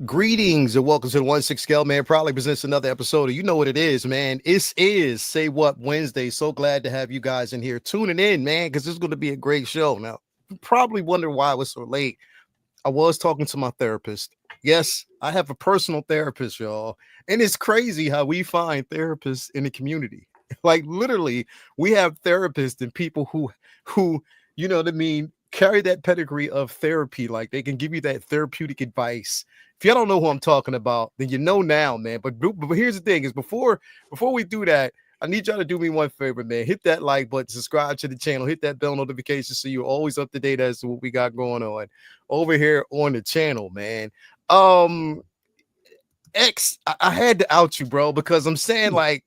Greetings and welcome to the 1/6 Scale Man. Proudly presents another episode of You Know What It Is, man. This is Say What Wednesday. So glad to have you guys in here tuning in, man, because this is going to be a great show. Now, you probably wonder why I was so late. I was talking to my therapist. Yes, I have a personal therapist, y'all. And it's crazy how we find therapists in the community. Like literally, we have therapists and people who, you know what I mean, carry that pedigree of therapy. Like they can give you that therapeutic advice. If y'all don't know who I'm talking about, then you know now, man. But here's the thing: is before we do that, I need y'all to do me one favor, man. Hit that like button, subscribe to the channel, hit that bell notification so you're always up to date as to what we got going on over here on the channel, man. I had to out you, bro, because I'm saying like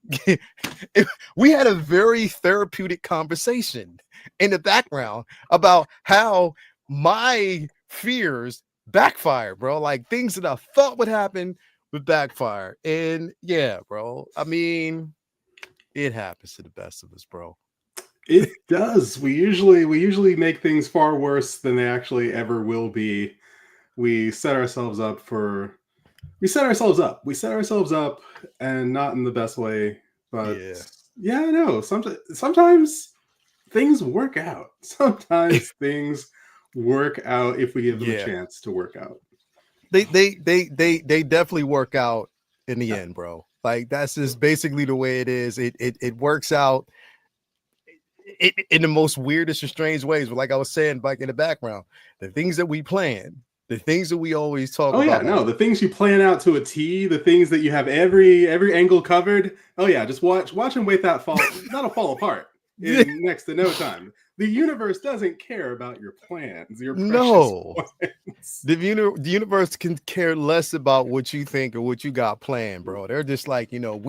we had a very therapeutic conversation in the background about how my fears backfire, bro. Like things that I thought would happen would backfire. And yeah, bro. I mean, it happens to the best of us, bro. It does. We usually make things far worse than they actually ever will be. We set ourselves up, and not in the best way. But yeah, I know. Sometimes things work out. Sometimes things work out if we give them a chance to work out. They definitely work out in the end, bro. Like that's just basically the way it is. It works out in the most weirdest and strange ways. But like I was saying back in the background, the things that we plan, the things that we always talk about. Oh yeah, no, the things you plan out to a T, the things that you have every angle covered. Oh yeah, just watch and wait that fall. That'll fall apart in next to no time. The universe doesn't care about your plans. Your plans. The universe can care less about what you think or what you got planned, bro. They're just like, you know,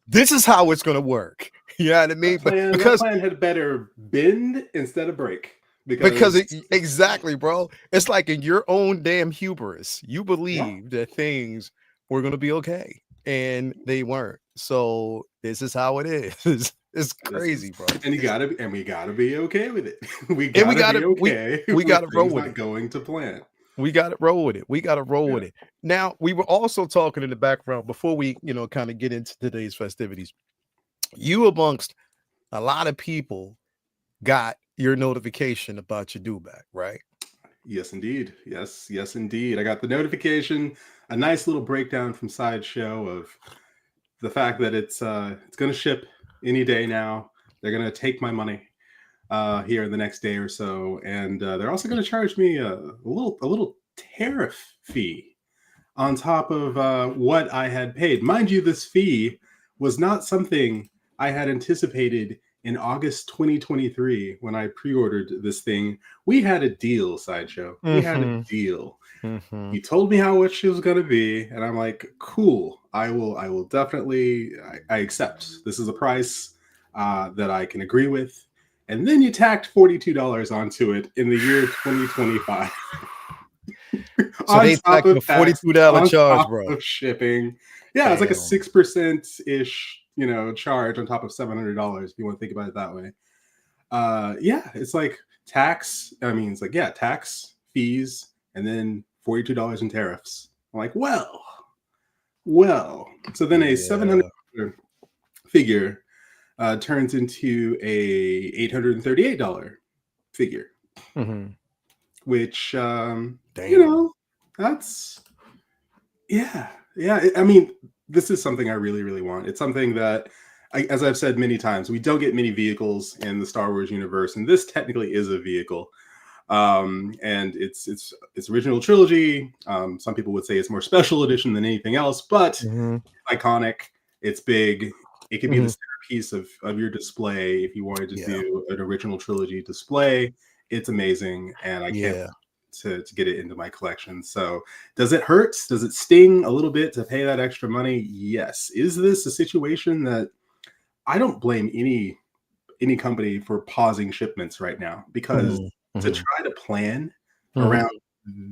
this is how it's gonna work. You know what I mean? Because that plan had better bend instead of break. Exactly, bro. It's like in your own damn hubris, you believe that things were gonna be okay, and they weren't. So this is how it is. It's crazy, bro. And we gotta be okay with it. We gotta roll with it. Going to plan. We got to roll with it. With it. Now, we were also talking in the background before we, kind of get into today's festivities. You amongst a lot of people got your notification about your due back, right? Yes, indeed. Yes, indeed. I got the notification, a nice little breakdown from Sideshow of the fact that it's going to ship any day now. They're going to take my money here in the next day or so, and they're also going to charge me a little tariff fee on top of what I had paid. Mind you, this fee was not something I had anticipated in August 2023 when I pre-ordered this thing. We had a deal, Sideshow. We had a deal. You told me how much it was going to be, and I'm like, cool. I will definitely. I accept. This is a price that I can agree with. And then you tacked $42 onto it in the year 2025. So they tacked a $42 charge, bro. Of shipping. Yeah, it's like a 6%-ish, charge on top of $700 if you want to think about it that way. Yeah, it's like tax. I mean, it's like tax, fees, and then $42 in tariffs. I'm like, well. So then a $700 figure turns into a $838 figure, which that's I mean, this is something I really, really want. It's something that, as I've said many times, we don't get many vehicles in the Star Wars universe, and this technically is a vehicle. And it's original trilogy. Some people would say it's more special edition than anything else, but it's iconic. It's big. It could be the centerpiece of your display if you wanted to do an original trilogy display. It's amazing, and I can't wait to get it into my collection. So does it hurt? Does it sting a little bit to pay that extra money? Yes. Is this a situation that I don't blame any company for pausing shipments right now, because to try to plan around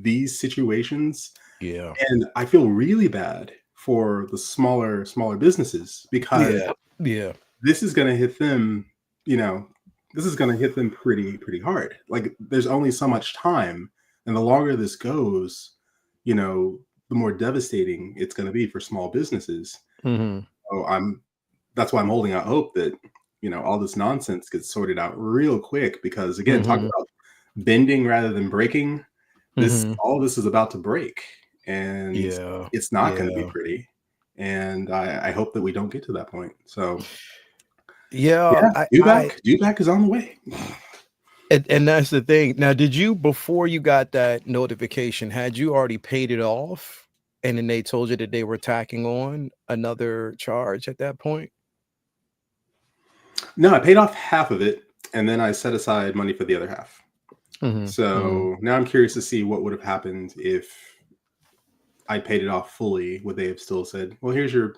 these situations, and I feel really bad for the smaller businesses, because this is going to hit them, this is going to hit them pretty hard. Like, there's only so much time, and the longer this goes, the more devastating it's going to be for small businesses. Mm-hmm. So that's why I'm holding out hope that, all this nonsense gets sorted out real quick, because again, talk about bending rather than breaking. All this is about to break, and it's not going to be pretty. And I hope that we don't get to that point. So Dewback is on the way. And that's the thing. Now, did you, before you got that notification, had you already paid it off? And then they told you that they were tacking on another charge at that point? No, I paid off half of it, and then I set aside money for the other half. So now I'm curious to see what would have happened if I paid it off fully. Would they have still said, well, here's your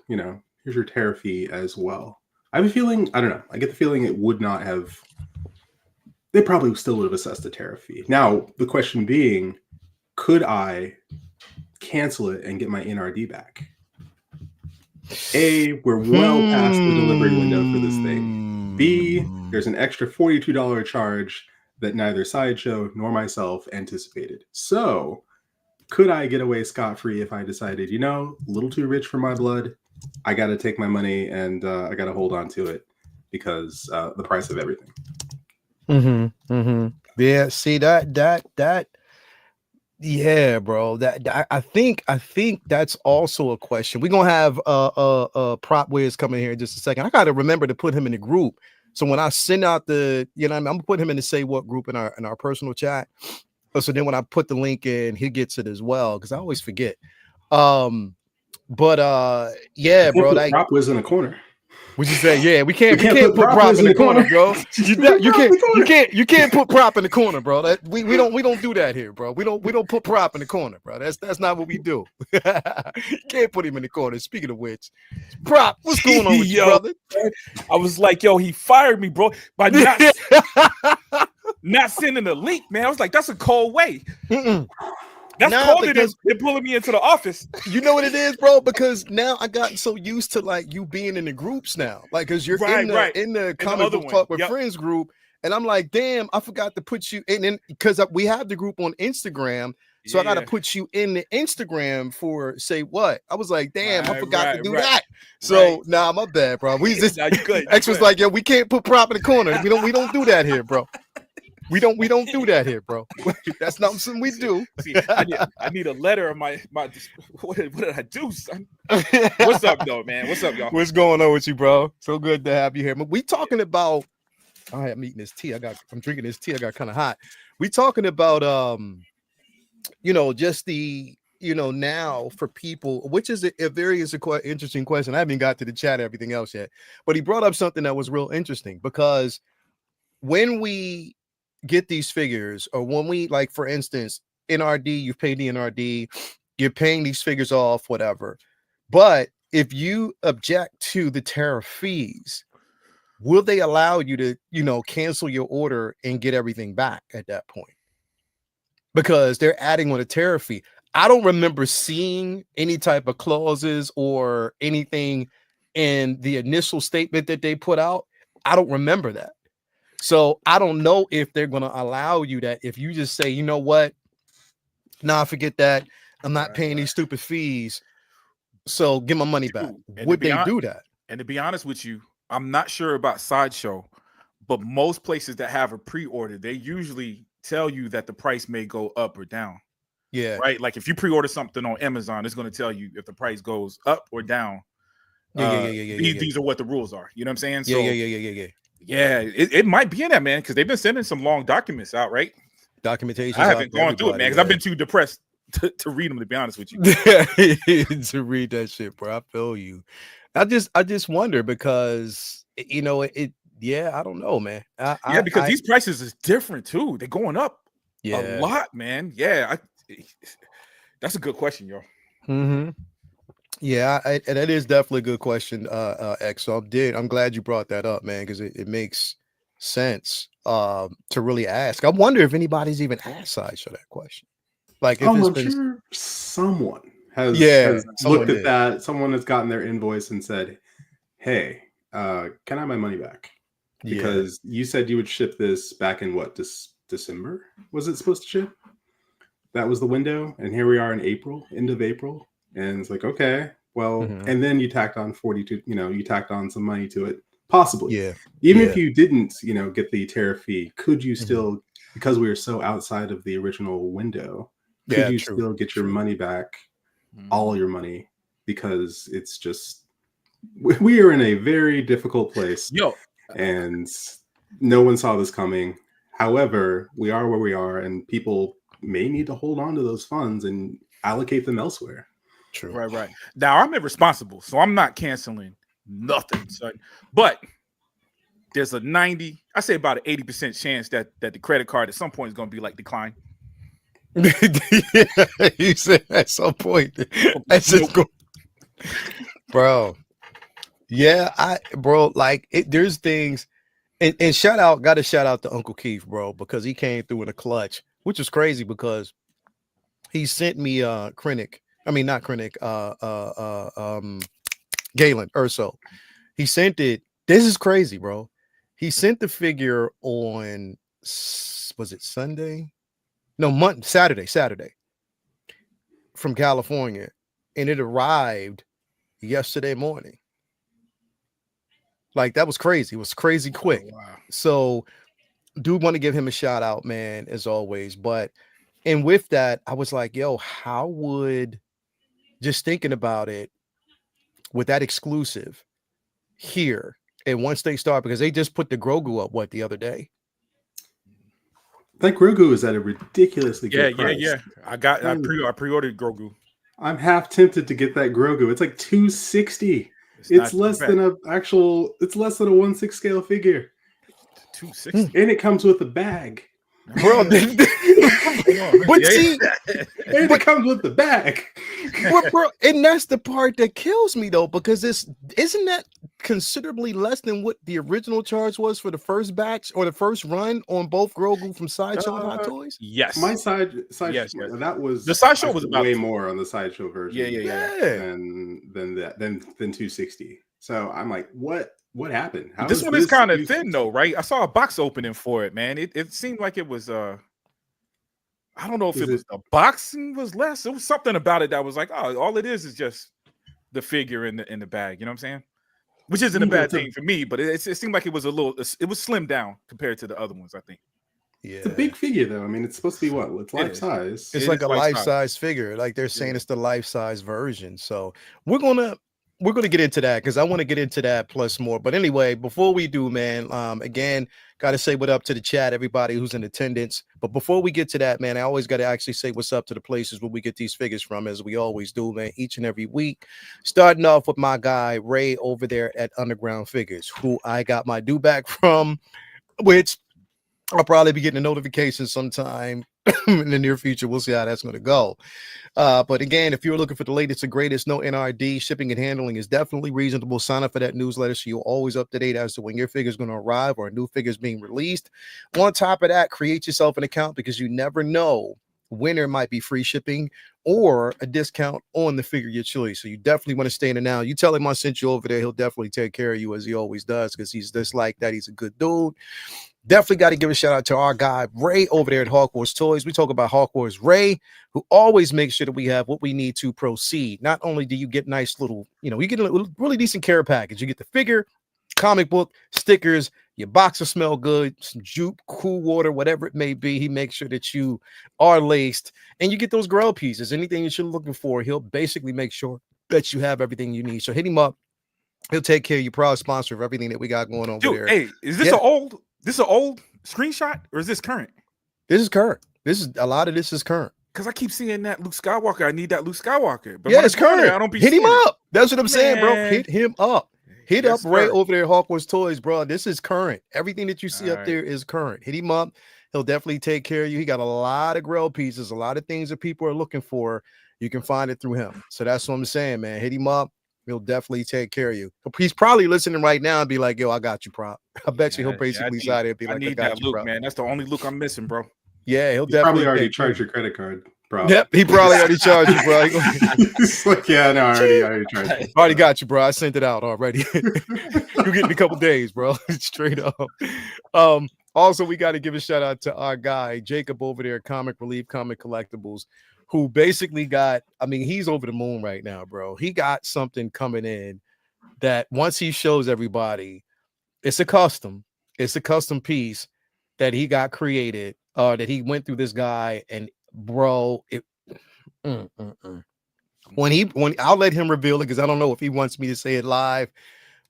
tariff fee as well? I have a feeling, I don't know. I get the feeling it would not have. They probably still would have assessed a tariff fee. Now, the question being, could I cancel it and get my NRD back? A, we're well past the delivery window for this thing. B, there's an extra $42 charge that neither Sideshow nor myself anticipated. So, could I get away scot-free if I decided, a little too rich for my blood? I got to take my money and I got to hold on to it because the price of everything. Yeah, see that. Yeah, bro. That I think that's also a question. We're gonna have Prop Whiz coming here in just a second. I gotta remember to put him in the group. So when I send out the, I'm gonna put him in the Say What group in our personal chat. So then when I put the link in, he gets it as well, because I always forget. Yeah, bro. Prop Whiz in a corner. Would you say, yeah, we can't put Prop in the corner, bro. You can't put Prop in the corner, bro. We don't do that here, bro. We don't put Prop in the corner, bro. That's not what we do. You can't put him in the corner. Speaking of which, Prop, what's going on with you, brother? I was like, yo, he fired me, bro, by not sending a link, man. I was like, that's a cold way. That's colder than pulling me into the office. You know what it is, bro? Because now I got so used to like you being in the groups now, like because you're in the comic book talk with friends group, and I'm like, damn, I forgot to put you in because we have the group on Instagram, so I got to put you in the Instagram for Say What. I was like, damn, I forgot to do that. So now my bad, bro. We just X was like, yo, we can't put Prop in the corner. We don't do that here, bro. We don't do that here, bro. That's not something we do. See, I need a letter of my what did I do, son? What's up, though, man? What's up, y'all? What's going on with you, bro? So good to have you here. But we talking about I'm eating this tea. I'm drinking this tea. I got kind of hot. We talking about just the now for people, which is a very interesting question. I haven't got to the chat, everything else yet, but he brought up something that was real interesting, because when we get these figures, or when we, like, for instance, NRD, you've paid the NRD, you're paying these figures off, whatever. But if you object to the tariff fees, will they allow you to, cancel your order and get everything back at that point? Because they're adding on a tariff fee. I don't remember seeing any type of clauses or anything in the initial statement that they put out. I don't remember that. So I don't know if they're going to allow you that if you just say, you know what? Nah, forget that. I'm not paying these stupid fees. So give my money back. Would they do that? And to be honest with you, I'm not sure about Sideshow, but most places that have a pre-order, they usually tell you that the price may go up or down. Yeah. Right. Like if you pre-order something on Amazon, it's going to tell you if the price goes up or down. These are what the rules are. You know what I'm saying? So, yeah, it might be in that, man, because they've been sending some long documents out, right? Documentation. I haven't gone through it, man, because I've been too depressed to read them, to be honest with you. To read that shit, bro. I feel you. I just wonder, because I don't know, man. Because these prices is different too. They're going up a lot, man. Yeah, that's a good question, yo. Yeah, that is definitely a good question, X. So I'm glad you brought that up, man, because it makes sense to really ask. I wonder if anybody's even asked Sideshow that question. Like, if I'm sure someone has looked at that. Someone has gotten their invoice and said, "Hey, can I have my money back? Because you said you would ship this back in what, December? Was it supposed to ship?" that was the window, and here we are in April, end of April, and it's like, okay, well, and then you tacked on 42, you tacked on some money to it, possibly. Yeah. Even if you didn't, get the tariff fee, could you still, because we were so outside of the original window, could you still get your money back, all your money, because it's just, we are in a very difficult place. And no one saw this coming. However, we are where we are, and people may need to hold on to those funds and allocate them elsewhere. True. Right. Now I'm irresponsible, so I'm not canceling nothing, son. But there's a 90, I say about an 80% chance that the credit card at some point is going to be like declined. You said at some point. That's just bro. Yeah, there's things, and got to shout out to Uncle Keith, bro, because he came through in a clutch, which is crazy because he sent me Galen Urso. He sent it. This is crazy, bro. He sent the figure on, was it Sunday? No, Saturday from California, and it arrived yesterday morning. Like, that was crazy. It was crazy quick. Oh, wow. So do want to give him a shout out, man, as always. But, and with that, I was like, yo, how would, just thinking about it, with that exclusive here, and once they start, because they just put the Grogu up, the other day? That Grogu is at a ridiculously good price. Yeah. I pre-ordered Grogu. I'm half tempted to get that Grogu. It's like $260. It's less than a 1/6 scale figure. 260. And it comes with a bag. Bro, but see, it comes with the bag. Bro, and that's the part that kills me though, because isn't that considerably less than what the original charge was for the first batch or the first run on both Grogu from Sideshow and Hot Toys? Yes. My Sideshow, yes. That was the Sideshow was about way more on the Sideshow version. Yeah. Than 260. So I'm like, what happened? This one is kind of thin though, right? I saw a box opening for it, man. It seemed like it was I don't know if it was the boxing was less. It was something about it that was like, oh, all it is just the figure in the bag. You know what I'm saying? Which isn't a bad thing for me, but it seemed like it was slimmed down compared to the other ones, I think. Yeah, it's a big figure though. I mean, it's supposed to be what? It's life size. It's like a life size figure. Like they're saying it's the life size version. So we're gonna get into that because I want to get into that plus more. But anyway, before we do, man, again, got to say what up to the chat, everybody who's in attendance. But before we get to that, man, I always got to actually say what's up to the places where we get these figures from, as we always do, man, each and every week. Starting off with my guy, Ray, over there at Underground Figures, who I got my due back from, which I'll probably be getting a notification sometime in the near future. We'll see how that's going to go. But again, if you're looking for the latest and greatest, no NRD, shipping and handling is definitely reasonable. Sign up for that newsletter so you're always up to date as to when your figure is going to arrive or a new figure is being released. On top of that, create yourself an account because you never know when there might be free shipping or a discount on the figure your choice. So you definitely want to stay in the now. You tell him I sent you over there. He'll definitely take care of you as he always does because he's just like that. He's a good dude. Definitely got to give a shout out to our guy, Ray, over there at Hogwarts Toys. We talk about Hogwarts Ray, who always makes sure that we have what we need to proceed. Not only do you get nice little, you get a really decent care package. You get the figure, comic book, stickers, your boxes smell good, some juke, cool water, whatever it may be. He makes sure that you are laced and you get those grill pieces. Anything that you're looking for, he'll basically make sure that you have everything you need. So hit him up. He'll take care of you. Proud sponsor of everything that we got going on over there. Hey, is this an old screenshot or is this current? This is current. A lot of this is current. Because I keep seeing that Luke Skywalker. I need that Luke Skywalker. But yeah, it's current. There, I don't be hit him it. up. That's what I'm saying, bro. Hit him up. Hit yes, up Ray over there at Hogwarts Toys, bro. This is current. Everything that you see up there is current. Hit him up. He'll definitely take care of you. He got a lot of grill pieces, a lot of things that people are looking for. You can find it through him. So that's what I'm saying, man. Hit him up. He'll definitely take care of you. He's probably listening right now and be like, yo, I got you, prop. I bet you he'll basically side it and be like, I need got that you, Luke, bro. man. That's the only Luke I'm missing, bro. Yeah, he'll definitely probably already charged your credit card, bro. Yep, he probably already charged you, bro. It's like, yeah, no, I already charged you. Already got you, bro. I sent it out already. You get in a couple days, bro. Straight up. Also, we got to give a shout out to our guy Jacob over there, Comic Relief, Comic Collectibles, who basically got. I mean, he's over the moon right now, bro. He got something coming in that once he shows everybody, it's a custom piece that he got created, that he went through this guy, and bro, when I'll let him reveal it because I don't know if he wants me to say it live,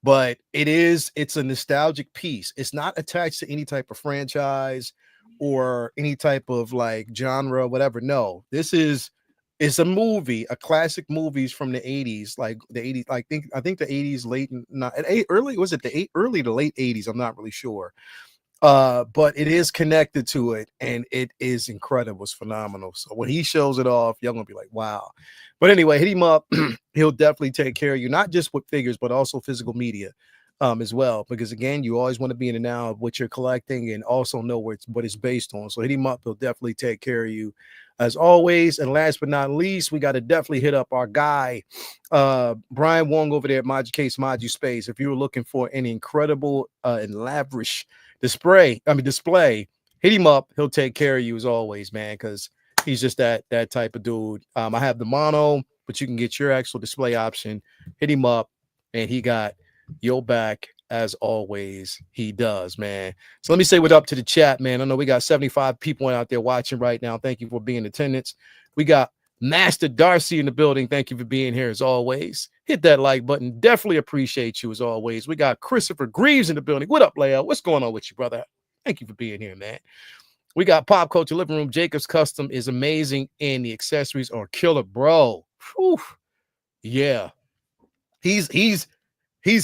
but it's a nostalgic piece. It's not attached to any type of franchise or any type of like genre, whatever. No, it's a movie, a classic movies from the 80s, like the 80s. I think the 80s, early to late 80s. I'm not really sure. But it is connected to it, and it is incredible. It's phenomenal. So when he shows it off, y'all gonna be like, wow. But anyway, hit him up. He'll definitely take care of you, not just with figures, but also physical media as well. Because again, you always want to be in the now of what you're collecting and also know what it's based on. So hit him up, he'll definitely take care of you as always. And last but not least, we got to definitely hit up our guy, Brian Wong over there at Maju Space. If you were looking for an incredible and lavish display, hit him up. He'll take care of you as always, man, because he's just that type of dude. I have the mono, but you can get your actual display option. Hit him up, and he got your back as always. He does, man. So let me say what up to the chat, man. I know we got 75 people out there watching right now. Thank you for being in attendance. We got Master Darcy in the building. Thank you for being here as always. Hit that like button. Definitely appreciate you as always. We got Christopher Greaves in the building. What up, Leo? What's going on with you, brother? Thank you for being here, man. We got Pop Culture Living Room. Jacob's Custom is amazing, and the accessories are killer, bro. Whew. Yeah, he's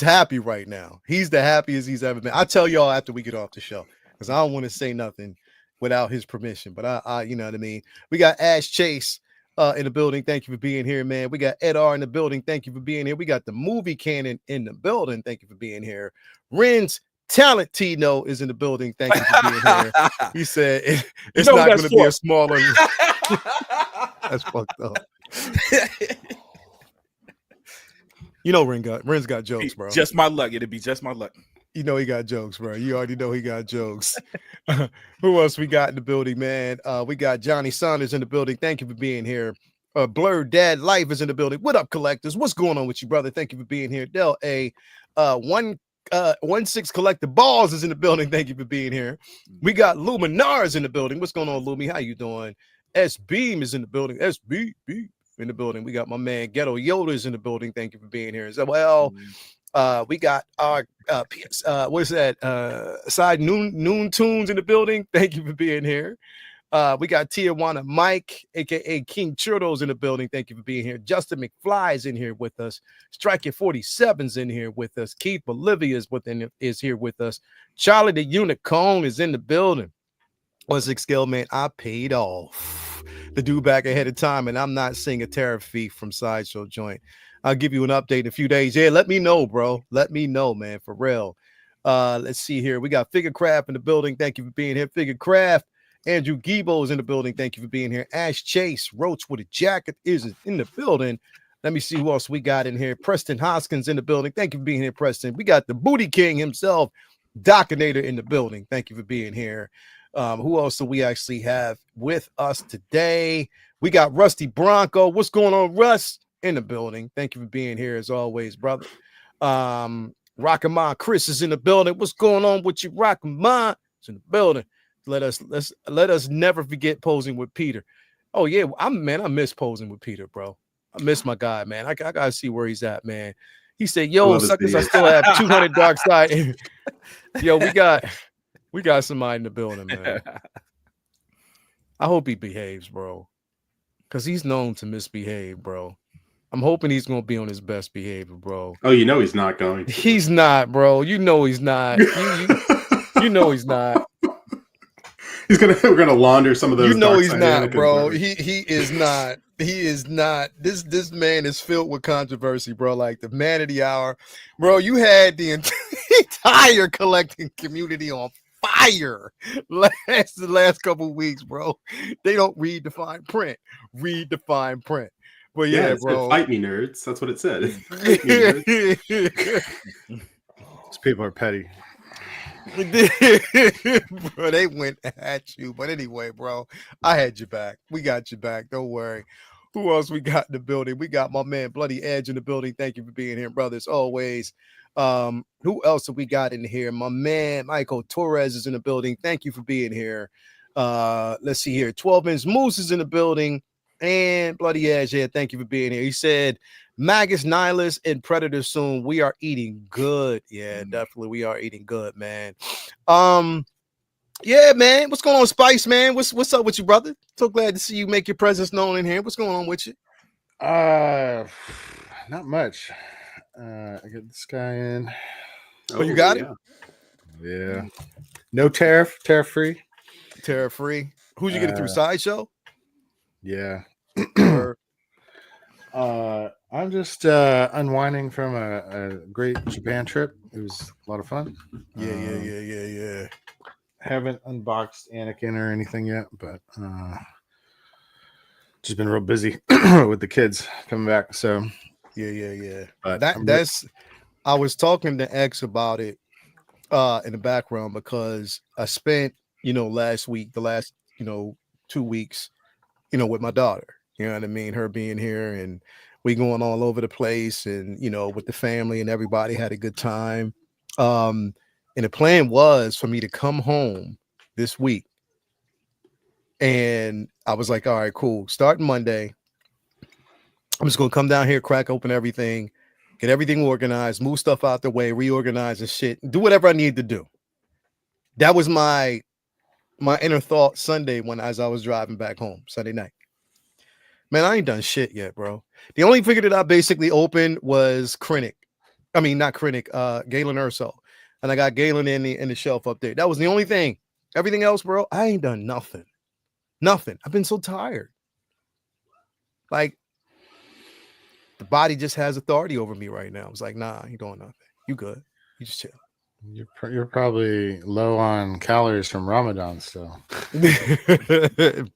happy right now. He's the happiest he's ever been. I'll tell y'all after we get off the show because I don't want to say nothing without his permission. But I you know what I mean. We got Ash Chase in the building. Thank you for being here, man. We got Ed R in the building. Thank you for being here. We got the movie canon in the building. Thank you for being here. Ren's Talentino is in the building. Thank you for being here. He said it's not going to be a smaller. That's fucked up. You know, Ren's got jokes, bro. Just my luck. It'd be just my luck. You know he got jokes, bro. You already know he got jokes. Who else we got in the building, man? We got Johnny Saunders in the building. Thank you for being here. Blurred Dad Life is in the building. What up, collectors? What's going on with you, brother? Thank you for being here. Del A 1-6 Collector Balls is in the building. Thank you for being here. We got Luminars in the building. What's going on, Lumi? How you doing? S Beam is in the building. SB in the building. We got my man Ghetto Yoda is in the building. Thank you for being here as well. We got our what's that? Side Noon Tunes in the building. Thank you for being here. We got Tijuana Mike, aka King Churros, in the building. Thank you for being here. Justin McFly is in here with us. Strike It 47's in here with us. Keith Bolivia is here with us. Charlie the Unicorn is in the building. 1-6 scale, man. I paid off the due back ahead of time, and I'm not seeing a tariff fee from Sideshow joint. I'll give you an update in a few days. Yeah, let me know, bro. Let me know, man, for real. Let's see here. We got Figure Craft in the building. Thank you for being here. Figure Craft. Andrew Gibo is in the building. Thank you for being here. Ash Chase, Roach with a Jacket is in the building. Let me see who else we got in here. Preston Hoskins in the building. Thank you for being here, Preston. We got the Booty King himself, Docinator, in the building. Thank you for being here. Who else do we actually have with us today? We got Rusty Bronco. What's going on, Russ? In the building. Thank you for being here as always, brother. Rock'n'Ma Chris is in the building. What's going on with you, Rock'n'Ma? It's in the building. Let us never forget posing with Peter. Oh yeah, I miss posing with Peter, bro. I miss my guy, man. I gotta see where he's at, man. He said, "Yo, suckers, I still have 200 dark side." Yo, we got somebody in the building, man. I hope he behaves, bro, because he's known to misbehave, bro. I'm hoping he's gonna be on his best behavior, bro. Oh, you know he's not going. He's not, bro. You know he's not. You know he's not. We're gonna launder some of those. You know he's not, bro. He is not. He is not. This man is filled with controversy, bro. Like the man of the hour, bro. You had the entire collecting community on fire the last couple of weeks, bro. They don't read the fine print. Read the fine print. But yeah, bro. Fight me, nerds. That's what it said. These people are petty. Bro, they went at you. But anyway, bro, I had your back. We got your back. Don't worry. Who else we got in the building? We got my man Bloody Edge in the building. Thank you for being here, brothers. Always. Who else have we got in here? My man Michael Torres is in the building. Thank you for being here. Let's see here. 12-inch Moose is in the building. And Bloody Edge here. Thank you for being here. He said, Magus, Nihilus, and Predator soon. We are eating good. Yeah, definitely. We are eating good, man. Yeah, man. What's going on, Spice, man? What's up with you, brother? So glad to see you make your presence known in here. What's going on with you? Not much. I get this guy in. Oh, you got it? Yeah. No tariff free. Tariff free. Who'd you get it through? Sideshow? Yeah. I'm just unwinding from a great Japan trip. It was a lot of fun. Yeah. Haven't unboxed Anakin or anything yet, but just been real busy with the kids coming back. So yeah. But that's I was talking to X about it in the background because I spent, last week, the last, 2 weeks, with my daughter. You know what I mean? Her being here and we going all over the place and, with the family and everybody had a good time. And the plan was for me to come home this week. And I was like, all right, cool. Starting Monday, I'm just going to come down here, crack open everything, get everything organized, move stuff out the way, reorganize and shit, do whatever I need to do. That was my inner thought Sunday as I was driving back home Sunday night. Man, I ain't done shit yet, bro. The only figure that I basically opened was Krennic. I mean, not Krennic, Galen Erso. And I got Galen in the shelf up there. That was the only thing. Everything else, bro, I ain't done nothing. Nothing. I've been so tired. Like, the body just has authority over me right now. I was like, nah, you doing nothing. You good. You just chill. You're probably low on calories from Ramadan still.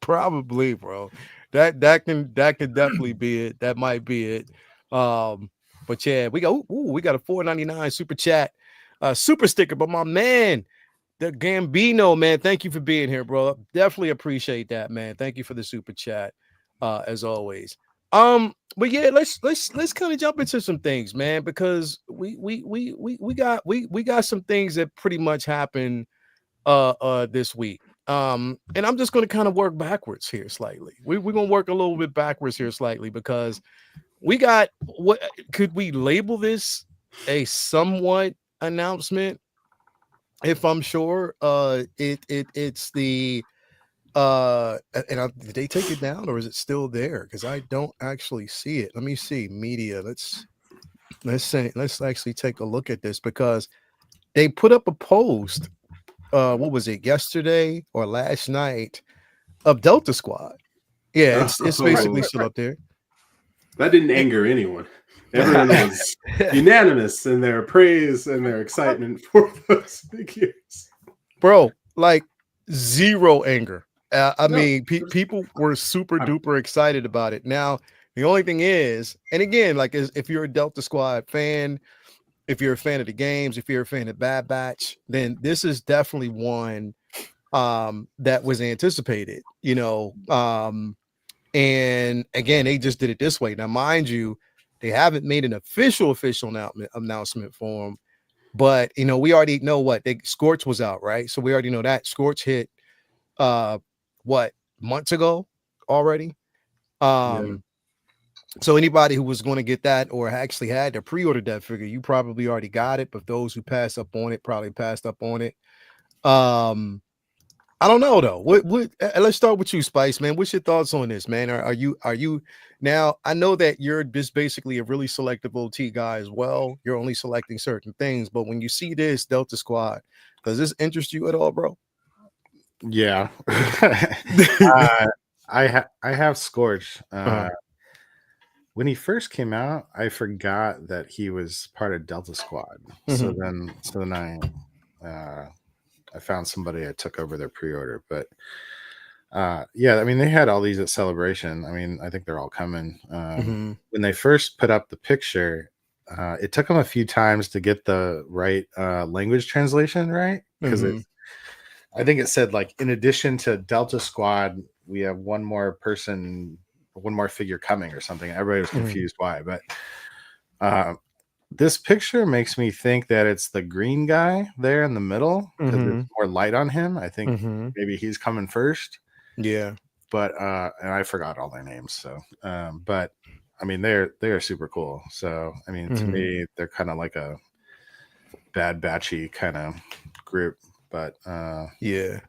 Probably, bro. That can definitely be it. That might be it. But yeah, we got a $4.99 super chat, super sticker. But my man, the Gambino, man, thank you for being here, bro. Definitely appreciate that, man. Thank you for the super chat, as always. But yeah, let's kind of jump into some things, man, because we got some things that pretty much happened this week. And I'm just going to kind of work backwards here slightly. We're going to work a little bit backwards here slightly because we got, what could we label this, a somewhat announcement? If I'm sure, it's the did they take it down or is it still there? Because I don't actually see it. Let me see media. Let's actually take a look at this because they put up a post. What was it, yesterday or last night, of Delta Squad? Yeah, it's basically still up there. That didn't anger anyone. Everyone was unanimous in their praise and their excitement for those figures. Bro, like zero anger. I mean, people were super duper excited about it. Now, the only thing is, and again, like if you're a Delta Squad fan, if you're a fan of the games, if you're a fan of Bad Batch, then this is definitely one that was anticipated, and again, they just did it this way. Now, mind you, they haven't made an official announcement for them, but we already know what Scorch was out, right? So we already know that Scorch hit months ago already. So anybody who was going to get that or actually had to pre-order that figure, you probably already got it, but those who passed up on it probably passed up on it. I don't know though. What let's start with you, Spice, man. What's your thoughts on this, man? Are you now? I know that you're just basically a really selective OT guy as well. You're only selecting certain things, but when you see this Delta Squad, does this interest you at all, bro? Yeah. I have Scorch. When he first came out, I forgot that he was part of Delta Squad. So then I found somebody I took over their pre-order. But yeah, I mean, they had all these at Celebration. I mean, I think they're all coming. When they first put up the picture, it took them a few times to get the right language translation right, because I think it said like in addition to Delta Squad, we have one more figure coming or something. Everybody was confused why, but this picture makes me think that it's the green guy there in the middle because there's more light on him. I think maybe he's coming first. Yeah. But and I forgot all their names. So but I mean they're super cool. So I mean to me they're kind of like a Bad Batchy kind of group. But yeah.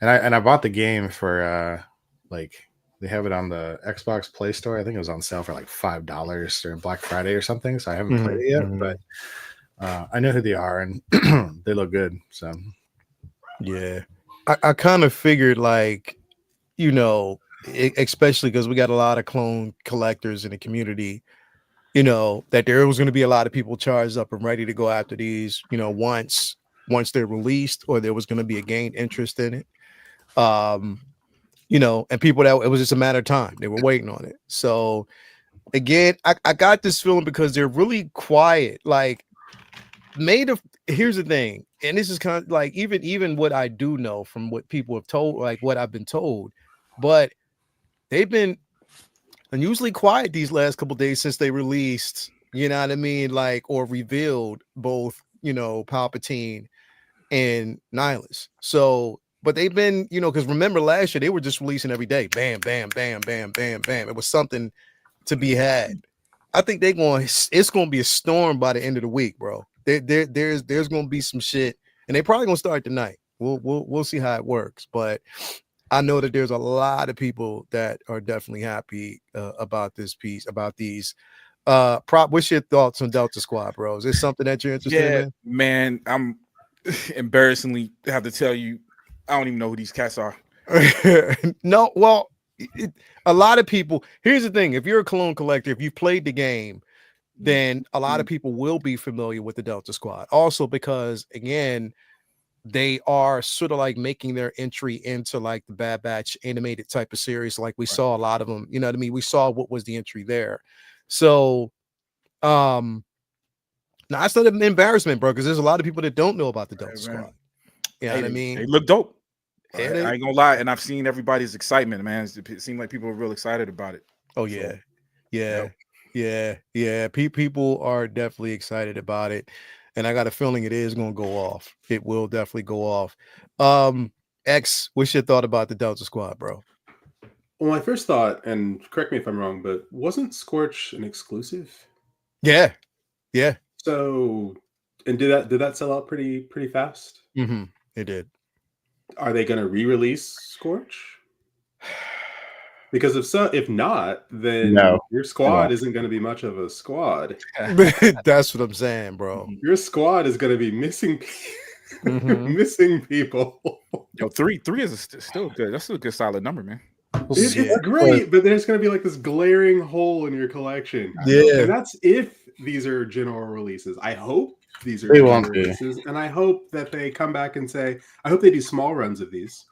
And I bought the game for like they have it on the Xbox Play Store. I think it was on sale for like $5 during Black Friday or something. So I haven't played it yet, but I know who they are and they look good. So yeah, I kind of figured like, you know, especially because we got a lot of clone collectors in the community, you know, that there was going to be a lot of people charged up and ready to go after these, you know, once they're released, or there was going to be a gained interest in it. You know, and people that it was just a matter of time. They were waiting on it. So again, I got this feeling because they're really quiet. Like here's the thing, and this is kind of like even what I do know from what people have told, like what I've been told, but they've been unusually quiet these last couple days since they released, you know what I mean, like, or revealed both, you know, Palpatine and Nihilus. So but they've been, you know, because remember last year they were just releasing every day. Bam, bam, bam, bam, bam, bam. It was something to be had. I think it's going to be a storm by the end of the week, bro. There's going to be some shit, and they probably going to start tonight. We'll see how it works, but I know that there's a lot of people that are definitely happy about this piece, about these. What's your thoughts on Delta Squad, bro? Is this something that you're interested in? Man, I'm embarrassingly have to tell you, I don't even know who these cats are. No, well, a lot of people. Here's the thing: if you're a clone collector, if you've played the game, then a lot of people will be familiar with the Delta Squad. Also, because again, they are sort of like making their entry into like the Bad Batch animated type of series. Like we saw a lot of them. You know what I mean? We saw what was the entry there. So, now it's not an embarrassment, bro, because there's a lot of people that don't know about the Delta Squad. You know what I mean? They look dope. I Yeah, ain't gonna lie, and I've seen everybody's excitement, man. It seemed like people were real excited about it. Oh yeah, yeah. People are definitely excited about it, and I got a feeling it is gonna go off. It will definitely go off. X, what's your thought about the Delta Squad, bro? Well, my first thought, and correct me if I'm wrong, but wasn't Scorch an exclusive? Yeah. So, and did that sell out pretty fast? It did. Are they going to re-release Scorch? Because if not, then your squad isn't going to be much of a squad. That's what I'm saying, bro. Your squad is going to be missing missing people. Yo, three is still good. That's still a good solid number, man. It's great, but there's going to be like this glaring hole in your collection. Yeah, and that's if these are general releases. I hope these are general releases, and I hope that they come back and say, I hope they do small runs of these,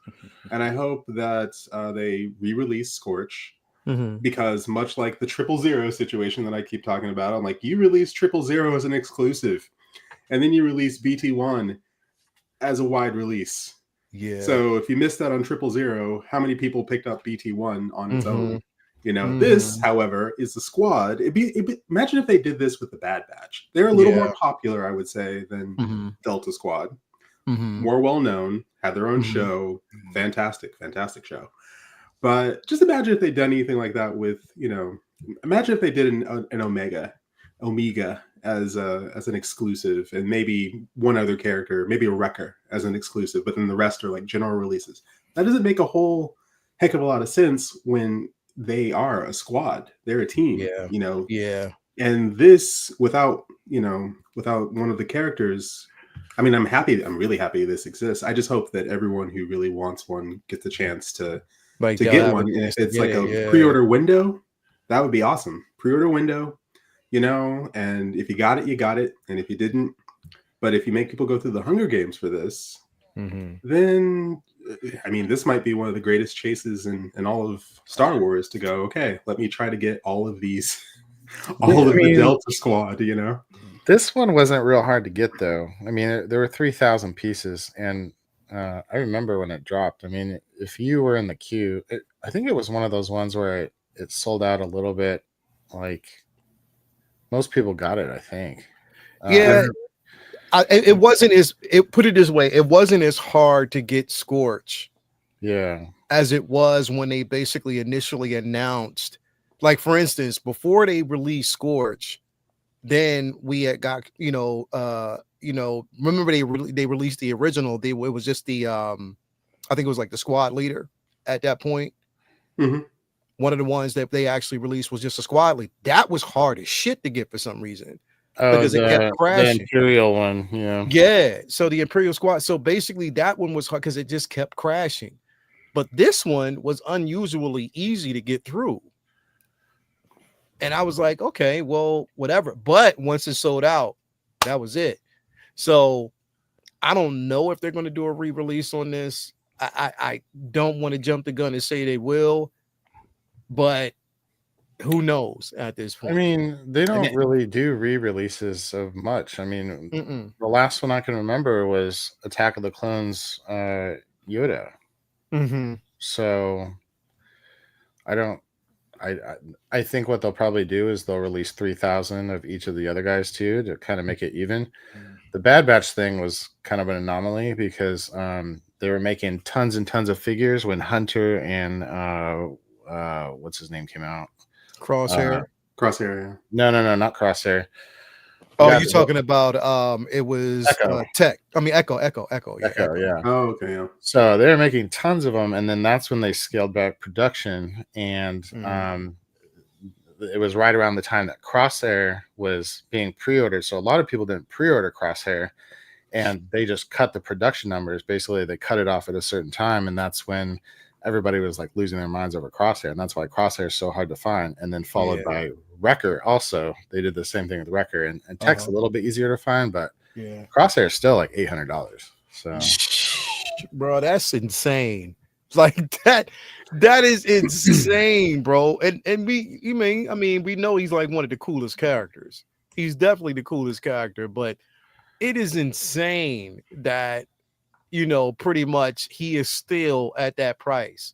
and I hope that they re-release Scorch, because much like the 000 situation that I keep talking about, I'm like, you release 000 as an exclusive, and then you release BT1 as a wide release. Yeah. So if you missed that on 000, how many people picked up BT1 on its own? You know, this, however, is the squad. Imagine if they did this with the Bad Batch. They're a little more popular, I would say, than Delta Squad. More well known, had their own show. Fantastic show. But just imagine if they'd done anything like that with, you know, imagine if they did an Omega as an exclusive, and maybe one other character, maybe a Wrecker as an exclusive, but then the rest are like general releases. That doesn't make a whole heck of a lot of sense when they are a squad. They're a team, you know? Yeah. And this, without one of the characters, I mean, I'm really happy this exists. I just hope that everyone who really wants one gets a chance to get one. And if it's like a pre-order window, that would be awesome. Pre-order window, you know, and if you got it, you got it. And if you didn't, but if you make people go through the Hunger Games for this, then, I mean, this might be one of the greatest chases in all of Star Wars to go, okay, let me try to get all of these All of the Delta Squad, you know. This one wasn't real hard to get though. I mean, there were 3,000 pieces, and I remember when it dropped. I mean, if you were in the queue, I think it was one of those ones where it sold out a little bit. Like most people got it, I think. Yeah, it wasn't as. Put it this way, it wasn't as hard to get Scorch. Yeah, as it was when they basically initially announced, like for instance, before they released Scorch, then we had got remember they released the original. It was just the I think it was like the squad leader at that point. Mm-hmm. One of the ones that they actually released was just a squad leader. That was hard as shit to get for some reason. Because it kept crashing. The Imperial one, yeah. So the Imperial squad. So basically, that one was hard because it just kept crashing. But this one was unusually easy to get through. And I was like, okay, well, whatever. But once it sold out, that was it. So I don't know if they're going to do a re-release on this. I don't want to jump the gun and say they will, but who knows at this point? I mean, they don't really do re-releases of much. I mean, the last one I can remember was Attack of the Clones Yoda. Mm-hmm. So I think what they'll probably do is they'll release 3,000 of each of the other guys too to kind of make it even. The Bad Batch thing was kind of an anomaly because they were making tons and tons of figures when Hunter and what's his name came out. Crosshair. Crosshair. No, not Crosshair. Oh, you're talking about it was Tech. I mean Echo. Yeah. Echo, yeah. Oh, okay, yeah. So they were making tons of them, and then that's when they scaled back production, and it was right around the time that Crosshair was being pre-ordered. So a lot of people didn't pre-order Crosshair, and they just cut the production numbers. Basically, they cut it off at a certain time, and that's when everybody was like losing their minds over Crosshair, and that's why Crosshair is so hard to find. And then followed by Wrecker. Also, they did the same thing with Wrecker, and Tech's a little bit easier to find, but Crosshair is still like $800. So, bro, that's insane. Like that is insane, bro. And we know he's like one of the coolest characters. He's definitely the coolest character, but it is insane that pretty much he is still at that price.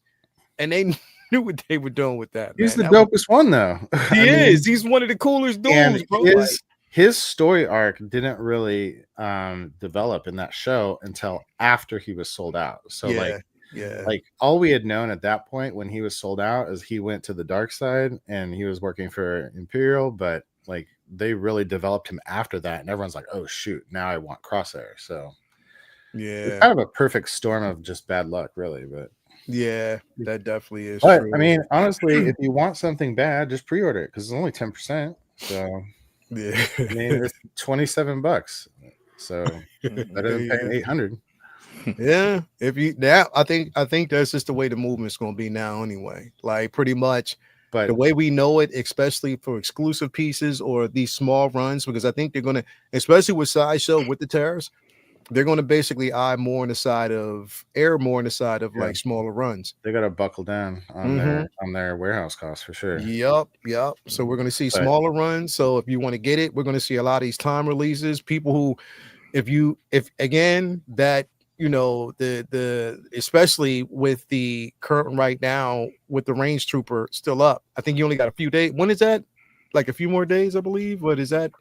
And they knew what they were doing with that. He's the dopest one, though. He is. He's one of the coolest dudes, bro. His story arc didn't really develop in that show until after he was sold out. So like all we had known at that point when he was sold out is he went to the dark side and he was working for Imperial, but like they really developed him after that, and everyone's like, oh shoot, now I want Crosshair. So it's kind of a perfect storm of just bad luck, really. But yeah, that definitely is true. I mean, honestly, if you want something bad, just pre-order it because it's only 10%. So yeah, I mean, it's $27. So better than paying $800. Yeah, I think that's just the way the movement's going to be now anyway. Like pretty much, but the way we know it, especially for exclusive pieces or these small runs, because I think they're going to, especially with Sideshow with the tariffs, they're going to basically err more on the side of like smaller runs. They got to buckle down on their warehouse costs for sure. Yep. So we're going to see smaller runs. So if you want to get it, we're going to see a lot of these time releases. People who, if again that the especially with the current right now with the range trooper still up. I think you only got a few days. When is that? Like a few more days, I believe. What is that?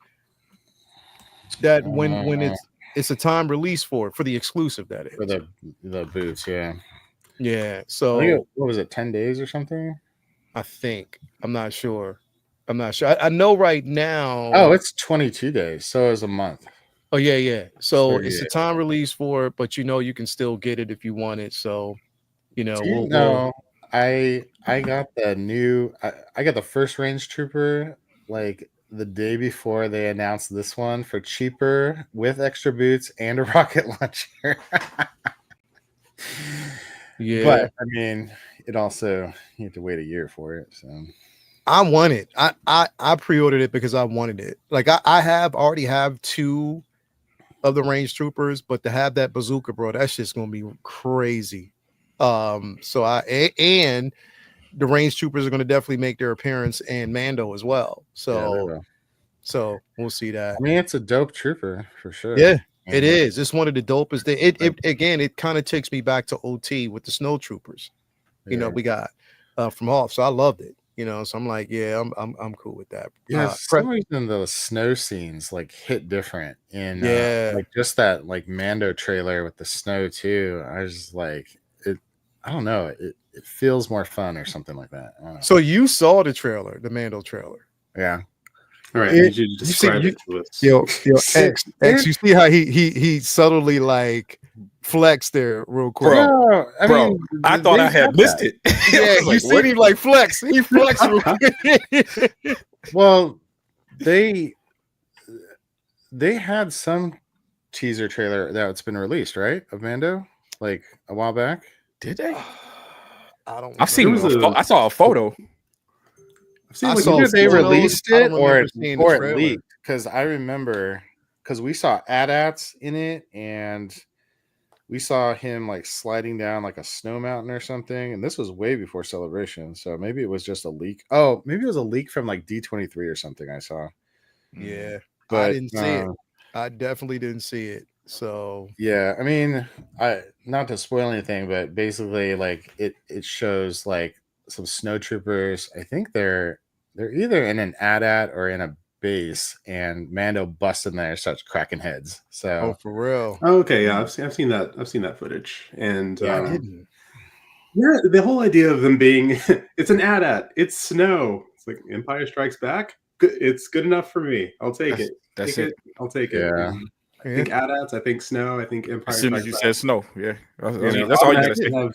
That when it's a time release for the exclusive, that is. For the boots, yeah. Yeah. So what was it, 10 days or something? I think. I'm not sure. I know right now. Oh, it's 22 days. So it's a month. Oh, yeah. So it's a time release for it, but you can still get it if you want it. So, I got I got the first range trooper like the day before they announced this one for cheaper with extra boots and a rocket launcher. Yeah. But I mean, it also you have to wait a year for it. So I want it. I pre-ordered it because I wanted it. Like I already have 2 of the range troopers, but to have that bazooka, bro, that's just gonna be crazy. So and the range troopers are going to definitely make their appearance in Mando as well. Yeah, So we'll see that. I mean, it's a dope trooper for sure. Yeah, it is. It's one of the dopest. It kind of takes me back to OT with the snow troopers. You know, we got from Hoth. So I loved it. You know, so I'm like, yeah, I'm cool with that. Yeah, for some reason the snow scenes like hit different in like just that like Mando trailer with the snow too. I was just like it. I don't know. It feels more fun or something like that. So you saw the trailer, the Mando trailer. Yeah. All right, I need you to describe it to us. Yo, X, you see how he subtly like flexed there real quick. Bro, I thought I had missed it. Yeah, you see him like flex. He flexed real quick. Well, they had some teaser trailer that's been released, right? Of Mando, like a while back. Did they? I've seen I saw a photo. Either they released it or it leaked, because I remember we saw AT-ATs in it and we saw him like sliding down like a snow mountain or something, and this was way before Celebration, so maybe it was just a leak. Oh, maybe it was a leak from like D23 or something I saw. Yeah, but I didn't see it. I definitely didn't see it. So yeah, I mean, not to spoil anything, but basically like it shows like some snow troopers. I think they're either in an AT-AT or in a base, and Mando busts in there and starts cracking heads. So for real. Okay, yeah, I've seen that footage, and I didn't. Yeah, the whole idea of them being it's an AT-AT, it's snow. It's like Empire Strikes Back. It's good enough for me. I'll take it. That's it. I'll take it. Yeah. I think AT-ATs, I think snow, I think Empire. As soon as you said snow, yeah, that's all you gotta say. Have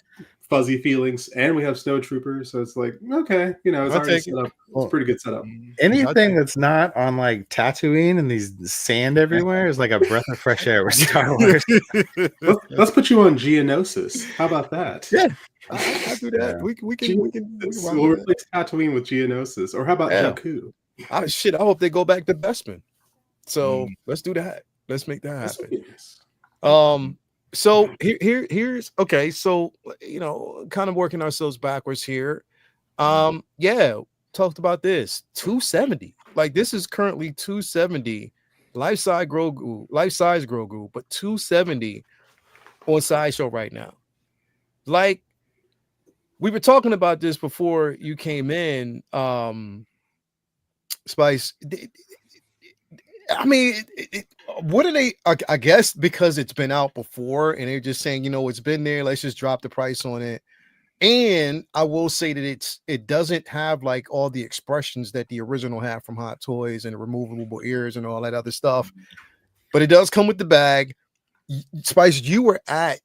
fuzzy feelings, and we have snow troopers, so it's like okay, it's already set up. It's a pretty good setup. Anything that's not on like Tatooine and these sand everywhere is like a breath of fresh air with Star Wars. Let's put you on Geonosis. How about that? Yeah, I do that. Yeah. We can we'll replace Tatooine with Geonosis, or how about Jakku? I hope they go back to Bespin. So let's do that. Let's make that happen. So here's okay. So kind of working ourselves backwards here. Yeah, talked about this 270. Like this is currently 270 life-size Grogu, but 270 on Sideshow right now. Like we were talking about this before you came in, Spice. I mean, what are they? I guess because it's been out before, and they're just saying, it's been there. Let's just drop the price on it. And I will say that it doesn't have like all the expressions that the original had from Hot Toys and the removable ears and all that other stuff. But it does come with the bag. Spice, you were at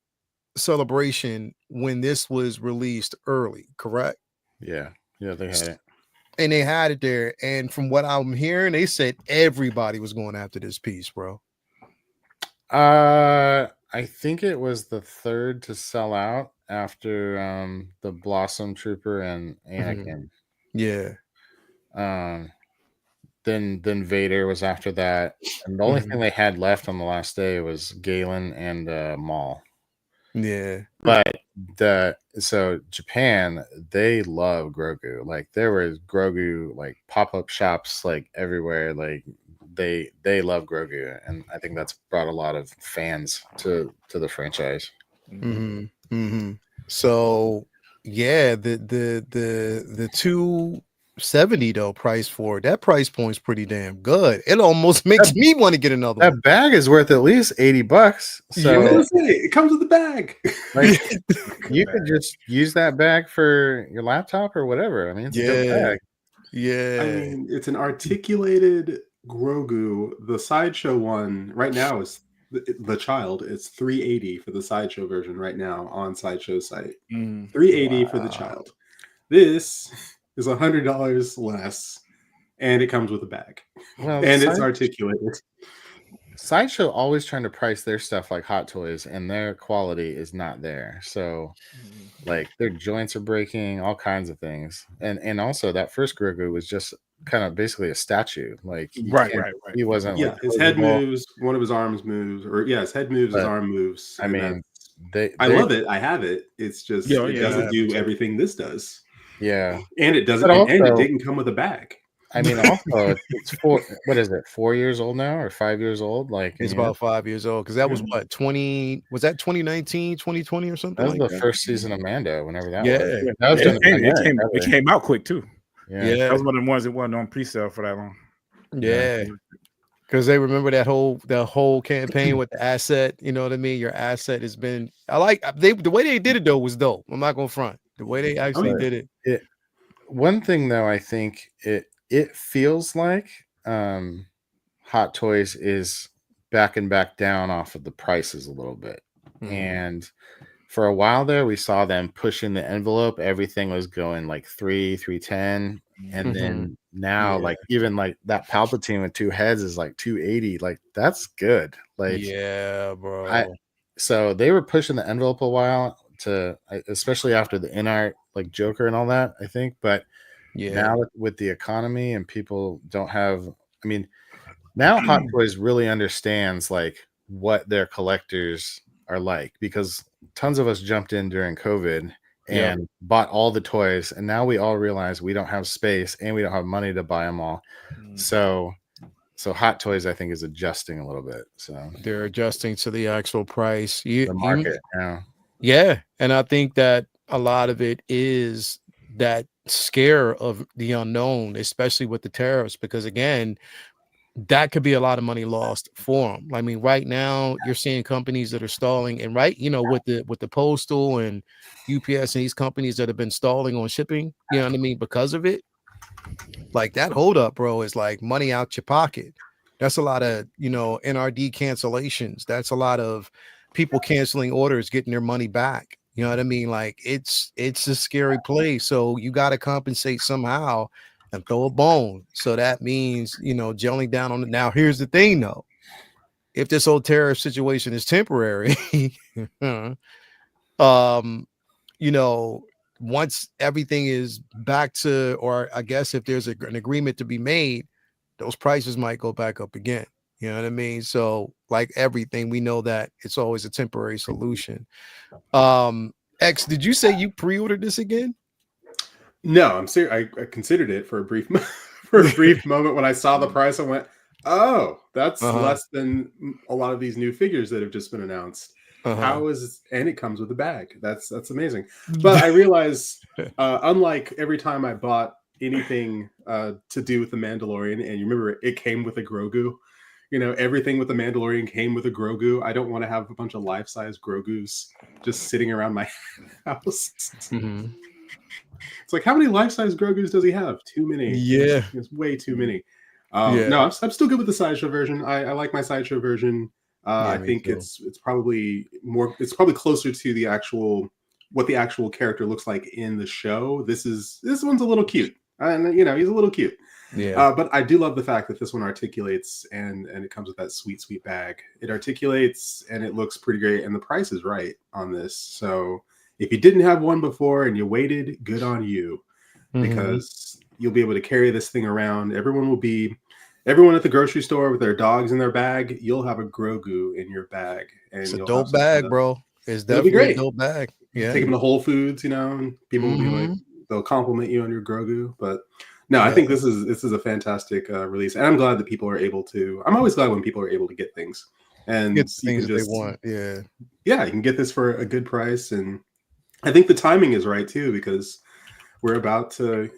Celebration when this was released early, correct? Yeah, they had it. And they had it there. And from what I'm hearing, they said everybody was going after this piece, bro. I think it was the third to sell out after the Blossom Trooper and Anakin. Yeah. Then Vader was after that. And the only thing they had left on the last day was Galen and Maul. Yeah. But so Japan, they love Grogu. Like there was Grogu like pop-up shops like everywhere. Like they love Grogu, and I think that's brought a lot of fans to the franchise. So yeah, the 270 though price for that price point's pretty damn good. It almost makes me want to get another that one. Bag is worth at least $80. So it comes with the bag. Like, you could just use that bag for your laptop or whatever. I mean, it's a good bag. Yeah. I mean, it's an articulated Grogu. The Sideshow one right now is the child. It's $380 for the Sideshow version right now on Sideshow's site. $380 for the child. This is $100 less, and it comes with a bag. Well, and it's articulated. Sideshow always trying to price their stuff like Hot Toys, and their quality is not there. So, like their joints are breaking, all kinds of things, and also that first Grogu was just kind of basically a statue. Like right. He wasn't. Yeah, his head moves, one of his arms moves, or his head moves, his arm moves. I mean, I love it. I have it. It's just it doesn't do everything this does. Yeah, and it doesn't, and it didn't come with a bag. I mean, also it's 4 years old now or 5 years old? Like it's about 5 years old because that was what 2019, 2020 or something. That was like the first season of Mando. Whenever that was, that was it came out quick too. Yeah, that was one of the ones that wasn't on pre-sale for that long. Yeah. Because they remember the whole campaign with the asset. You know what I mean? Your asset has been. The way they did it though was dope. I'm not gonna front. The way they actually did it. One thing though, I think it feels like Hot Toys is backing back down off of the prices a little bit, and for a while there, we saw them pushing the envelope. Everything was going like $310, and then now, like even like that Palpatine with 2 heads is like $280. Like that's good. Like yeah, bro. So they were pushing the envelope a while especially after the in-art like Joker and all that. I think, but now with the economy and people don't have. I mean, now Hot Toys really understands like what their collectors are like, because tons of us jumped in during COVID and bought all the toys, and now we all realize we don't have space and we don't have money to buy them all. So Hot Toys, I think, is adjusting a little bit. So they're adjusting to the actual price. The market. Yeah, and I think that a lot of it is that scare of the unknown, especially with the tariffs, because again, that could be a lot of money lost for them. I mean, right now you're seeing companies that are stalling, and with the postal and UPS and these companies that have been stalling on shipping, you know what I mean, because of it. Like that holdup, bro, is like money out your pocket. That's a lot of NRD cancellations. That's a lot of people canceling orders, getting their money back. You know what I mean? Like it's a scary place. So you got to compensate somehow and throw a bone. So that means, gelling down on it. Now, here's the thing, though. If this whole tariff situation is temporary, once everything is back to, or I guess if there's an agreement to be made, those prices might go back up again. You know what I mean? So like everything, we know that it's always a temporary solution. X, did you say you pre-ordered this again? No, I'm serious. I considered it for a brief moment when I saw the price. I went, "Oh, that's less than a lot of these new figures that have just been announced." And it comes with a bag. That's amazing. But I realize, unlike every time I bought anything to do with the Mandalorian, and you remember it came with a Grogu. Everything with the Mandalorian came with a Grogu. I don't want to have a bunch of life-size Grogus just sitting around my house. It's like, how many life-size Grogus does he have? Too many. Yeah. It's way too many. No, I'm still good with the Sideshow version. I like my Sideshow version. I think it's probably closer to what the actual character looks like in the show. This one's a little cute. And he's a little cute. Yeah. But I do love the fact that this one articulates and it comes with that sweet, sweet bag. It articulates and it looks pretty great. And the price is right on this. So if you didn't have one before and you waited, good on you, because you'll be able to carry this thing around. Everyone at the grocery store with their dogs in their bag, you'll have a Grogu in your bag. And it's a dope bag, bro. It's definitely a dope bag. Yeah. Take them to Whole Foods, and people will be like, they'll compliment you on your Grogu. But no, I think this is a fantastic release. And I'm glad that people are able to, I'm always glad when people are able to get things. And get things they want. Yeah. Yeah, you can get this for a good price. And I think the timing is right too, because we're about to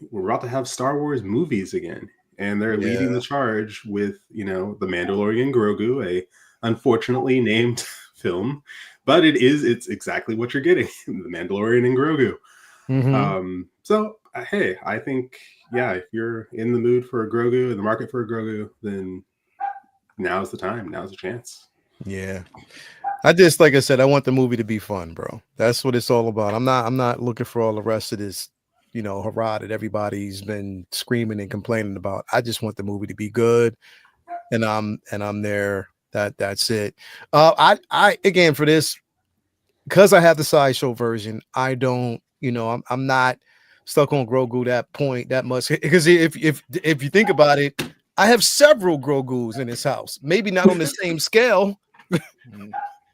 have Star Wars movies again, and they're leading the charge with the Mandalorian Grogu, a unfortunately named film, but it's exactly what you're getting: the Mandalorian and Grogu. So hey, I think if you're in the mood for a Grogu, in the market for a Grogu, then now's the time. Now's the chance. Yeah. I just, like I said, I want the movie to be fun, bro. That's what it's all about. I'm not looking for all the rest of this, hurrah that everybody's been screaming and complaining about. I just want the movie to be good, and I'm there. That's it. I again, for this, because I have the Sideshow version, I don't, I'm not stuck on Grogu that much, because if you think about it, I have several Grogus in this house. Maybe not on the same scale.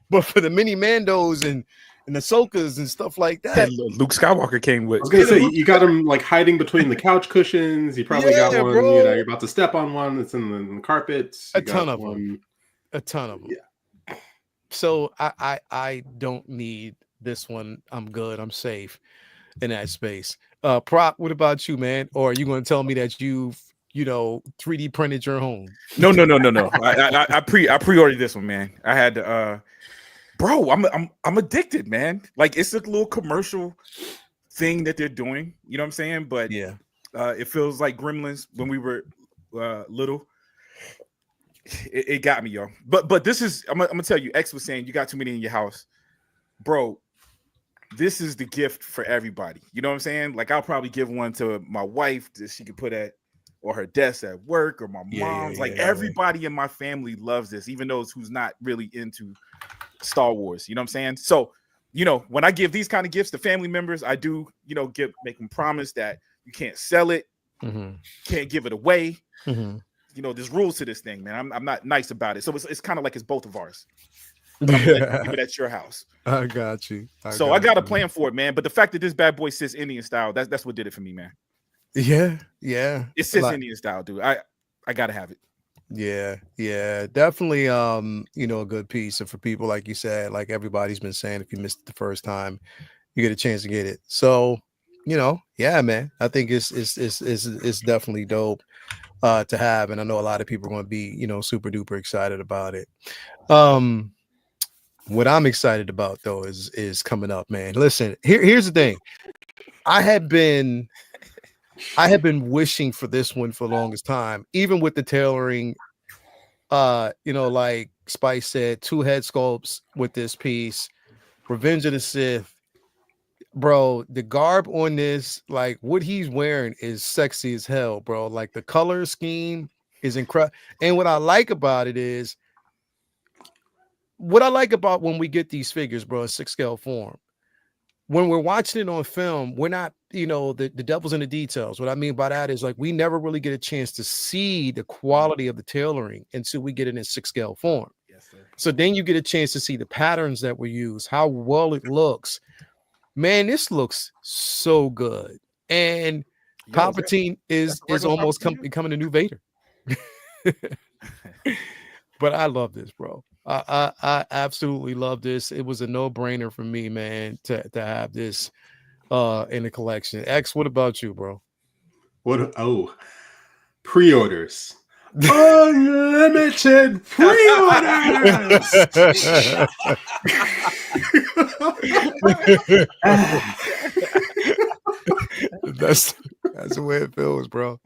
But for the mini Mandos and and Ahsoka's and stuff like that. And Luke Skywalker came with. I was gonna say you got him like hiding between the couch cushions. You probably got one. Bro. You know, you're about to step on one that's in the carpet. A ton of them. Yeah. So I don't need this one. I'm good. I'm safe in that space. Prop, what about you, man? Or are you going to tell me that you've 3D printed your home? No. I pre-ordered this one, man. I had to bro, I'm addicted, man. Like it's a little commercial thing that they're doing, you know what I'm saying? But yeah, it feels like Gremlins when we were little. It got me, yo. But this is I'm gonna tell you, X was saying you got too many in your house. Bro, this is the gift for everybody. You know what I'm saying? Like I'll probably give one to my wife that she could put at or her desk at work, or my mom's. Everybody in my family loves this, even those who's not really into Star Wars. You know what I'm saying? So, when I give these kind of gifts to family members, I do, make them promise that you can't sell it, can't give it away. There's rules to this thing, man. I'm not nice about it. So it's kind of like it's both of ours. But I'm gonna keep it at your house. I got you. I got a plan for it, man. But the fact that this bad boy sits Indian style, that's what did it for me, man. Yeah. It sits Indian style, dude. I gotta have it. Yeah. Definitely a good piece. And for people, like you said, like everybody's been saying, if you missed it the first time, you get a chance to get it. So, yeah, man. I think it's definitely dope to have. And I know a lot of people are going to be, super duper excited about it. What I'm excited about though is coming up, man. Listen, here's the thing. I have been wishing for this one for the longest time, even with the tailoring. Like Spice said, 2 head sculpts with this piece. Revenge of the Sith, bro. The garb on this, like what he's wearing, is sexy as hell, bro. Like the color scheme is incredible, and what I like about it is, what I like about when we get these figures, bro, in 6 scale form. When we're watching it on film, we're not, the devil's in the details. What I mean by that is like we never really get a chance to see the quality of the tailoring until we get it in 6 scale form. Yes, sir. So then you get a chance to see the patterns that were used, how well it looks. Man, this looks so good. And Palpatine is almost becoming a new Vader. But I love this, bro. I absolutely love this. It was a no-brainer for me, man, to have this in the collection. X, what about you, bro? Pre-orders. Unlimited pre-orders. That's the way it feels, bro.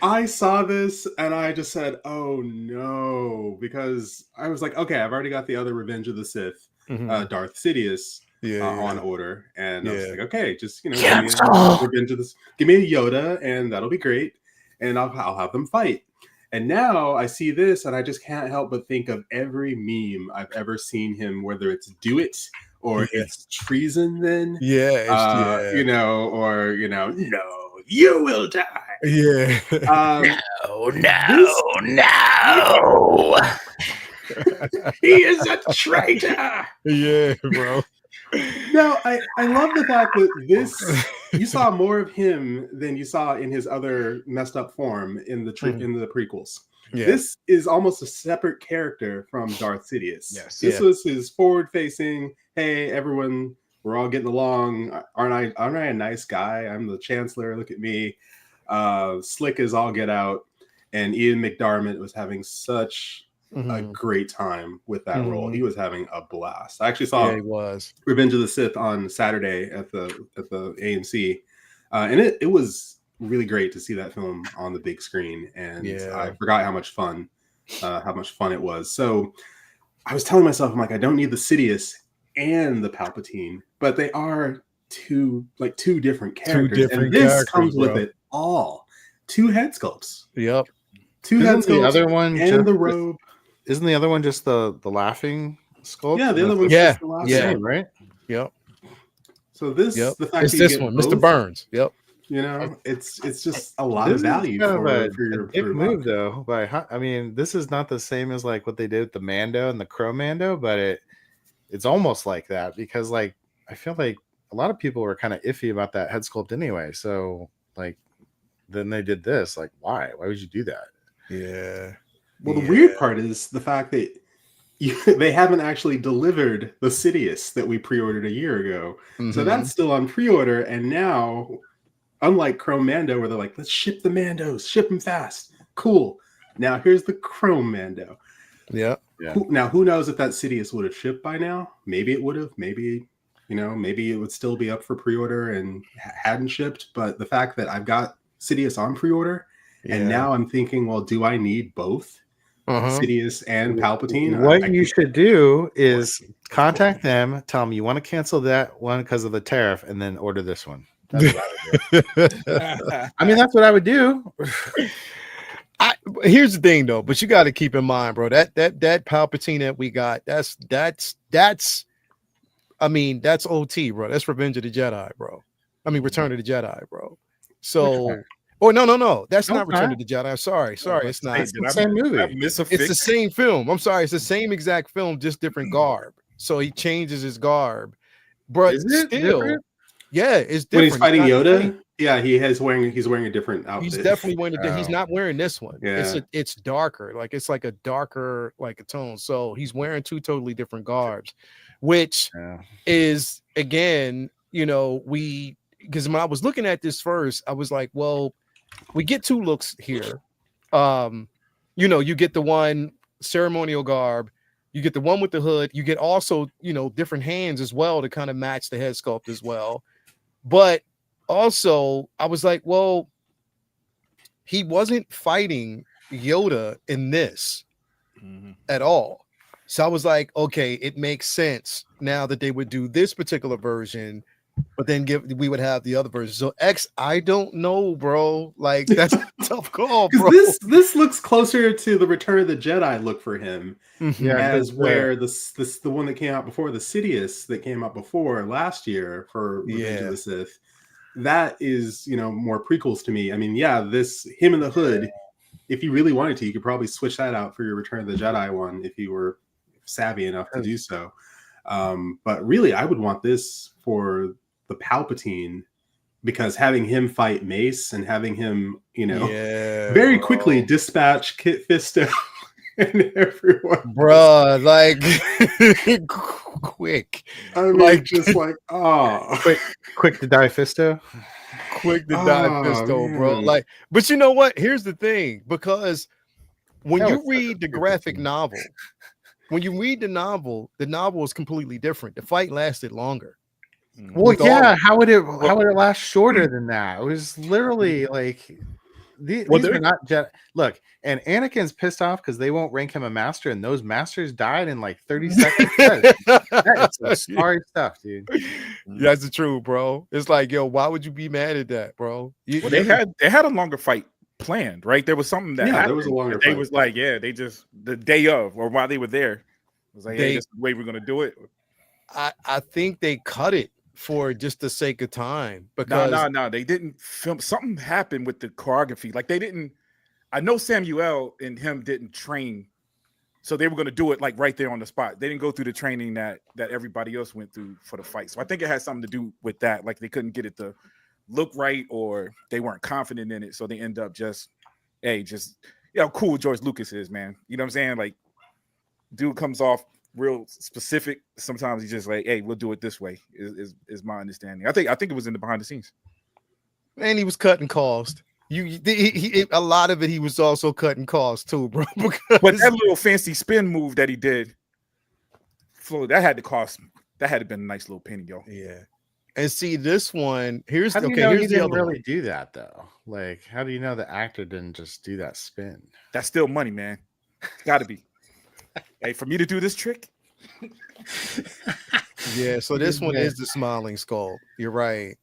I saw this and I just said, oh no, because I was like, okay, I've already got the other Revenge of the Sith, Darth Sidious on order. And I was like, okay, just, give me a Revenge of the, give me a Yoda and that'll be great. And I'll have them fight. And now I see this and I just can't help but think of every meme I've ever seen him, whether it's do it or it's treason then. No, you will die. Yeah. No. He is a traitor. Yeah, bro. No, I love the fact that this, you saw more of him than you saw in his other messed up form in the prequels. Yeah. This is almost a separate character from Darth Sidious. Yes. This was his forward-facing, hey, everyone, we're all getting along. Aren't I a nice guy? I'm the Chancellor. Look at me. Slick as all get out. And Ian McDiarmid was having such a great time with that role. He was having a blast. I actually saw Revenge of the Sith on Saturday at the AMC. And it was really great to see that film on the big screen. And I forgot how much fun it was. So I was telling myself, I'm like, I don't need the Sidious and the Palpatine, but they are two different characters. And this comes with it all. 2 head sculpts. Yep. 2 head sculpts. The other one and the robe. Isn't the other one just the laughing sculpt? Yeah, the other one's just the laughing. Yeah, right? Yep. So this the fact it's that this one, both, Mr. Burns. Yep. It's just a lot of value for your move though. But I mean, this is not the same as like what they did with the Mando and the Crow Mando, but it's almost like that because like I feel like a lot of people were kind of iffy about that head sculpt anyway. So like then they did this. Like why? Why would you do that? Yeah. Well, the weird part is the fact that they haven't actually delivered the Sidious that we pre-ordered a year ago. So that's still on pre-order. And now, unlike Chrome Mando, where they're like, let's ship the Mandos, ship them fast. Cool. Now here's the Chrome Mando. Yeah. Now, who knows if that Sidious would have shipped by now? Maybe it would have. Maybe, maybe it would still be up for pre-order and hadn't shipped. But the fact that I've got Sidious on pre-order, and now I'm thinking, well, do I need both? Sidious and Palpatine. What you should do is contact them, tell them you want to cancel that one because of the tariff, and then order this one. That's what I would do. I mean, that's what I would do. Here's the thing, though, but you got to keep in mind, bro, that Palpatine that we got, that's OT, bro. That's Revenge of the Jedi, bro. I mean, Return of the Jedi, bro. So. Oh no! That's not Return of the Jedi. I'm sorry, it's not. It's the same movie. It's the same film. I'm sorry, it's the same exact film, just different garb. So he changes his garb, but still, yeah, it's different. When he's fighting Yoda, yeah, he's wearing a different outfit. He's definitely wearing he's not wearing this one. Yeah. It's darker, it's like a darker like a tone. So he's wearing two totally different garbs, which is again, because when I was looking at this first, I was like, well. We get two looks here. You get the one ceremonial garb, you get the one with the hood, you get also, different hands as well to kind of match the head sculpt as well. But also, I was like, well, he wasn't fighting Yoda in this at all. So I was like, okay, it makes sense now that they would do this particular version. But then we would have the other version. So X, I don't know, bro. Like that's a tough call, bro. This looks closer to the Return of the Jedi look for him, as where the one that came out before, the Sidious that came out before last year for Revenge of the Sith. That is, more prequels to me. I mean, this him in the hood. If you really wanted to, you could probably switch that out for your Return of the Jedi one if you were savvy enough to do so. But really, I would want this for the Palpatine, because having him fight Mace and having him, very quickly dispatch Kit Fisto and everyone, bruh, like quick. I mean, quick to die Fisto. Quick to die Fisto, bro. Like, but you know what? Here's the thing, because when you read the graphic novel, the novel is completely different. The fight lasted longer. Well, how would it last shorter than that? It was literally like these are not Jedi. Look, and Anakin's pissed off because they won't rank him a master, and those masters died in like 30 seconds. That is some sorry stuff, dude. That's the truth, bro. It's like, yo, why would you be mad at that, bro? They had a longer fight planned, right? There was something that happened. There was a longer fight. They was like, they just the day of or while they were there, it was like, hey, this is the way we're gonna do it. I think they cut it for just the sake of time, because no, they didn't film. Something happened with the choreography. Like they didn't. I know Samuel and him didn't train, so they were going to do it like right there on the spot. They didn't go through the training that everybody else went through for the fight. So I think it had something to do with that. Like they couldn't get it to look right, or they weren't confident in it, so they end up just how cool George Lucas is, man. You know what I'm saying? Like, dude comes off real specific. Sometimes he's just like, hey, we'll do it this way, is my understanding. I think it was in the behind the scenes. And he was cutting cost. A lot of it he was also cutting cost too, bro. But that little fancy spin move that he did, that had to been a nice little penny, yo. Yeah. And see this one, here's how do you okay, know here's he the didn't other really one. do that though. Like, how do you know the actor didn't just do that spin? That's still money, man. Gotta be. Hey, for me to do this trick. Yeah, so this one is the smiling skull. You're right.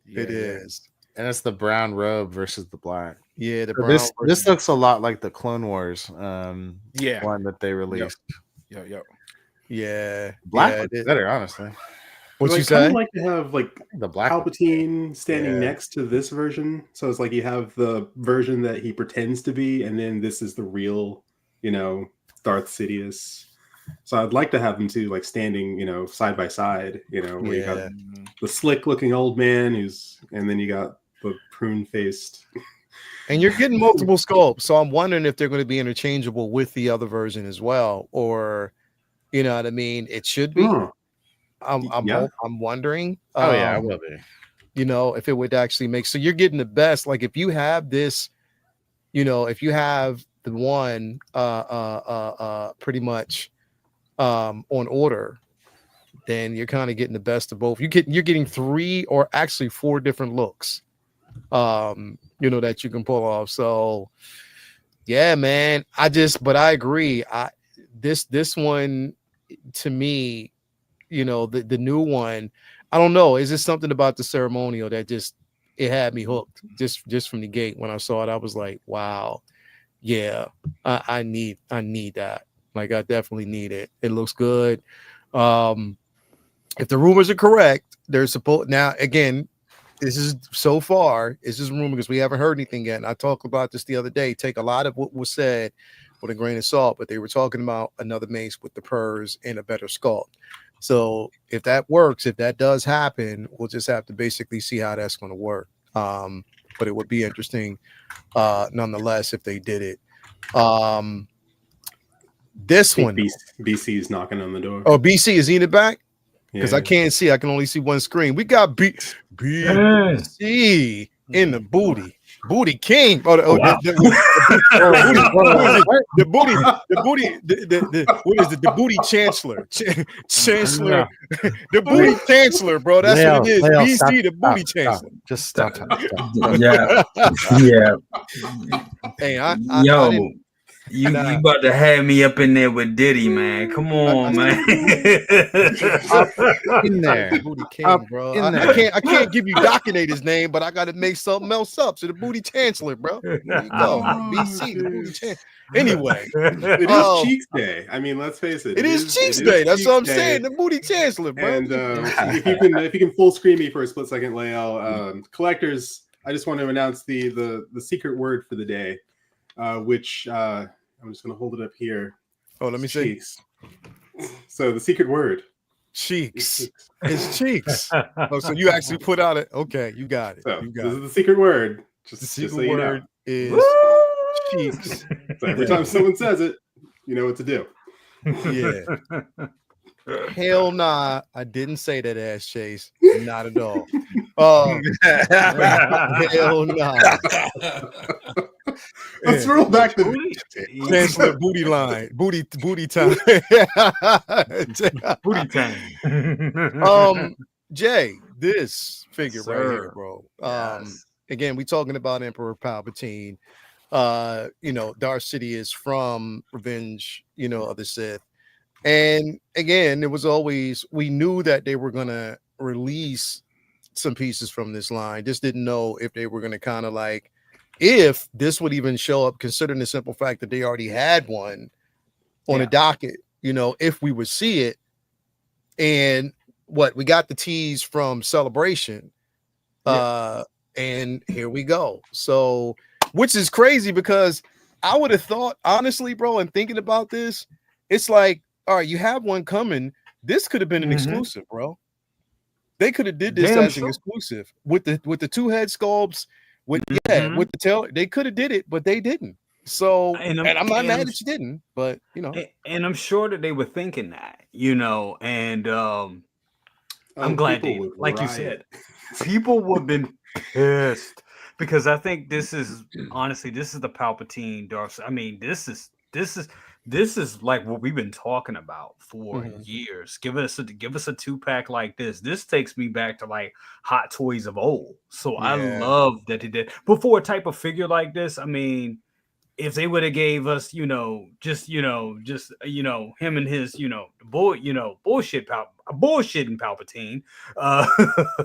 Yeah, it is. And it's the brown robe versus the black. Yeah, the so brown. This looks a lot like the Clone Wars one that they released. Yep. Yeah. Black looks better, honestly. What you say? I'd say? like to have like the black Palpatine standing next to this version. So it's like you have the version that he pretends to be, and then this is the real, Darth Sidious. So I'd like to have them two like standing, side by side. Where you got the slick looking old man and then you got the prune faced. And you're getting multiple sculpts, so I'm wondering if they're going to be interchangeable with the other version as well, or you know what I mean? It should be. I'm wondering. Oh yeah, I will be. If it would actually make so you're getting the best. Like if you have this, if you have the one pretty much on order, then you're kind of getting the best of both. You're getting 3 or actually 4 different looks. That you can pull off. So yeah, man. But I agree. This one to me, the new one, I don't know. Is this something about the ceremonial that it had me hooked just from the gate when I saw it? I was like, wow, yeah, I need that. Like I definitely need it. It looks good. If the rumors are correct, there's supposed now again. This is so far. It's just rumor because we haven't heard anything yet. And I talked about this the other day. Take a lot of what was said with a grain of salt, but they were talking about another mace with the purrs and a better sculpt. So if that works, if that does happen, we'll just have to basically see how that's going to work. But it would be interesting, nonetheless, if they did it. This one, BC is knocking on the door. Oh, BC is in it back. Because I can't see, I can only see one screen. We got BC in the booty king. What is the booty chancellor? Chancellor, the booty chancellor, bro. That's what it is. BC, the booty chancellor. Just stop. Yeah. Hey, you about to have me up in there with Diddy, man. Come on, man. In there. Booty king, bro. I can't give you Dockinator's name, but I gotta make something else up. So the booty chancellor, bro. There you go. BC, the booty chancellor. Anyway. It is Cheeks Day. I mean, let's face it. It is Cheeks Day. That's what I'm saying. The booty chancellor, bro. And if you can full screen me for a split second, Lael, collectors, I just want to announce the secret word for the day, which I'm just going to hold it up here. Oh, let me see. So the secret word. Cheeks. It's cheeks. Oh, so you actually put out it. Okay, you got it. So this is the secret word. The secret word is cheeks. So every time someone says it, you know what to do. Yeah. Hell nah, I didn't say that, ass Chase. Not at all. Hell nah. Let's roll back the Chancellor booty line, booty time, booty time. Jay, this figure right here, bro. Yes. Again, we talking about Emperor Palpatine. Darth Sidious from Revenge, of the Sith. And again, it was always, we knew that they were gonna release some pieces from this line. Just didn't know if they were gonna kind of like, if this would even show up, considering the simple fact that they already had one on a docket, if we would see it. And we got the tease from Celebration. And here we go. So, which is crazy because I would have thought, honestly, bro, and thinking about this, it's like, all right, you have one coming. This could have been an exclusive, bro. They could have did this as an exclusive with the 2 head sculpts, with the tail. They could have did it, but they didn't. So, and I'm not mad that you didn't, but and I'm sure that they were thinking that, and I'm glad they, like you said, people would have been pissed because I think this is honestly, this is the Palpatine Darth. I mean, this is like what we've been talking about for years. Give us a 2-pack like this. This takes me back to like Hot Toys of old. So I love that they did. But for a type of figure like this, I mean, if they would have gave us, him and his, bullshitting Palpatine.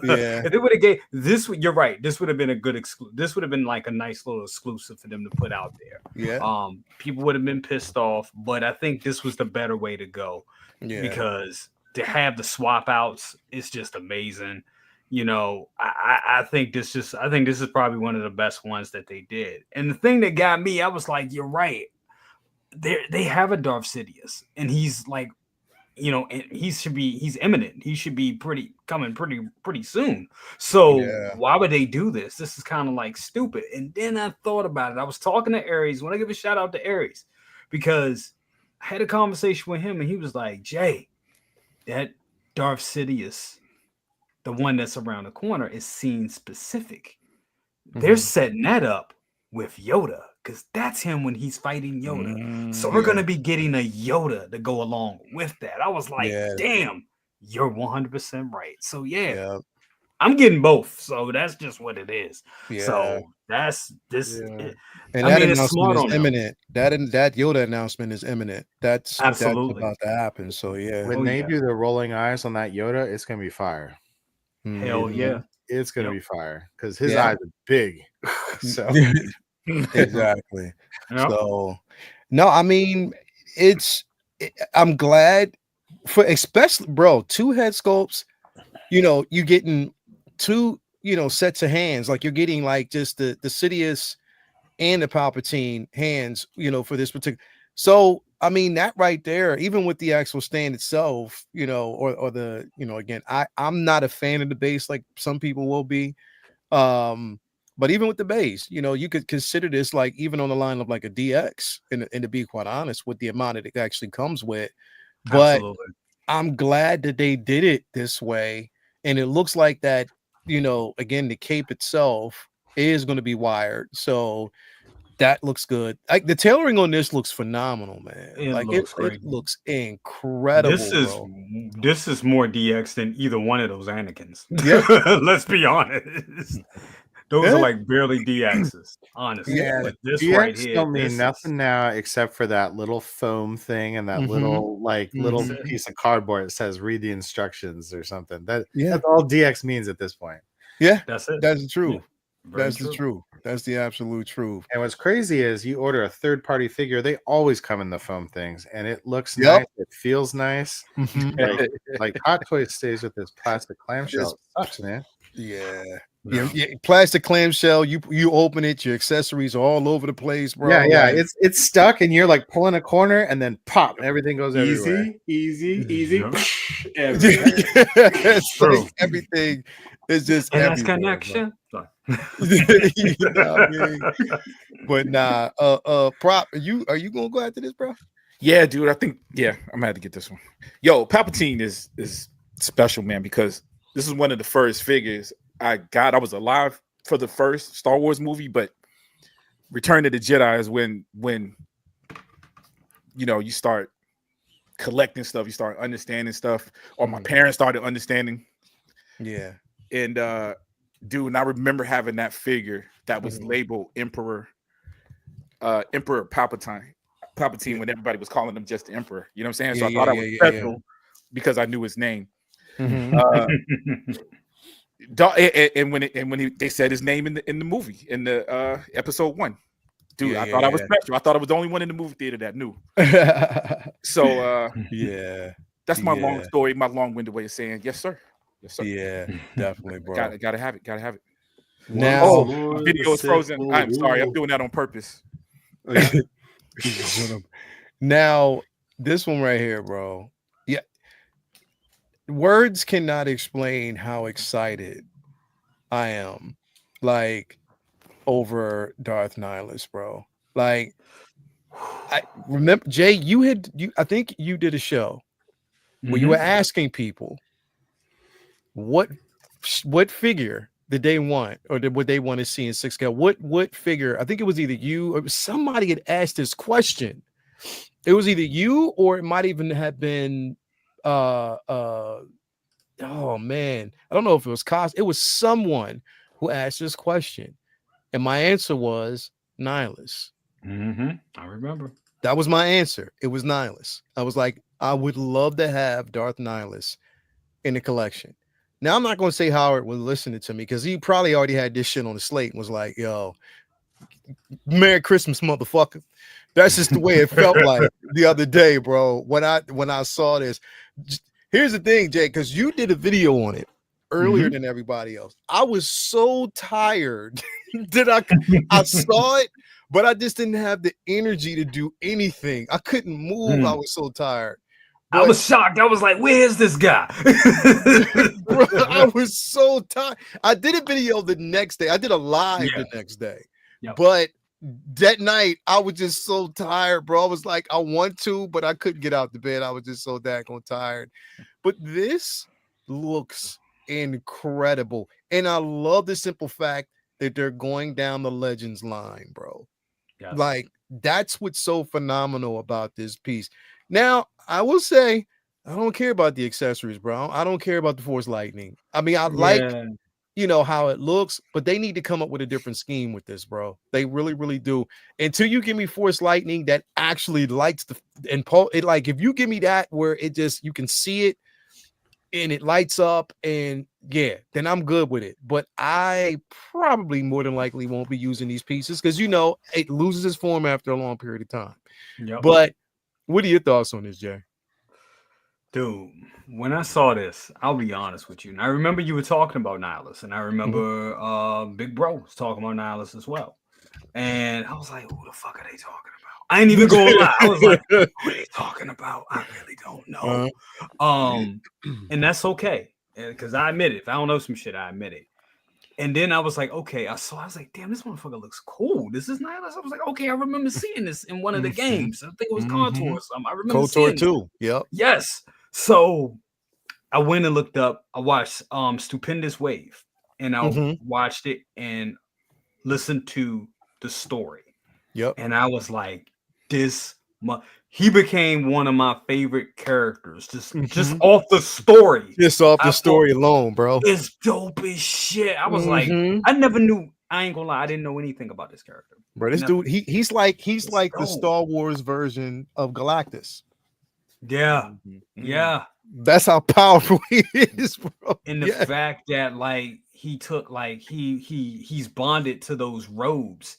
If they would have gave this, you're right. This would have been a good this would have been like a nice little exclusive for them to put out there. Yeah. People would have been pissed off, but I think this was the better way to go. Yeah. Because to have the swap outs is just amazing. I think this is probably one of the best ones that they did. And the thing that got me, I was like, you're right. they have a Darth Sidious, and he's like, you know, and he's imminent. He should be coming pretty soon. So why would they do this? This is kind of like stupid. And then I thought about it. I was talking to Aries. Want to give a shout out to Aries because I had a conversation with him, and he was like, Jay, that Darth Sidious, the one that's around the corner, is scene specific. They're setting that up with Yoda, because that's him when he's fighting Yoda. So we're going to be getting a Yoda to go along with that. I was like, damn, you're 100% right. So I'm getting both. So that's just what it is. So that's this. And that announcement is imminent. That Yoda announcement is imminent. That's absolutely about to happen. So when they do the rolling eyes on that Yoda, it's going to be fire. Hell yeah. It's going to be fire because his eyes are big. So exactly. So no, I mean, I'm glad for, especially, bro, 2 head sculpts, you know, you're getting 2, you know, sets of hands, like you're getting like just the Sidious and the Palpatine hands, you know, for this particular. So I mean, that right there, even with the actual stand itself, you know, or the, you know, again, I'm not a fan of the base like some people will be. But even with the base, you know, you could consider this like even on the line of like a DX, and to be quite honest, with the amount that it actually comes with. But I'm glad that they did it this way. And it looks like that, you know, again, the cape itself is going to be wired. So that looks good. Like the tailoring on this looks phenomenal, man. It looks incredible. This is more DX than either one of those Anakins. Yeah. Let's be honest. Those are like barely DXs, honestly. Yeah, but this DX right here don't mean nothing now except for that little foam thing and that little piece of cardboard that says "read the instructions" or something. That's all DX means at this point. Yeah, that's it. That's true. Yeah. That's the truth. That's the absolute truth. And what's crazy is you order a third-party figure, they always come in the foam things, and it looks nice. It feels nice. Like Hot Toys stays with this plastic clamshell. It sucks, man. Yeah. Plastic clamshell. You open it, your accessories are all over the place, bro. Yeah. It's stuck, and you're like pulling a corner, and then pop, and everything goes everywhere. Easy. It's like everything is just connection. You know what I mean? But nah, Prop, are you gonna go after this, bro? Yeah, dude. I think I'm gonna have to get this one. Yo, Palpatine is special, man, because this is one of the first figures I got. I was alive for the first Star Wars movie, but Return of the Jedi is when you know you start collecting stuff, you start understanding stuff, or my parents started understanding. Yeah. And dude, and I remember having that figure that was labeled Emperor Palpatine when everybody was calling him just the Emperor. You know what I'm saying? So I thought I was special because I knew his name. And when they said his name in the movie in the episode 1, dude, I thought I was special. I thought I was the only one in the movie theater that knew. So that's my long story, my long-winded way of saying yes, sir. Yes, sir. Yeah, definitely, bro. Gotta have it. Now, video is frozen. I'm sorry, I'm doing that on purpose. Now, this one right here, bro. Yeah, words cannot explain how excited I am, like, over Darth Nihilus, bro. Like, I remember, Jay, I think you did a show where you were asking people what figure did they want, or would they want to see in 6 scale? What figure? I think it was either you or somebody had asked this question. It was either you, or it might even have been oh man, I don't know if it was it was someone who asked this question, and my answer was Nihilus. I remember. That was my answer. It was Nihilus. I was like, I would love to have Darth Nihilus in the collection. Now, I'm not going to say Howard was listening to me, because he probably already had this shit on the slate and was like, yo, Merry Christmas, motherfucker. That's just the way it felt like the other day, bro. When I saw this. Here's the thing, Jay, because you did a video on it earlier than everybody else. I was so tired that I saw it, but I just didn't have the energy to do anything. I couldn't move. I was so tired. But, I was shocked. I was like, where's this guy? Bro, I was so tired. I did a video the next day. I did a live the next day. But that night, I was just so tired, bro. I was like, I want to, but I couldn't get out the bed. I was just so daggone tired. But this looks incredible. And I love the simple fact that they're going down the Legends line, bro. Yes. Like, that's what's so phenomenal about this piece. Now, I will say, I don't care about the accessories, bro. I don't care about the Force Lightning. I mean, I like, you know, how it looks, but they need to come up with a different scheme with this, bro. They really, really do. Until you give me Force Lightning that actually lights the and it, like, if you give me that where it just you can see it and it lights up, and then I'm good with it. But I probably more than likely won't be using these pieces because, you know, it loses its form after a long period of time. But what are your thoughts on this, Jay? Dude, when I saw this, I'll be honest with you. And I remember you were talking about Nihilus, and I remember Big Bro was talking about Nihilus as well. And I was like, who the fuck are they talking about? I ain't even gonna lie. I was like, who are they talking about? I really don't know. And that's okay. Because I admit it. If I don't know some shit, I admit it. And then I was like, okay, I was like, damn, this motherfucker looks cool. This is Nihilus. I was like, okay, I remember seeing this in one of the games. I think it was Contour or something. I remember Kotor too. Yep. Yes. So I went and looked up. I watched Stupendous Wave, and I watched it and listened to the story. Yep. And I was like, he became one of my favorite characters just off the story. Just off the story alone, bro. It's dope as shit. I was like, I never knew. I ain't gonna lie, I didn't know anything about this character. Bro, this dude, he's like the Star Wars version of Galactus. Yeah. Yeah. That's how powerful he is, bro. And the fact that like he took like he's bonded to those robes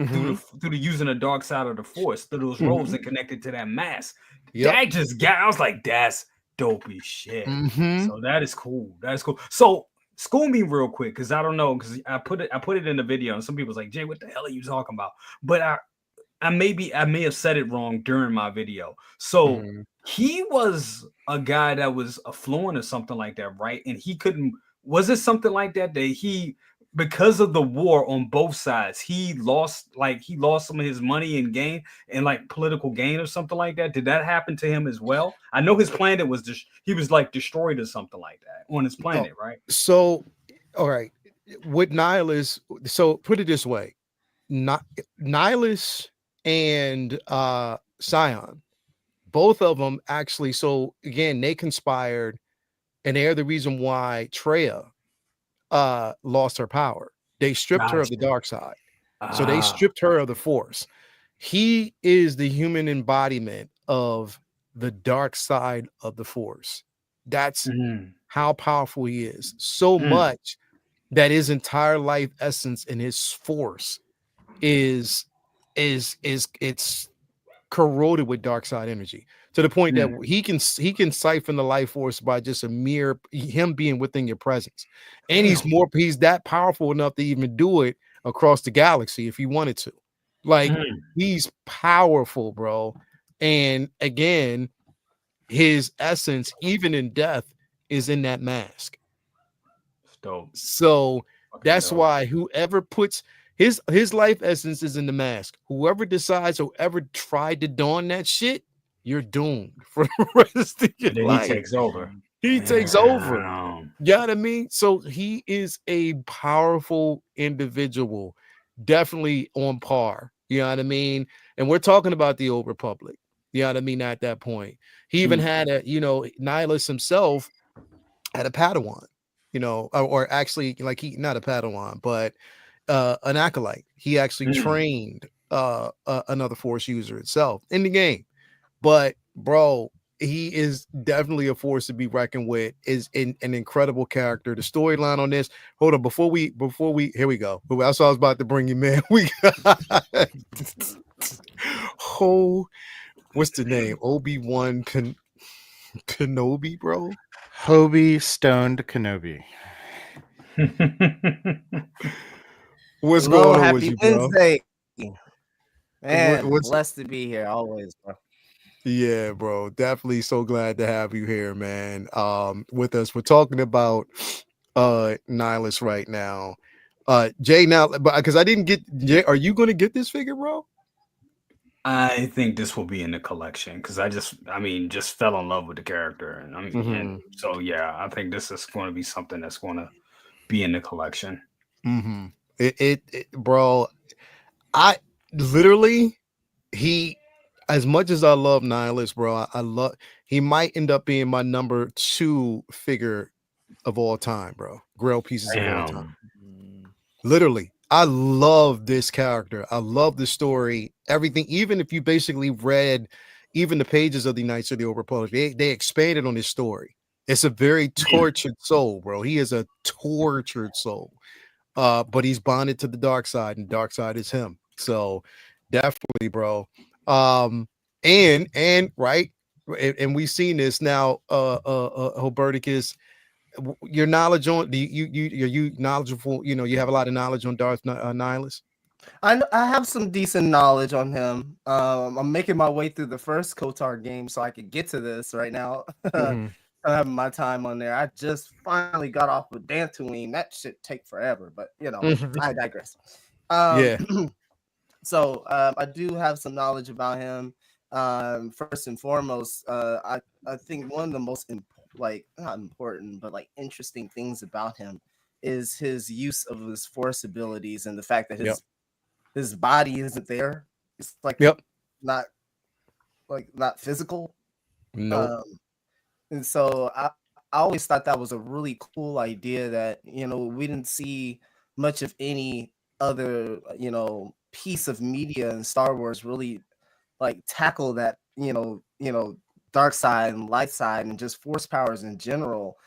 through the using the dark side of the Force, through those robes and connected to that mask. That just got, I was like, that's dope as shit. So that is cool. That is cool. So school me real quick, because I don't know, because I put it in the video, and some people's like, Jay, what the hell are you talking about? But I may have said it wrong during my video. So he was a guy that was affluent or something like that, right? And he couldn't. Was it something like that he, because of the war on both sides, he lost some of his money and gain and like political gain or something like that? Did that happen to him as well? I know his planet was he was like destroyed or something like that on his planet, right? So, all right, with Nihilus. So put it this way, Nihilus and Scion, both of them actually. So again, they conspired, and they're the reason why Traya lost her power. They stripped her of the dark side. So they stripped her of the Force. He is the human embodiment of the dark side of the Force. That's how powerful he is. So much that his entire life essence and his Force is it's corroded with dark side energy, to the point that he can siphon the life force by just a mere him being within your presence. And he's that powerful enough to even do it across the galaxy if he wanted to. Like he's powerful, bro. And again, his essence, even in death, is in that mask. So that's why whoever puts his life essence is in the mask. Whoever decides or ever tried to don that shit, you're doomed for the rest of your life. He takes over. He takes over. You know what I mean? So he is a powerful individual, definitely on par. You know what I mean? And we're talking about the Old Republic. You know what I mean? At that point, he even had Nihilus himself had a Padawan, or actually, like, he not a Padawan, but an acolyte. He actually trained another Force user itself in the game. But bro, he is definitely a force to be reckoned with. Is an incredible character. The storyline on this. Hold on, before we here we go. That's what I was about to bring you, man. We got what's the name? Obi-Wan Kenobi, bro. Hobie Stoned Kenobi. What's going on with you, bro? Wednesday. Man, blessed to be here always, bro. Yeah, bro. Definitely so glad to have you here, man. With us. We're talking about Nihilus right now. Jay, now, but because I didn't get Jay, are you gonna get this figure, bro? I think this will be in the collection because just fell in love with the character, and and so yeah, I think this is going to be something that's going to be in the collection. Bro, I literally as much as I love Nihilus, bro, he might end up being my number 2 figure of all time, bro. Grail pieces of all time. Literally, I love this character. I love the story, everything. Even if you basically read even the pages of the Knights of the Old Republic, they expanded on his story. It's a very tortured soul, bro. He is a tortured soul. But he's bonded to the dark side, and dark side is him. So definitely, bro. And right, and we've seen this now. Huberticus, your knowledge on are you knowledgeable? You know, you have a lot of knowledge on Darth Nihilus. I have some decent knowledge on him. I'm making my way through the first KOTOR game so I could get to this right now. I'm having my time on there. I just finally got off with Dantooine. That shit take forever, but you know, I digress. So I do have some knowledge about him. First and foremost, I think one of the most not important, but like interesting things about him is his use of his force abilities and the fact that his body isn't there. It's like not physical. No. And so I always thought that was a really cool idea that, you know, we didn't see much of any other, you know, piece of media in Star Wars really like tackle that, you know, dark side and light side and just force powers in general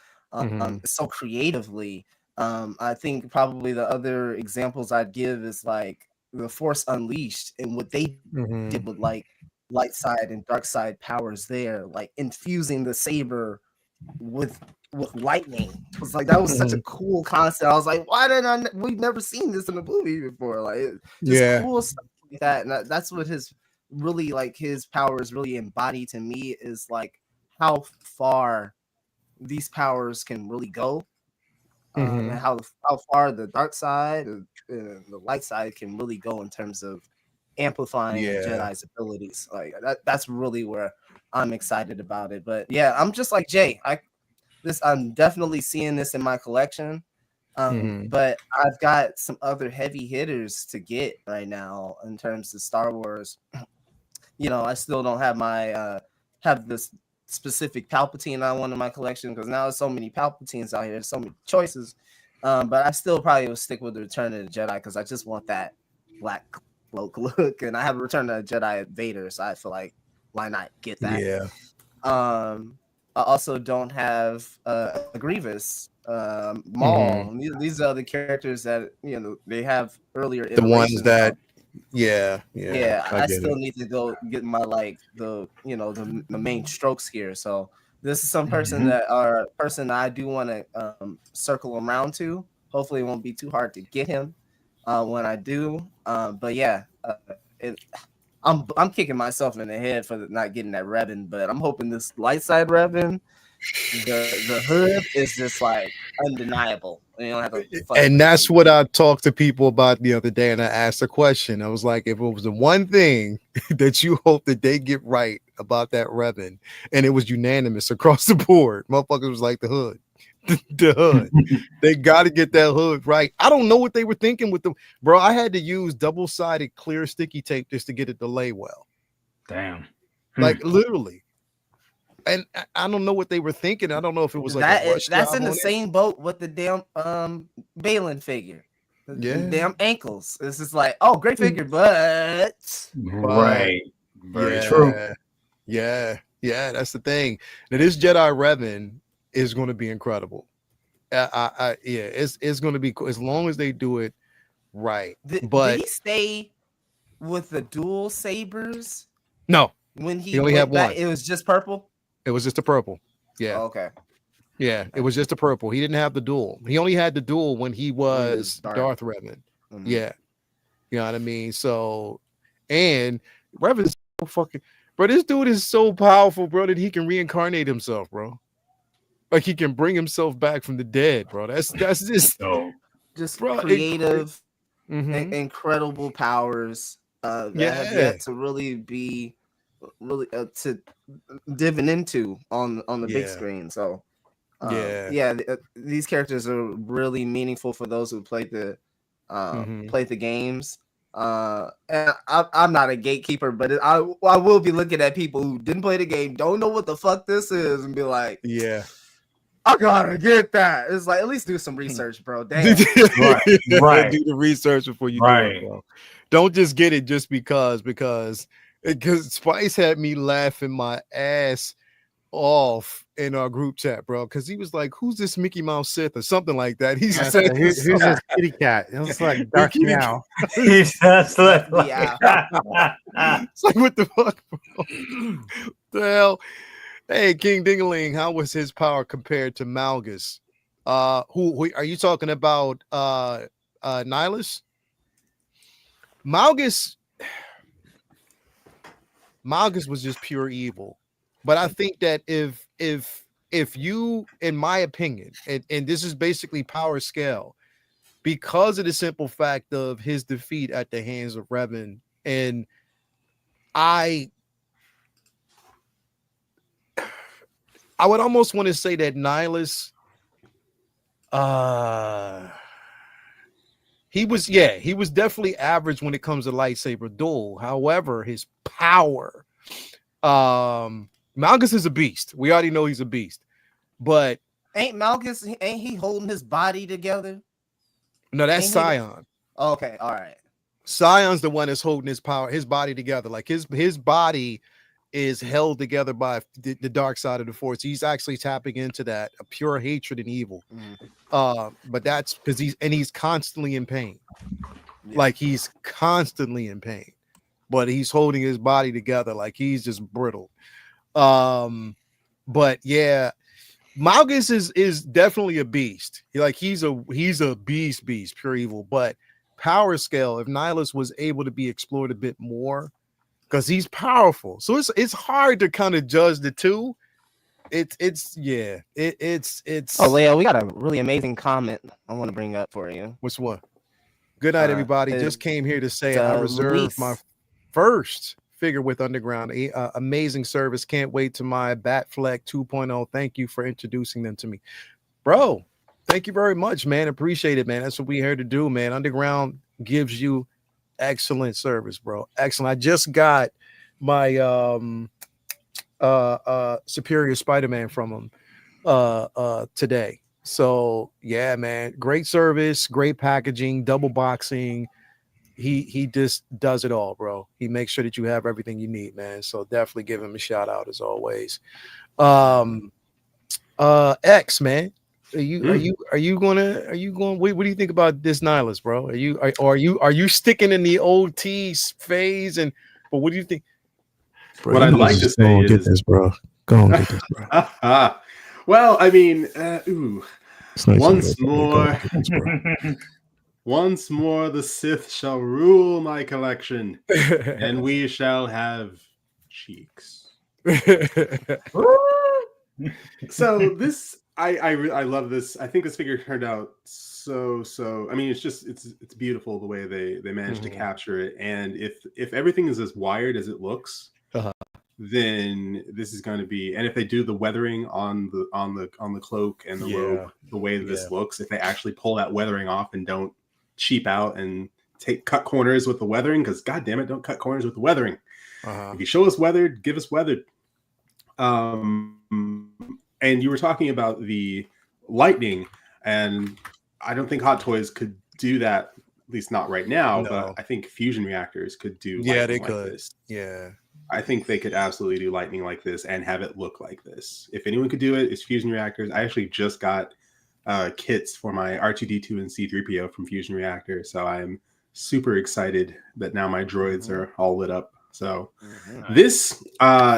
so creatively. I think probably the other examples I'd give is like the Force Unleashed and what they did with like light side and dark side powers there, like infusing the saber with lightning. It was like that was such a cool concept. I was like, why didn't we've never seen this in a movie before? Like just cool stuff like that. And that's what his powers really embody to me, is like how far these powers can really go. And how far the dark side and the light side can really go in terms of amplifying the Jedi's abilities. Like that's really where I'm excited about it. But yeah, I'm just like Jay. I'm definitely seeing this in my collection. But I've got some other heavy hitters to get right now in terms of Star Wars. You know, I still don't have my have this specific Palpatine I want in my collection because now there's so many Palpatines out here, there's so many choices. But I still probably will stick with the Return of the Jedi because I just want that black cloak look, and I have a Return of the Jedi Vader, so I feel like why not get that? Yeah. I also don't have a Grievous, Maul. These are the characters that you know they have earlier. The ones that. I still need to go get my the main strokes here. So this is some person person I do want to circle around to. Hopefully it won't be too hard to get him when I do. But yeah, I'm kicking myself in the head for not getting that Revan, but I'm hoping this light side Revan, the hood is just like undeniable. You don't have to and that's what I talked to people about the other day, and I asked a question. I was like, if it was the one thing that you hope that they get right about that Revan, and it was unanimous across the board, motherfuckers was like the hood. The hood. They got to get that hood right. I don't know what they were thinking with them, bro. I had to use double-sided clear sticky tape just to get it to lay well. Damn. Like literally. And I don't know what they were thinking. I don't know if it was like that's in the same boat with the damn Balin figure. The damn ankles. It's just like, oh, great figure, but right. Very true. Yeah, that's the thing. Now this Jedi Revan is going to be incredible. It's going to be cool as long as they do it right. Did he stay with the dual sabers? No. When he only had one. It was just purple. It was just a purple. Yeah. Oh, okay. Yeah, it was just a purple. He didn't have the dual. He only had the dual when he was Darth Revan. Yeah. You know what I mean? So And Revan's so fucking, bro. This dude is so powerful, bro, that he can reincarnate himself, bro. Like he can bring himself back from the dead, bro. That's just bro, creative, incredible powers that have yet to really be to diving into on the big screen. So these characters are really meaningful for those who played the games. And I'm not a gatekeeper, but I will be looking at people who didn't play the game, don't know what the fuck this is, and be like, I gotta get that. It's like, at least do some research, bro. Damn. right. Do the research before you do it, bro. Don't just get it just because Spice had me laughing my ass off in our group chat, bro, because he was like, "Who's this Mickey Mouse Sith?" or something like that. He said, "Who's this kitty cat?" It was like Darth Meow. It's like, what the fuck, bro? The hell? Hey, King Dingaling, how was his power compared to Malgus? Who are you talking about? Nihilus? Malgus was just pure evil. But I think that if you, in my opinion, and this is basically power scale, because of the simple fact of his defeat at the hands of Revan, and I would almost want to say that Nihilus, he was definitely average when it comes to lightsaber duel. However, his power, Malgus is a beast. We already know he's a beast, but ain't he holding his body together? No, that's Scion. Okay, all right. Sion's the one that's holding his body together. Like his body is held together by the dark side of the Force. He's actually tapping into that, a pure hatred and evil. But that's because he's constantly in pain. Like he's constantly in pain, but he's holding his body together like he's just brittle. But yeah, Malgus is definitely a beast. He's a beast, pure evil. But power scale, if Nihilus was able to be explored a bit more, because he's powerful, so it's hard to kind of judge the two. It's Oh, Leo, we got a really amazing comment I want to bring up for you. Which one? Good night, everybody. Just came here to say I reserved my first figure with Underground. Amazing service. Can't wait to my Batfleck 2.0. Thank you for introducing them to me, bro. Thank you very much, man. Appreciate it, man. That's what we're here to do, man. Underground gives you excellent service, bro. Excellent. I just got my Superior Spider-Man from him today. So yeah, man, great service, great packaging, double boxing. He just does it all, bro. He makes sure that you have everything you need, man. So definitely give him a shout out as always. X, man. Are you going? What do you think about this Nihilus, bro? Are you sticking in the old T phase? But what do you think? Bro, what I'd like to say is, get this, bro. Go on, get this, bro. Well, I mean, once more, once more, the Sith shall rule my collection, and we shall have cheeks. So this. I love this. I think this figure turned out so. I mean, it's beautiful the way they managed to capture it. And if everything is as wired as it looks, then this is going to be. And if they do the weathering on the cloak and the robe, the way this looks, if they actually pull that weathering off and don't cheap out and cut corners with the weathering, because God damn it, don't cut corners with the weathering. If you show us weathered, give us weathered. And you were talking about the lightning, and I don't think Hot Toys could do that, at least not right now. No. But I think fusion reactors could do. Yeah, they could. Like this. Yeah, I think they could absolutely do lightning like this and have it look like this. If anyone could do it, it's fusion reactors. I actually just got kits for my R2D2 and C3PO from fusion reactor, so I'm super excited that now my droids are all lit up. So this,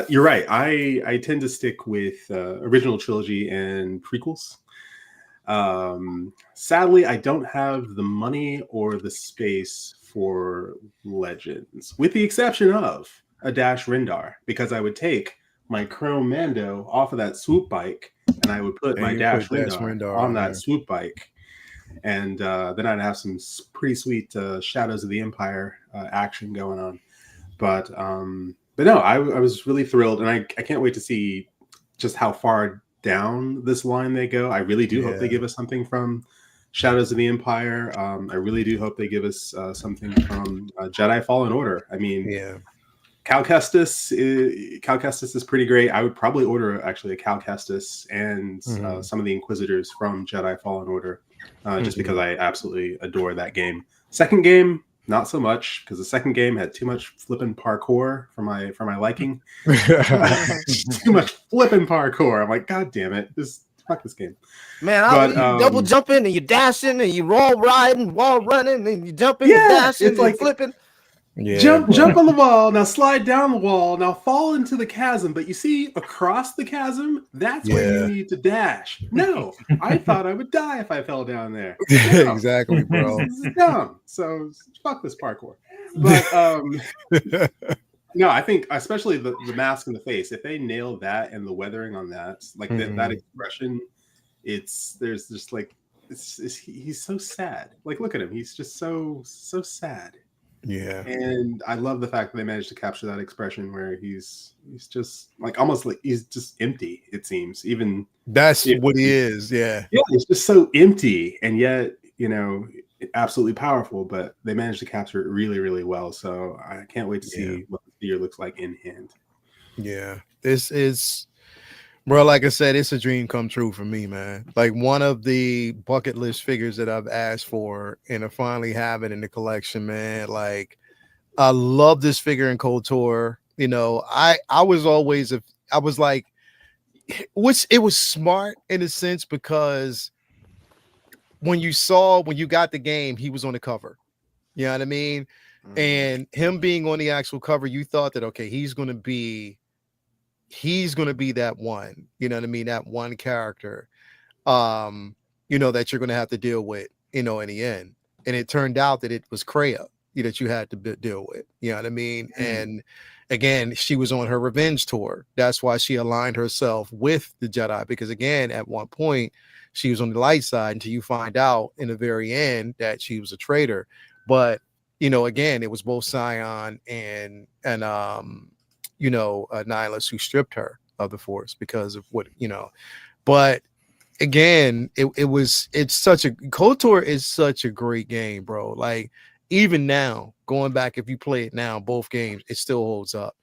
you're right. I tend to stick with original trilogy and prequels. Sadly, I don't have the money or the space for Legends, with the exception of a Dash Rendar, because I would take my Chrome Mando off of that swoop bike and I would put my Dash Rendar on that swoop bike. And then I'd have some pretty sweet Shadows of the Empire action going on. But no, I was really thrilled, and I can't wait to see just how far down this line they go. I really do hope they give us something from Shadows of the Empire. I really do hope they give us something from Jedi Fallen Order. I mean, Cal Kestis is pretty great. I would probably order actually a Cal Kestis and some of the Inquisitors from Jedi Fallen Order, just because I absolutely adore that game. Second game, not so much, because the second game had too much flipping parkour for my liking. Too much flipping parkour. I'm like, God damn it, fuck this game. Man, you double jumping and you dashing and you wall riding, wall running, and you jumping, and dashing, it's like flipping. Yeah, jump on the wall, now slide down the wall, now fall into the chasm. But you see, across the chasm, that's where you need to dash. No, I thought I would die if I fell down there. No. Exactly, bro. This is dumb. So fuck this parkour. But no, I think especially the mask in the face, if they nail that and the weathering on that, like that expression, he's so sad. Like, look at him. He's just so sad. Yeah, and I love the fact that they managed to capture that expression where he's just like almost like he's just empty. It seems even that's what he is. Yeah, he's just so empty, and yet absolutely powerful. But they managed to capture it really, really well. So I can't wait to see what the figure looks like in hand. Yeah, this is. Bro, like I said, it's a dream come true for me, man. Like one of the bucket list figures that I've asked for and I finally have it in the collection, man. Like I love this figure in KOTOR. I was always I was like, it was smart in a sense because when you got the game, he was on the cover. You know what I mean? And him being on the actual cover, you thought that, okay, he's going to be that one, you know what I mean? That one character, that you're going to have to deal with, in the end. And it turned out that it was Kreia that you had to deal with, you know what I mean? And again, she was on her revenge tour. That's why she aligned herself with the Jedi, because again, at one point she was on the light side until you find out in the very end that she was a traitor. But, again, it was both Scion and Nihilus who stripped her of the Force because of what, but again, KOTOR is such a great game, bro. Like even now, going back, if you play it now, both games, it still holds up.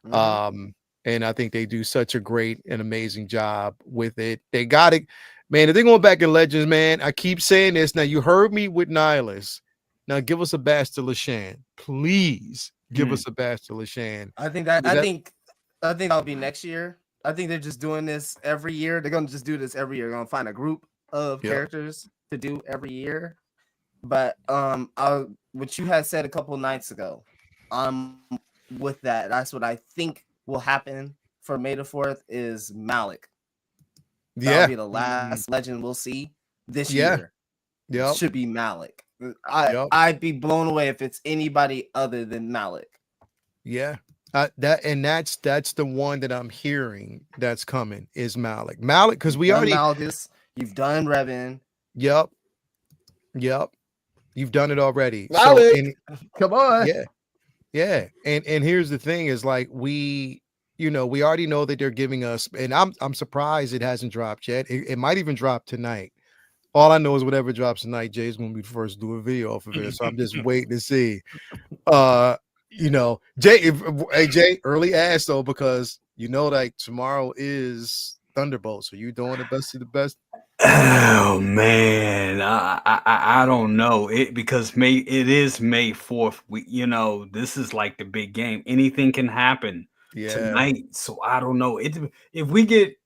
And I think they do such a great and amazing job with it. They got it, man. If they're going back in Legends, man, I keep saying this. Now you heard me with Nihilus. Now give us a Bastila Lashan, please. Give us a Bastila Lashan. I think that'll be next year. I think they're just doing this every year. They're gonna just do this every year. They're gonna find a group of characters to do every year. But what you had said a couple nights ago, with that, that's what I think will happen for May the 4th is Malik. That'll be the last legend we'll see this year. Yeah, should be Malik. I'd be blown away if it's anybody other than Malik. Yeah, that's the one that I'm hearing that's coming is Malik. Malik, because we already Malgus, you've done Revan. Yep, you've done it already. Malik, come on. Yeah. And here's the thing: is like we already know that they're giving us, and I'm surprised it hasn't dropped yet. It might even drop tonight. All I know is whatever drops tonight, Jay's gonna be the first to do a video off of it. So I'm just waiting to see. Jay, early ass though, because like tomorrow is Thunderbolt. So you doing the best of the best? Oh man, I don't know it because it is May 4th. This is like the big game. Anything can happen tonight. So I don't know. If we get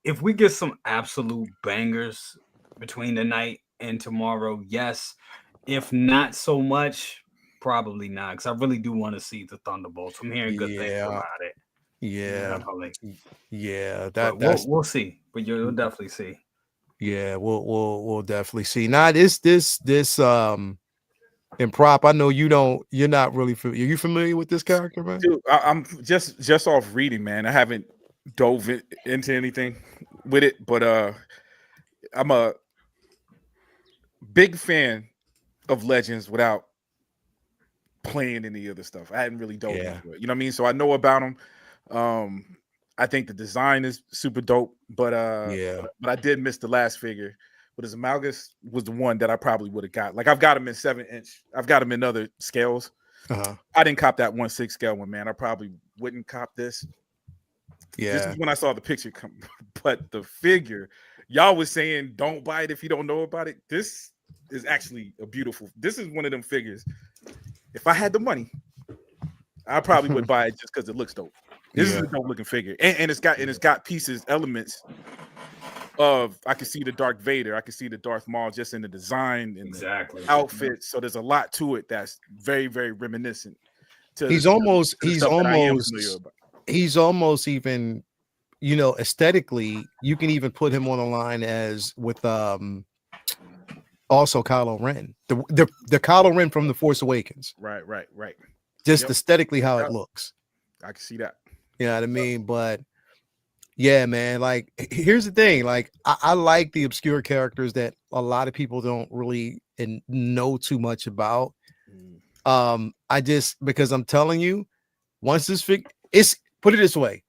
some absolute bangers between the night and tomorrow, yes. If not so much, probably not, because I really do want to see the Thunderbolts. I'm hearing good things about it. We'll see, but you'll definitely see. Yeah, we'll definitely see. Now this And Prop, I know you're not really familiar. Are you familiar with this character, man? Dude, I'm just off reading, man. I haven't dove into anything with it, but I'm a big fan of Legends without playing any other stuff. I hadn't really dove into it. You know what I mean? So I know about him. I think the design is super dope, but I did miss the last figure. But his Amalgus was the one that I probably would have got. Like I've got him in 7-inch. I've got him in other scales. I didn't cop that 1/6 scale one, man. I probably wouldn't cop this. Yeah. This is when I saw the picture come. But the figure, y'all was saying don't buy it if you don't know about it. This is actually a beautiful. This is one of them figures. If I had the money, I probably would buy it just because it looks dope. This is a dope looking figure, and it's got pieces, elements of. I can see the Darth Vader, I can see the Darth Maul just in the design and the outfit. So there's a lot to it that's very, very reminiscent. He's almost even, aesthetically, you can even put him on a line as with also Kylo Ren, the Kylo Ren from The Force Awakens. Right. Just aesthetically how it looks. I can see that. You know what I mean? But yeah, man, like here's the thing. Like I like the obscure characters that a lot of people don't really know too much about. Because I'm telling you, once this put it this way,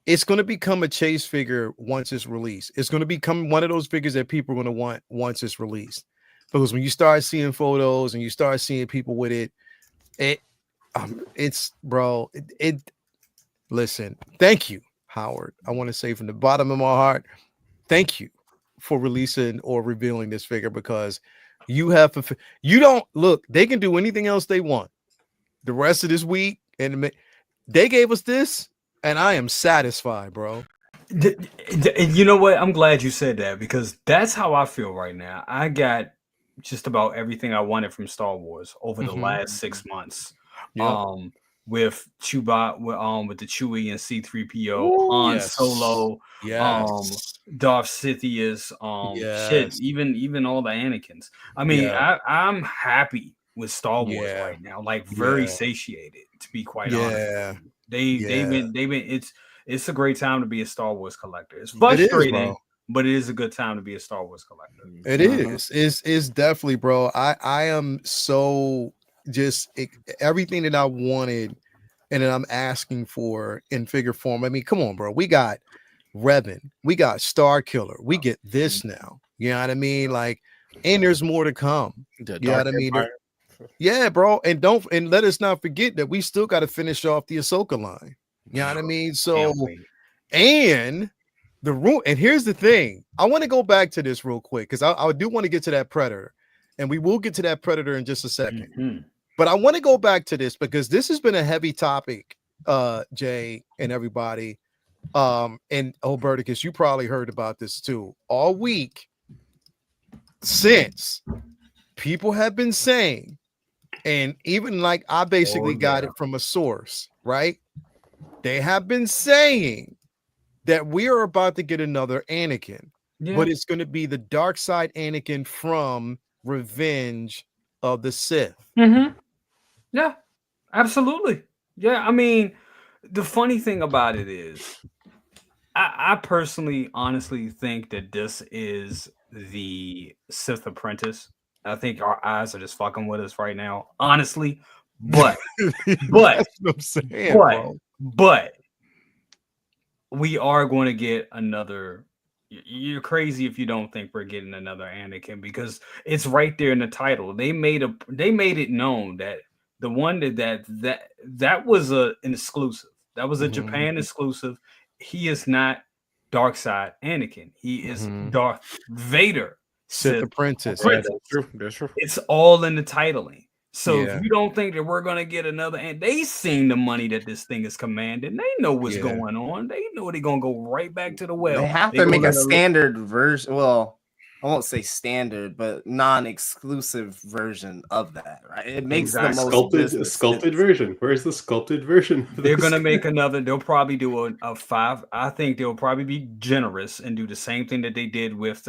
it's going to become a chase figure once it's released. It's going to become one of those figures that people are going to want once it's released. Because when you start seeing photos and you start seeing people with listen, thank you, Howard. I want to say from the bottom of my heart, thank you for releasing or revealing this figure, because you don't look, they can do anything else they want the rest of this week, and they gave us this, and I am satisfied, bro. You know what? I'm glad you said that, because that's how I feel right now. I got just about everything I wanted from Star Wars over the last 6 months. With Chewbacca, with the Chewie and C-3PO, Han Solo, Darth Sidious, shit, even all the Anakins. I mean, I'm happy with Star Wars right now, like very satiated, to be quite honest. They've been it's a great time to be a Star Wars collector. It's frustrating, but it is a good time to be a Star Wars collector. It is. It's definitely, bro. I am so just everything that I wanted and that I'm asking for in figure form. I mean, come on, bro. We got Revan, we got Star Killer, we get this now. You know what I mean? Like, and there's more to come. You know what I mean? Yeah, bro. And let us not forget that we still got to finish off the Ahsoka line. You know what I mean? So, and the room, and here's the thing. I want to go back to this real quick, because I do want to get to that Predator, and we will get to that Predator in just a second. But I want to go back to this because this has been a heavy topic, Jay and everybody. And Alberticus, you probably heard about this too. All week since people have been saying, and even like I basically got it from a source, right? They have been saying that we are about to get another Anakin, but it's going to be the dark side Anakin from Revenge of the Sith. Yeah, absolutely. Yeah, I mean, the funny thing about it is, I personally, honestly think that this is the Sith Apprentice. I think our eyes are just fucking with us right now, honestly. But That's what I'm saying, but we are going to get another. You're crazy if you don't think we're getting another Anakin, because it's right there in the title. They made it known that the one that was an exclusive. That was a Japan exclusive. He is not Dark Side Anakin. He is Darth Vader, Sith Apprentice. Right, that's true. It's all in the titling. So if you don't think that we're gonna get another, and they seen the money that this thing is commanding, they know what's going on. They know they're gonna go right back to the well. They have to make a standard version. Well, I won't say standard, but non-exclusive version of that, right? It makes the most sculpted version. Where's the sculpted version? They're gonna make another. They'll probably do a 5. I think they'll probably be generous and do the same thing that they did with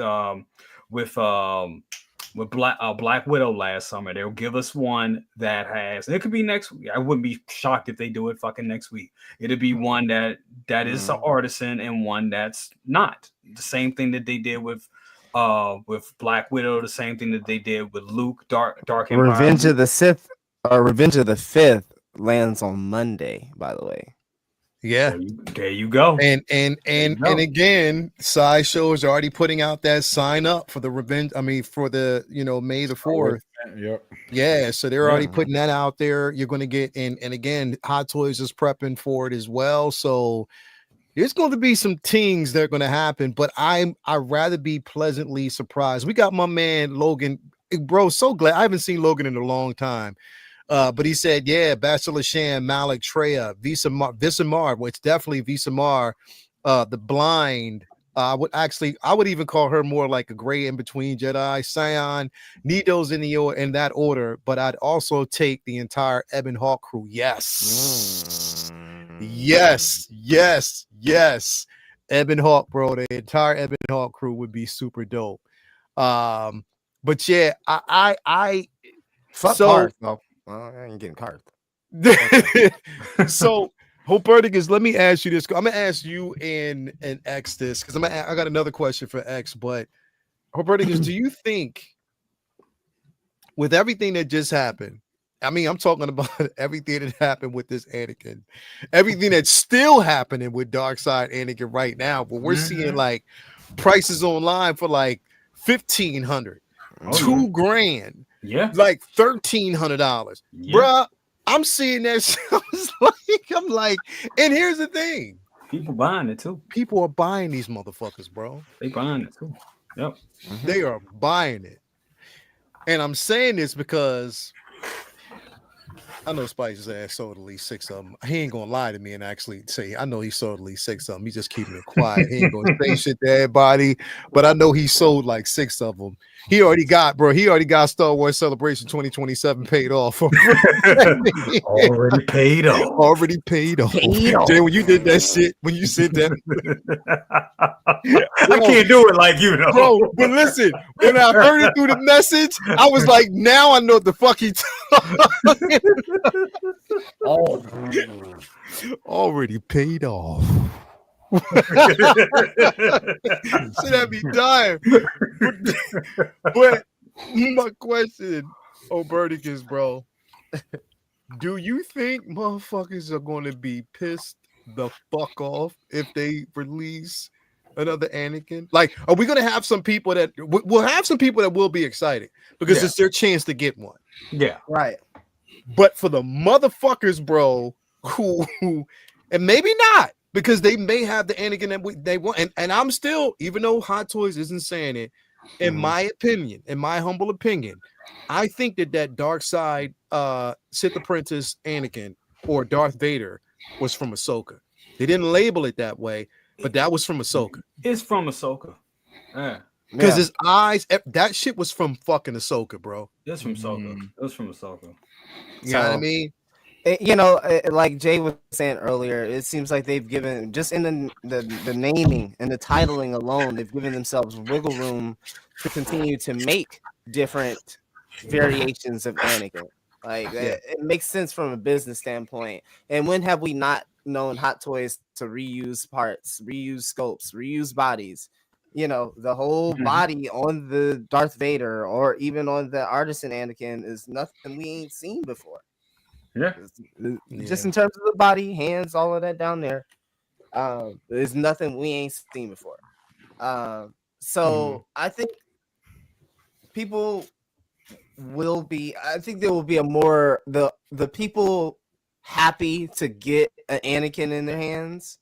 with Black Widow last summer. They'll give us one that has, and it could be next week. I wouldn't be shocked if they do it fucking next week. It'll be one that is an artisan and one that's not. The same thing that they did with Black Widow, the same thing that they did with Luke, Dark Empire. Revenge of the Sith or Revenge of the Fifth lands on Monday, by the way. Yeah, there you go. And again, Sideshow is already putting out that sign up for the revenge. I mean, for the May the 4th. Yep. Yeah, so they're already putting that out there. You're going to get and again, Hot Toys is prepping for it as well. So there's going to be some things that are going to happen, but I'd rather be pleasantly surprised. We got my man Logan, bro. So glad I haven't seen Logan in a long time. But he said, yeah, Bachelor Shan, Malik, Treya, Visamar, well, it's definitely Visamar, the blind. I would even call her more like a gray in between Jedi. Sion, Nido's in that order, but I'd also take the entire Ebon Hawk crew. Yes. Ebon Hawk, bro. The entire Ebon Hawk crew would be super dope. But yeah, I fuck cards, though. Well, I ain't getting cards. So, Hoperticus, let me ask you this. I'm gonna ask you and X this because I got another question for X. But Hoperticus, do you think with everything that just happened? I mean, I'm talking about everything that happened with this Anakin, everything that's still happening with Side Anakin right now. But we're seeing like prices online for like $1,500, $2,000. Yeah, like $1,300, bruh. I'm seeing that. I'm like, and here's the thing: people buying it too. People are buying these motherfuckers, bro. They buying it too. Yep, they are buying it. And I'm saying this because I know Spice's ass sold at least 6 of them. He ain't gonna lie to me and actually say I know he sold at least 6 of them. He's just keeping it quiet. He ain't gonna say shit to everybody, but I know he sold like 6 of them. He already got Star Wars Celebration 2027 paid off. Already paid off. Jay, when you did that shit, when you said that, I can't do it like you know, bro. But listen, when I heard it through the message, I was like, now I know what the fuck he already paid off. Should I be dying? But my question, Oberticus, bro, do you think motherfuckers are going to be pissed the fuck off if they release another Anakin? Like, are we going to have some people that we'll have some people that will be excited because it's their chance to get one? Yeah, right. But for the motherfuckers, bro, who and maybe not. Because they may have the Anakin that they want. And I'm still, even though Hot Toys isn't saying it, in my opinion, in my humble opinion, I think that Dark Side Sith Apprentice Anakin or Darth Vader was from Ahsoka. They didn't label it that way, but that was from Ahsoka. It's from Ahsoka. Yeah. Because his eyes, that shit was from fucking Ahsoka, bro. It's from Ahsoka. It was from Ahsoka. You know what I mean? Like Jay was saying earlier, it seems like they've given just in the naming and the titling alone, they've given themselves wiggle room to continue to make different variations of Anakin. Like it makes sense from a business standpoint. And when have we not known Hot Toys to reuse parts, reuse sculpts, reuse bodies? The whole body on the Darth Vader or even on the artisan Anakin is nothing we ain't seen before. Yeah. Just in terms of the body, hands, all of that down there. There's nothing we ain't seen before. So I think people will be, I think there will be a more the people happy to get an Anakin in their hands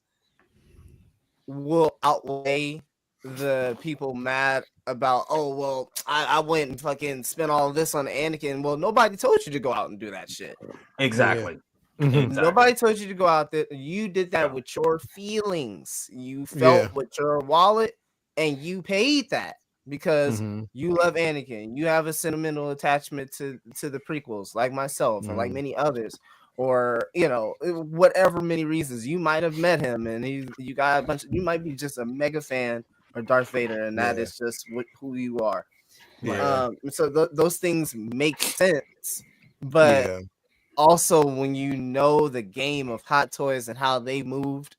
will outweigh the people mad about, oh, well, I went and fucking spent all of this on Anakin. Well, nobody told you to go out and do that shit. Exactly. Yeah. Exactly. Nobody told you to go out there. You did that with your feelings. You felt with your wallet and you paid that because you love Anakin. You have a sentimental attachment to the prequels, like myself and like many others. Or, whatever many reasons. You might have met him and you got a bunch. You might be just a mega fan of Darth Vader, and that is just who you are. So those things make sense, but also when you know the game of Hot Toys and how they moved,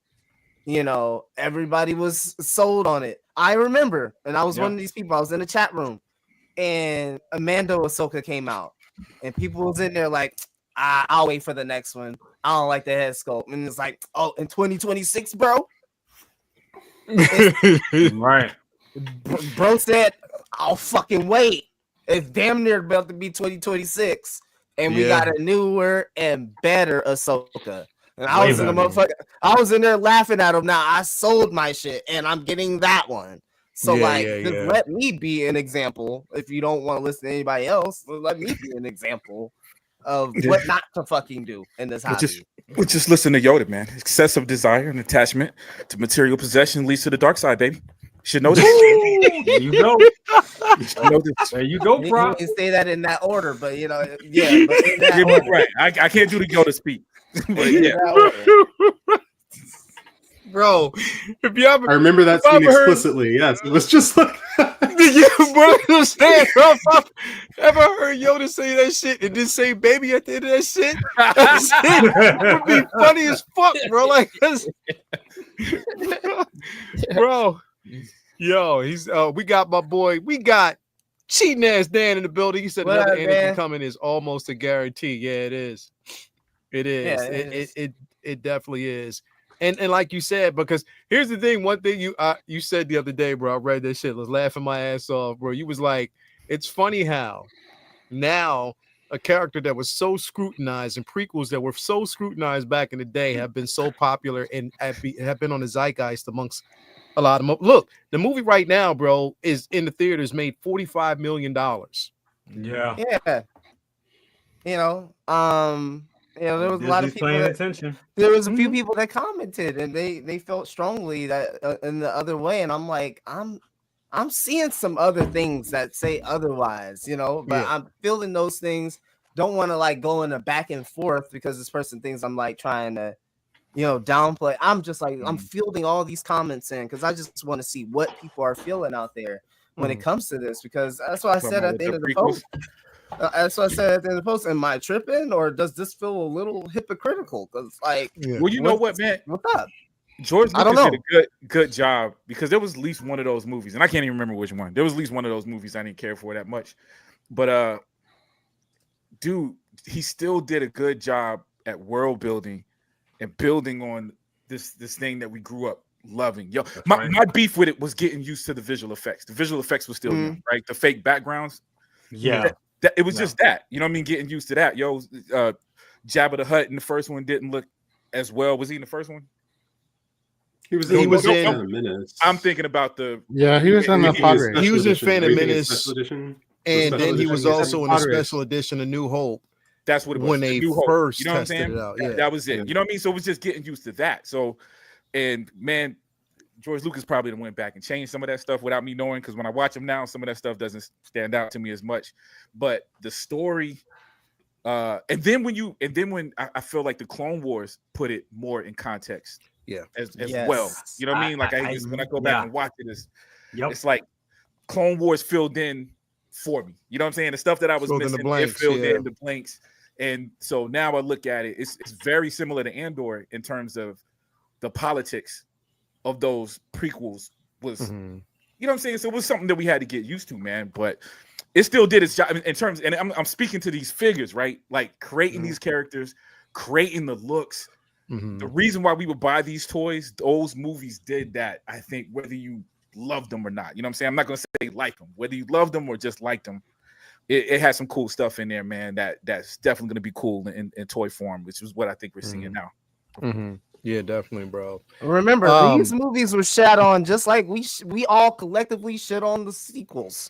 everybody was sold on it. I remember, and I was one of these people. I was in the chat room, and Amanda Ahsoka came out, and people was in there like, I'll wait for the next one. I don't like the head sculpt, and it's like, oh, in 2026, bro. Right. Bro said, I'll fucking wait. It's damn near about to be 2026, and we got a newer and better Ahsoka. And I was in the motherfucker. I was in there laughing at him. Now I sold my shit, and I'm getting that one. So just let me be an example. If you don't want to listen to anybody else, let me be an example of what not to fucking do in this hobby. Just listen to Yoda, man. Excessive desire and attachment to material possession leads to the dark side, baby. You should know this. There you go. There you go, bro. You can say that in that order, but but in that order. Right. I can't do the Yoda speak. But Bro, if you ever, I remember that scene explicitly. Yes, it was just like, ever heard Yoda say that shit and then say "baby" at the end of that shit? That shit would be funny as fuck, bro. Like, bro, he's we got my boy, we got cheating ass Dan in the building. He said another Anakin coming is almost a guarantee. Yeah, it is. It is. Yeah, it definitely is. And like you said, because here's the thing. One thing you said the other day, bro. I read that shit. I was laughing my ass off, bro. You was like, it's funny how now a character that was so scrutinized and prequels that were so scrutinized back in the day have been so popular and have been on the zeitgeist amongst a lot of look. The movie right now, bro, is in the theaters, made $45 million. Yeah. There was a lot of people paying attention. There was a few people that commented, and they felt strongly that in the other way. And I'm like, I'm seeing some other things that say otherwise, but I'm feeling those things. Don't want to like go in a back and forth because this person thinks I'm like trying to, downplay. I'm just like, I'm fielding all these comments in because I just want to see what people are feeling out there when it comes to this, because that's what I said at the end of the post. That's what I said at the end of the post. Am I tripping, or does this feel a little hypocritical? Because well, you know what, man? What's up? George Lucas did a good job, because there was at least one of those movies, and I can't even remember which one. There was at least one of those movies I didn't care for that much, but dude, he still did a good job at world building and building on this thing that we grew up loving. My beef with it was getting used to the visual effects. The visual effects were still new, right? The fake backgrounds. Yeah. It was just that, getting used to that. Jabba the Hutt in the first one didn't look as well. Was he in the first one? He was in Phantom Menace. I'm thinking about he was in the pod race. He was in Phantom Menace, and then he was also in the special edition of New Hope. That's what it was. When they first tested it out. Yeah. That was it. You know what I mean? So it was just getting used to that. So, and man, George Lucas probably went back and changed some of that stuff without me knowing, because when I watch him now, some of that stuff doesn't stand out to me as much. But the story, and then when I feel like the Clone Wars put it more in context, as well. You know what I mean? Like when I go back and watch it, it's like Clone Wars filled in for me. You know what I'm saying? The stuff that I was missing, it filled in the blanks. And so now I look at it, it's very similar to Andor in terms of the politics of those prequels was, you know what I'm saying? So it was something that we had to get used to, man. But it still did its job in terms, and I'm speaking to these figures, right? Like creating these characters, creating the looks. The reason why we would buy these toys, those movies did that, I think, whether you loved them or not. You know what I'm saying? I'm not going to say like them. Whether you loved them or just liked them, it has some cool stuff in there, man, that's definitely going to be cool in toy form, which is what I think we're seeing now. Yeah, definitely, bro. Remember, these movies were shat on just like we all collectively shit on the sequels.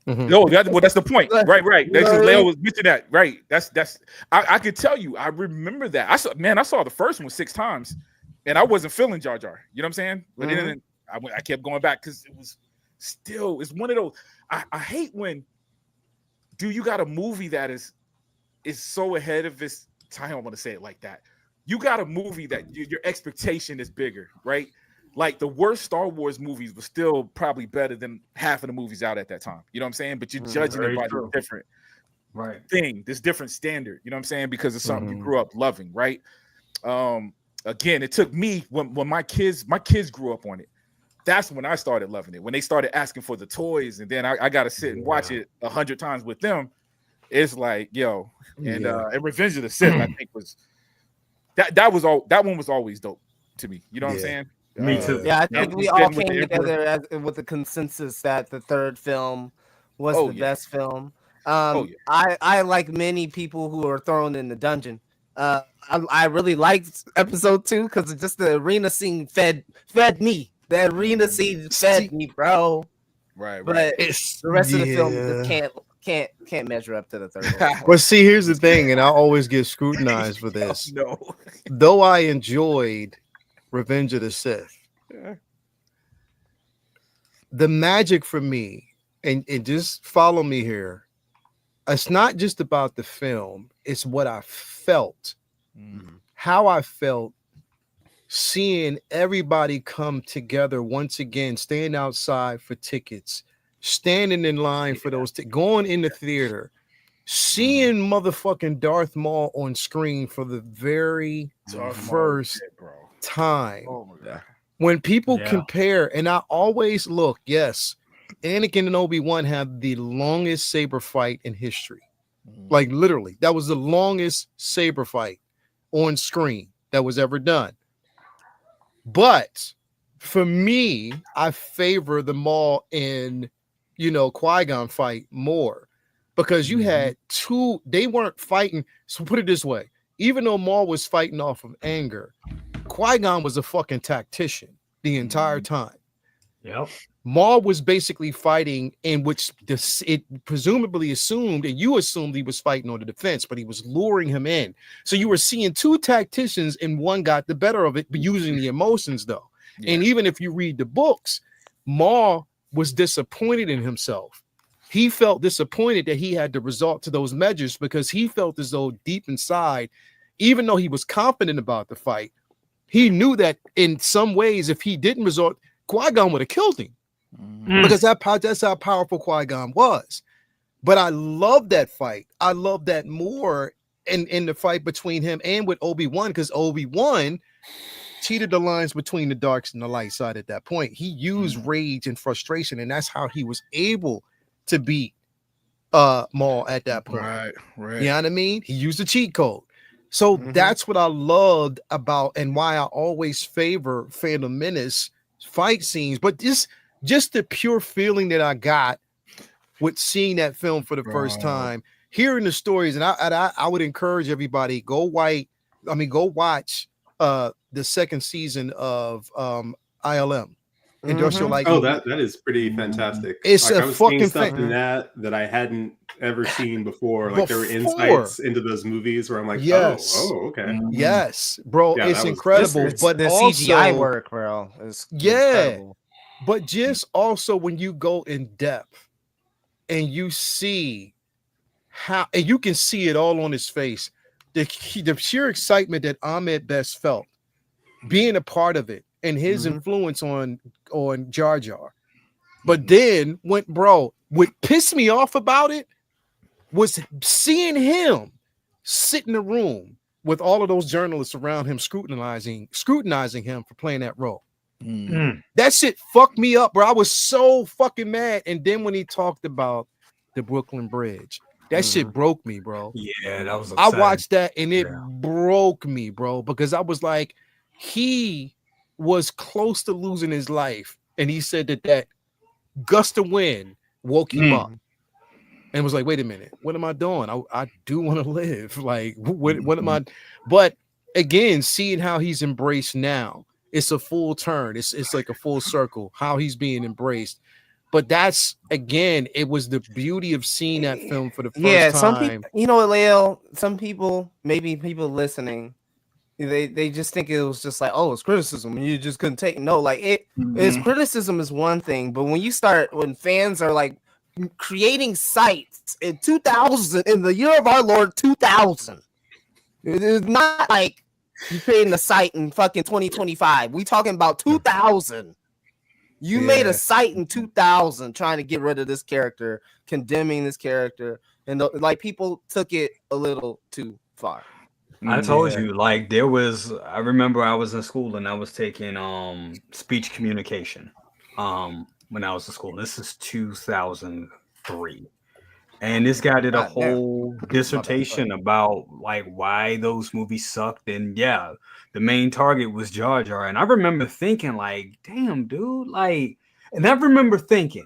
No, that's the point. Right. That's Leo was mentioning that. Right. That's I could tell you, I remember that. I saw the first one 6 times and I wasn't feeling Jar Jar. You know what I'm saying? But then I kept going back because it's one of those. I hate when you got a movie that is so ahead of its time. I don't want to say it like that. You got a movie that your expectation is bigger, right? like the worst Star Wars movies were still probably better than half of the movies out at that time. You know what I'm saying? But you're judging it by the different thing, this different standard. You know what I'm saying? Because it's something you grew up loving, right? Again, it took me when my kids grew up on it. That's when I started loving it. When they started asking for the toys, and then I got to sit and watch it 100 times with them. It's like, yo, and Revenge of the Sith, I think was that one was always dope to me. You know what I'm saying? Me too. Yeah, I think we all came together with the consensus that the third film was the best film. I like many people who are thrown in the dungeon. I really liked episode 2 because just the arena scene fed me. The arena scene fed me, bro. Right. But the rest of the film just can't measure up to the third one. Well, see, here's the thing, and I always get scrutinized for this. No. Though I enjoyed Revenge of the Sith, the magic for me, and just follow me here, it's not just about the film, it's what I felt, how I felt seeing everybody come together once again, staying outside for tickets, standing in line for those, going in the theater, seeing motherfucking Darth Maul on screen for the very first time. Oh my God. When people compare, and I always look, yes, Anakin and Obi-Wan have the longest saber fight in history. Like literally, that was the longest saber fight on screen that was ever done. But for me, I favor the Maul and Qui-Gon fight more because you had two, they weren't fighting. So put it this way, even though Maul was fighting off of anger, Qui-Gon was a fucking tactician the entire time. Yep. Maul was basically fighting in which it presumably assumed, and you assumed he was fighting on the defense, but he was luring him in. So you were seeing two tacticians and one got the better of it, but using the emotions though. Yeah. And even if you read the books, Maul was disappointed in himself. He felt disappointed that he had to resort to those measures because he felt as though deep inside, even though he was confident about the fight, he knew that in some ways, if he didn't resort, Qui-Gon would have killed him. Because that's how powerful Qui-Gon was. But I love that fight. I love that more in the fight between him and with Obi-Wan, because Obi-Wan cheated the lines between the dark and the light side at that point. He used rage and frustration, and that's how he was able to beat Maul at that point. Right. You know what I mean? He used the cheat code. So that's what I loved about, and why I always favor Phantom Menace fight scenes, but just the pure feeling that I got with seeing that film for the first time, hearing the stories, and I would encourage everybody go watch the second season of ILM. Industrial Light. Oh, that is pretty fantastic. It's like, a I was fucking seeing stuff in that I hadn't ever seen before. Like there were insights into those movies where I'm like, oh, okay. Yes, bro, yeah, it's incredible. But the also, CGI work, bro, is incredible. But just also when you go in depth and you see how, and you can see it all on his face, the sheer excitement that Ahmed Best felt being a part of it and his influence on Jar Jar. But then what pissed me off about it was seeing him sit in the room with all of those journalists around him scrutinizing him for playing that role. That shit fucked me up, bro. I was so fucking mad. And then when he talked about the Brooklyn Bridge, that shit broke me, bro. Yeah, that was upsetting. I watched that and it broke me, bro, because I was like, he was close to losing his life, and he said that gust of wind woke him up and was like, wait a minute, what am I doing? I do want to live. Like, what am I? But again, seeing how he's embraced now, it's a full turn. It's like a full circle, how he's being embraced. But that's, again, it was the beauty of seeing that film for the first time. Some people, Leo, some people, maybe people listening, they just think it was just like, oh, it's criticism and you just couldn't take it. No, like it's criticism is one thing, but when fans are like creating sites in 2000, in the year of our Lord 2000, it's not like You creating a site in fucking 2025. We talking about 2000. You made a site in 2000 trying to get rid of this character, condemning this character, and like people took it a little too far. I told you, like there was. I remember I was in school and I was taking speech communication when I was in school. This is 2003. And this guy did a whole dissertation about like why those movies sucked. And yeah, the main target was Jar Jar. And I remember thinking, like, damn, dude, like, and I remember thinking,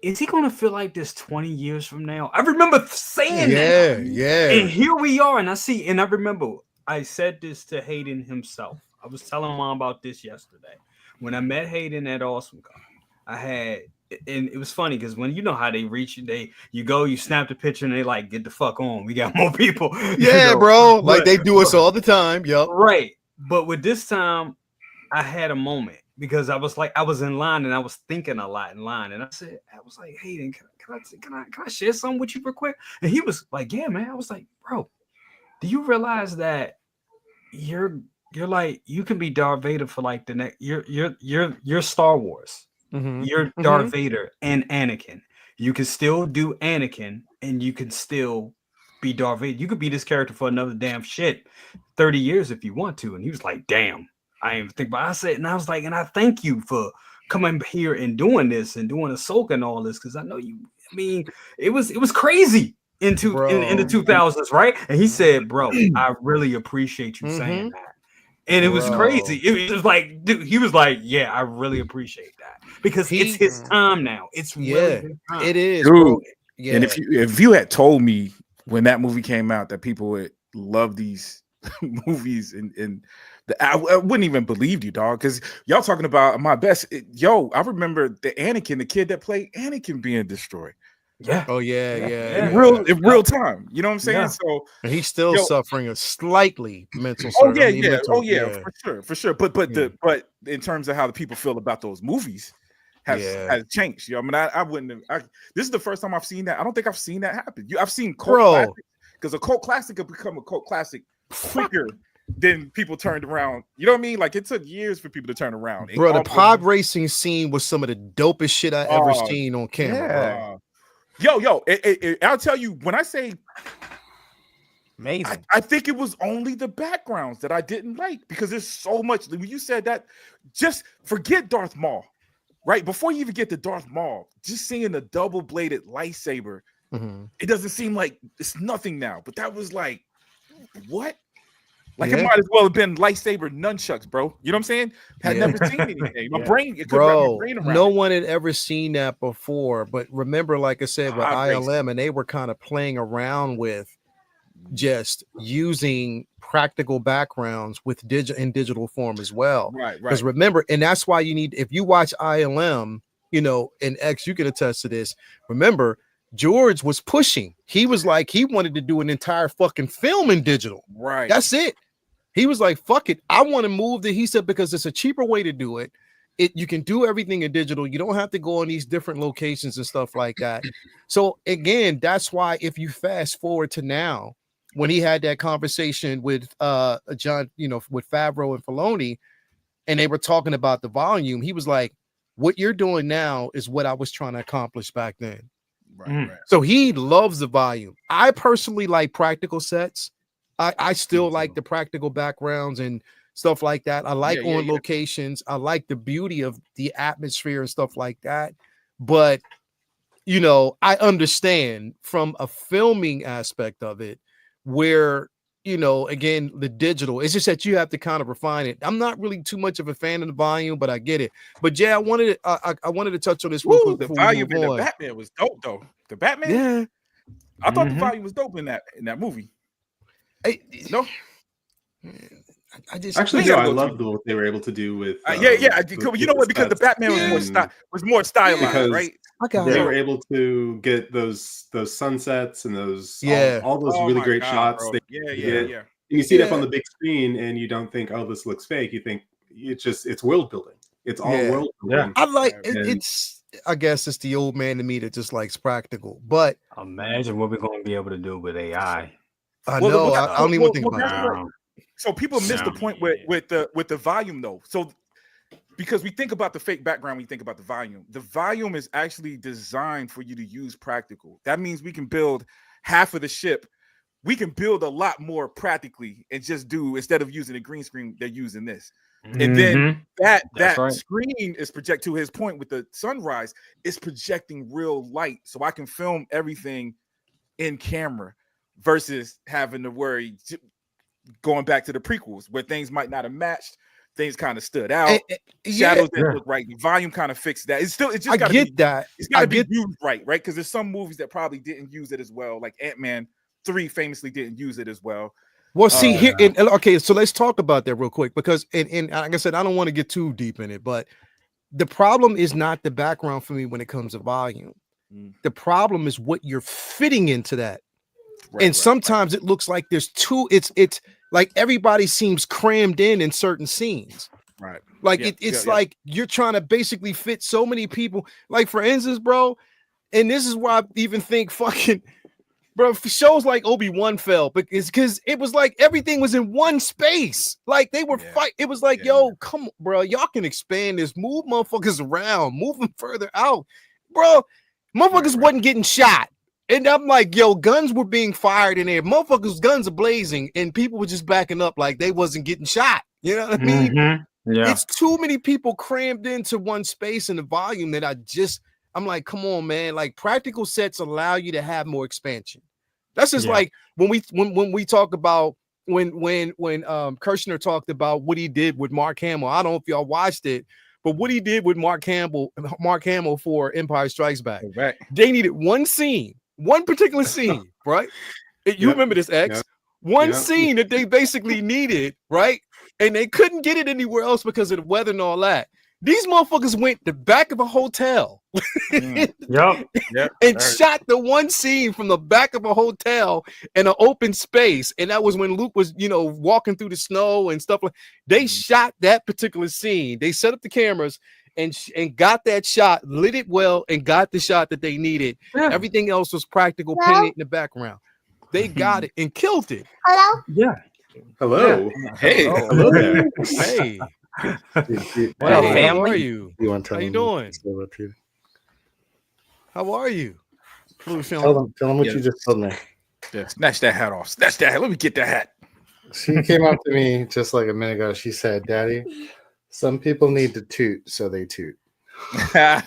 is he gonna feel like this 20 years from now? I remember saying that. Yeah. And here we are. And I remember I said this to Hayden himself. I was telling Mom about this yesterday. When I met Hayden at AwesomeCon, I had. And it was funny because when you know how they reach you go, you snap the picture and they like get the fuck on. We got more people. Yeah, bro. Like they do us all the time. Yep. Right. But with this time, I had a moment because I was in line and I was thinking a lot in line. And I was like, Hayden, can I share something with you real quick? And he was like, yeah, man. I was like, bro, do you realize that you're like you can be Darth Vader for like the next you're Star Wars. You're Darth Vader and Anakin. You can still do Anakin and you can still be Darth Vader. You could be this character for another damn 30 years if you want to. And he was like, damn, I didn't even think about it. I said, and I was like, and I thank you for coming here and doing this and doing Ahsoka and all this. Cause I know you, I mean, it was crazy in the 2000s, right? And he said, bro, I really appreciate you saying that. And it was crazy. It was like, dude, he was like, yeah, I really appreciate that because it's his time now. It's really his time. It is, dude. Bro. Yeah. And if you had told me when that movie came out that people would love these movies and I wouldn't even believe you, dog. Because y'all talking about my best. I remember the Anakin, the kid that played Anakin, being destroyed. Yeah. Oh yeah. In real time. You know what I'm saying? Yeah. So and he's still suffering a slightly mental. For sure. But in terms of how the people feel about those movies has changed. You know, I mean, I wouldn't have. This is the first time I've seen that. I don't think I've seen that happen. I've seen cult classics because a cult classic could become a cult classic quicker than people turned around. You know what I mean? Like it took years for people to turn around. Bro, the pod racing scene was some of the dopest shit I ever seen on camera. I'll tell you, when I say amazing, I think it was only the backgrounds that I didn't like because there's so much. When you said that, just forget Darth Maul, right? Before you even get to Darth Maul, just seeing the double-bladed lightsaber, it doesn't seem like it's nothing now. But that was like, what? Like it might as well have been lightsaber nunchucks, bro. You know what I'm saying? Had never seen anything. My brain, no one had ever seen that before. But remember, like I said, with ILM, and they were kind of playing around with just using practical backgrounds with digital form as well. Right. Because remember, and that's why you need, if you watch ILM, you know, and X, you can attest to this. Remember, George was pushing. He was like, he wanted to do an entire fucking film in digital. Right. That's it. He was like, fuck it. I want to move the, he said, because it's a cheaper way to do it. You can do everything in digital. You don't have to go on these different locations and stuff like that. So again, that's why if you fast forward to now, when he had that conversation with John, you know, with Favreau and Filoni, and they were talking about the volume, he was like, what you're doing now is what I was trying to accomplish back then. Right. So he loves the volume. I personally like practical sets. I still like the practical backgrounds and stuff like that. I like locations. I like the beauty of the atmosphere and stuff like that. But, you know, I understand from a filming aspect of it where, you know, again, the digital, it's just that you have to kind of refine it. I'm not really too much of a fan of the volume, but I get it. But Jay, I wanted to touch on this real quick. The volume in the Batman was dope, though. The Batman, yeah, I thought the volume was dope in that movie. No, I love what they were able to do with. You know what? Because the Batman was more stylized, right? They were able to get those sunsets and those all those really great shots. Bro. And you see it up on the big screen, and you don't think, "Oh, this looks fake." You think it's world building. It's all world building. I like it's. I guess it's the old man to me that just likes practical. But imagine what we're going to be able to do with AI. I know. I don't even think about that. So people miss the point with the volume though. So because we think about the fake background, we think about the volume is actually designed for you to use practical. That means we can build half of the ship. We can build a lot more practically and just do, instead of using a green screen, they're using this. And then that screen is project, to his point with the sunrise, is projecting real light. So I can film everything in camera versus having to worry going back to the prequels where things might not have matched. Things kind of stood out. Shadows didn't look right. The volume kind of fixed that. It's just I get that. It's got to be used right? Because there's some movies that probably didn't use it as well. Like Ant-Man 3 famously didn't use it as well. Well, see here, okay, so let's talk about that real quick, because and like I said, I don't want to get too deep in it, but the problem is not the background for me when it comes to volume. The problem is what you're fitting into that. And sometimes it looks like there's two, it's like everybody seems crammed in certain scenes. Right. Like it's like you're trying to basically fit so many people. Like for instance, bro, and this is why I even think fucking bro, shows like Obi-Wan fell because it was like everything was in one space. Like they were fighting. It was like, yo, come on, bro, y'all can expand this, move motherfuckers around, move them further out, bro. Motherfuckers wasn't getting shot. And I'm like, yo, guns were being fired in there. Motherfuckers, guns are blazing, and people were just backing up like they wasn't getting shot. You know what I mean? Yeah. It's too many people crammed into one space in the volume that I'm like, come on, man. Like practical sets allow you to have more expansion. That's just like when we talk about when Kirshner talked about what he did with Mark Hamill. I don't know if y'all watched it, but what he did with Mark Hamill for Empire Strikes Back. Right. They needed one scene. One particular scene, right? You remember this, X? One scene that they basically needed, right? And they couldn't get it anywhere else because of the weather and all that. These motherfuckers went to the back of a hotel and shot the one scene from the back of a hotel in an open space. And that was when Luke was, walking through the snow and stuff like. They shot that particular scene. They set up the cameras and got that shot, lit it well, and got the shot that they needed. Everything else was practical, painted in the background. They got it and killed it. Hello? Yeah. Hello. Yeah. Hey. Hello there. Hey. Well, Hey, how are family. you? How Want to you doing? How are you? Tell them what you just told me. Yeah, snatch that hat off. Snatch that hat. Let me get that hat. She came up to me just like a minute ago. She said, "Daddy, some people need to toot, so they toot." That's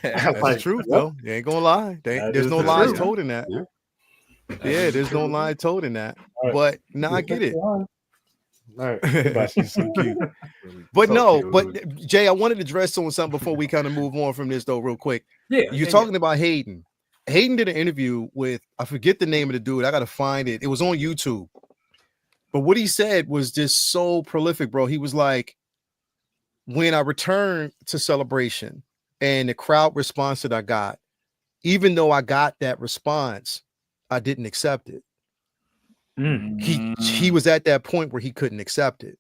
the truth, though. You ain't gonna lie. There's no lies told in that. Yeah, there's no lie told in that. Right. But now I get it. All right. She's so cute. But Jay, I wanted to address on something before we kind of move on from this, though, real quick. Yeah, you're talking about Hayden. Hayden did an interview with, I forget the name of the dude. I gotta find it. It was on YouTube. But what he said was just so prolific, bro. He was like, when I returned to Celebration and the crowd response that I got, even though I got that response, I didn't accept it. He was at that point where he couldn't accept it.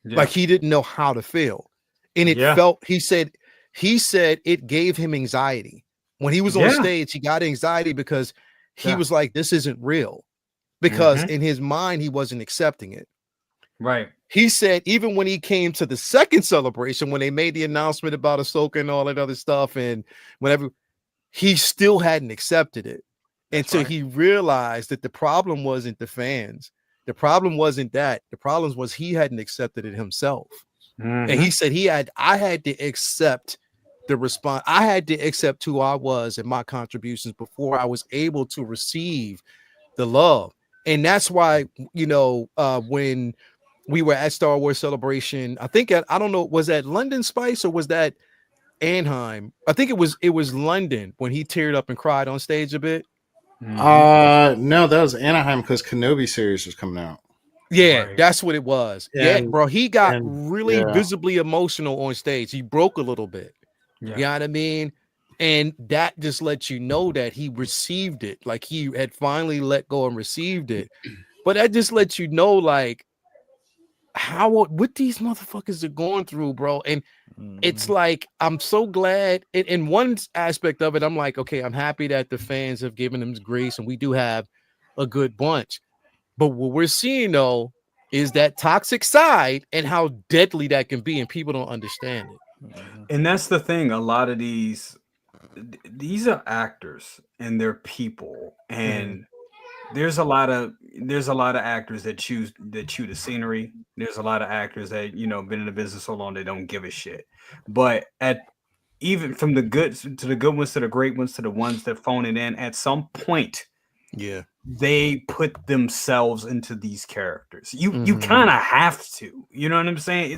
Like he didn't know how to feel. And it felt, he said it gave him anxiety. When he was on stage, he got anxiety because he was like, this isn't real. Because in his mind, he wasn't accepting it. Right. He said even when he came to the second celebration, when they made the announcement about Ahsoka and all that other stuff, and whatever, he still hadn't accepted it until he realized that the problem wasn't the fans. The problem wasn't that. The problem was he hadn't accepted it himself. And he said I had to accept the response. I had to accept who I was and my contributions before I was able to receive the love. And that's why, when we were at Star Wars Celebration, I think I don't know, was that London Spice or was that Anaheim? I think it was London when he teared up and cried on stage a bit. No, that was Anaheim because Kenobi series was coming out. Yeah, that's what it was. Yeah, bro, he got really visibly emotional on stage. He broke a little bit. You know what I mean? And that just lets you know that he received it. Like he had finally let go and received it. But that just lets you know, like, what these motherfuckers are going through, bro. And it's like, I'm so glad in one aspect of it. I'm like, okay, I'm happy that the fans have given him grace and we do have a good bunch. But what we're seeing though is that toxic side and how deadly that can be, and people don't understand it. And that's the thing. A lot of these are actors and they're people, and there's a lot of actors that chew the scenery. There's a lot of actors that been in the business so long they don't give a shit. But even from the good to the good ones to the great ones to the ones that phone it in, at some point, they put themselves into these characters. You kind of have to. You know what I'm saying?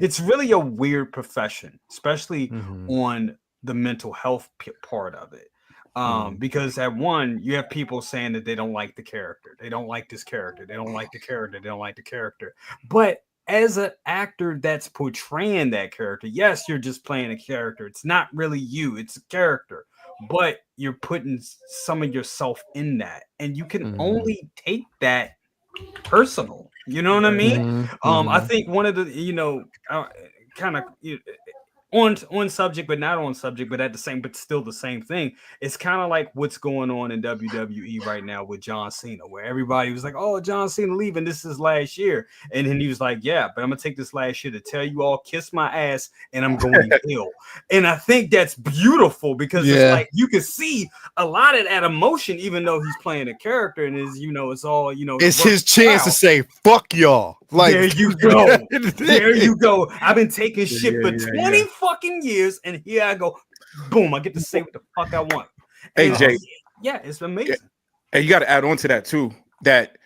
It's really a weird profession, especially on the mental health part of it. Because at one, you have people saying that they don't like the character. They don't like this character. They don't like the character. They don't like the character. But as an actor that's portraying that character, yes, you're just playing a character. It's not really you. It's a character. But you're putting some of yourself in that. And you can only take that personal. You know what I mean? I think one of the, kind of... on subject, but not on subject, but but still the same thing. It's kind of like what's going on in WWE right now with John Cena, where everybody was like, "Oh, John Cena leaving. This is last year," and then he was like, "Yeah, but I'm gonna take this last year to tell you all, kiss my ass, and I'm going to kill." And I think that's beautiful because it's like you can see a lot of that emotion, even though he's playing a character, and it's all It's his chance to say "fuck y'all." Like, there you go. There you go. I've been taking shit for 20 fucking years, and here I go. Boom, I get to say what the fuck I want. Hey, Jay. Yeah, it's amazing. And you got to add on to that, too, that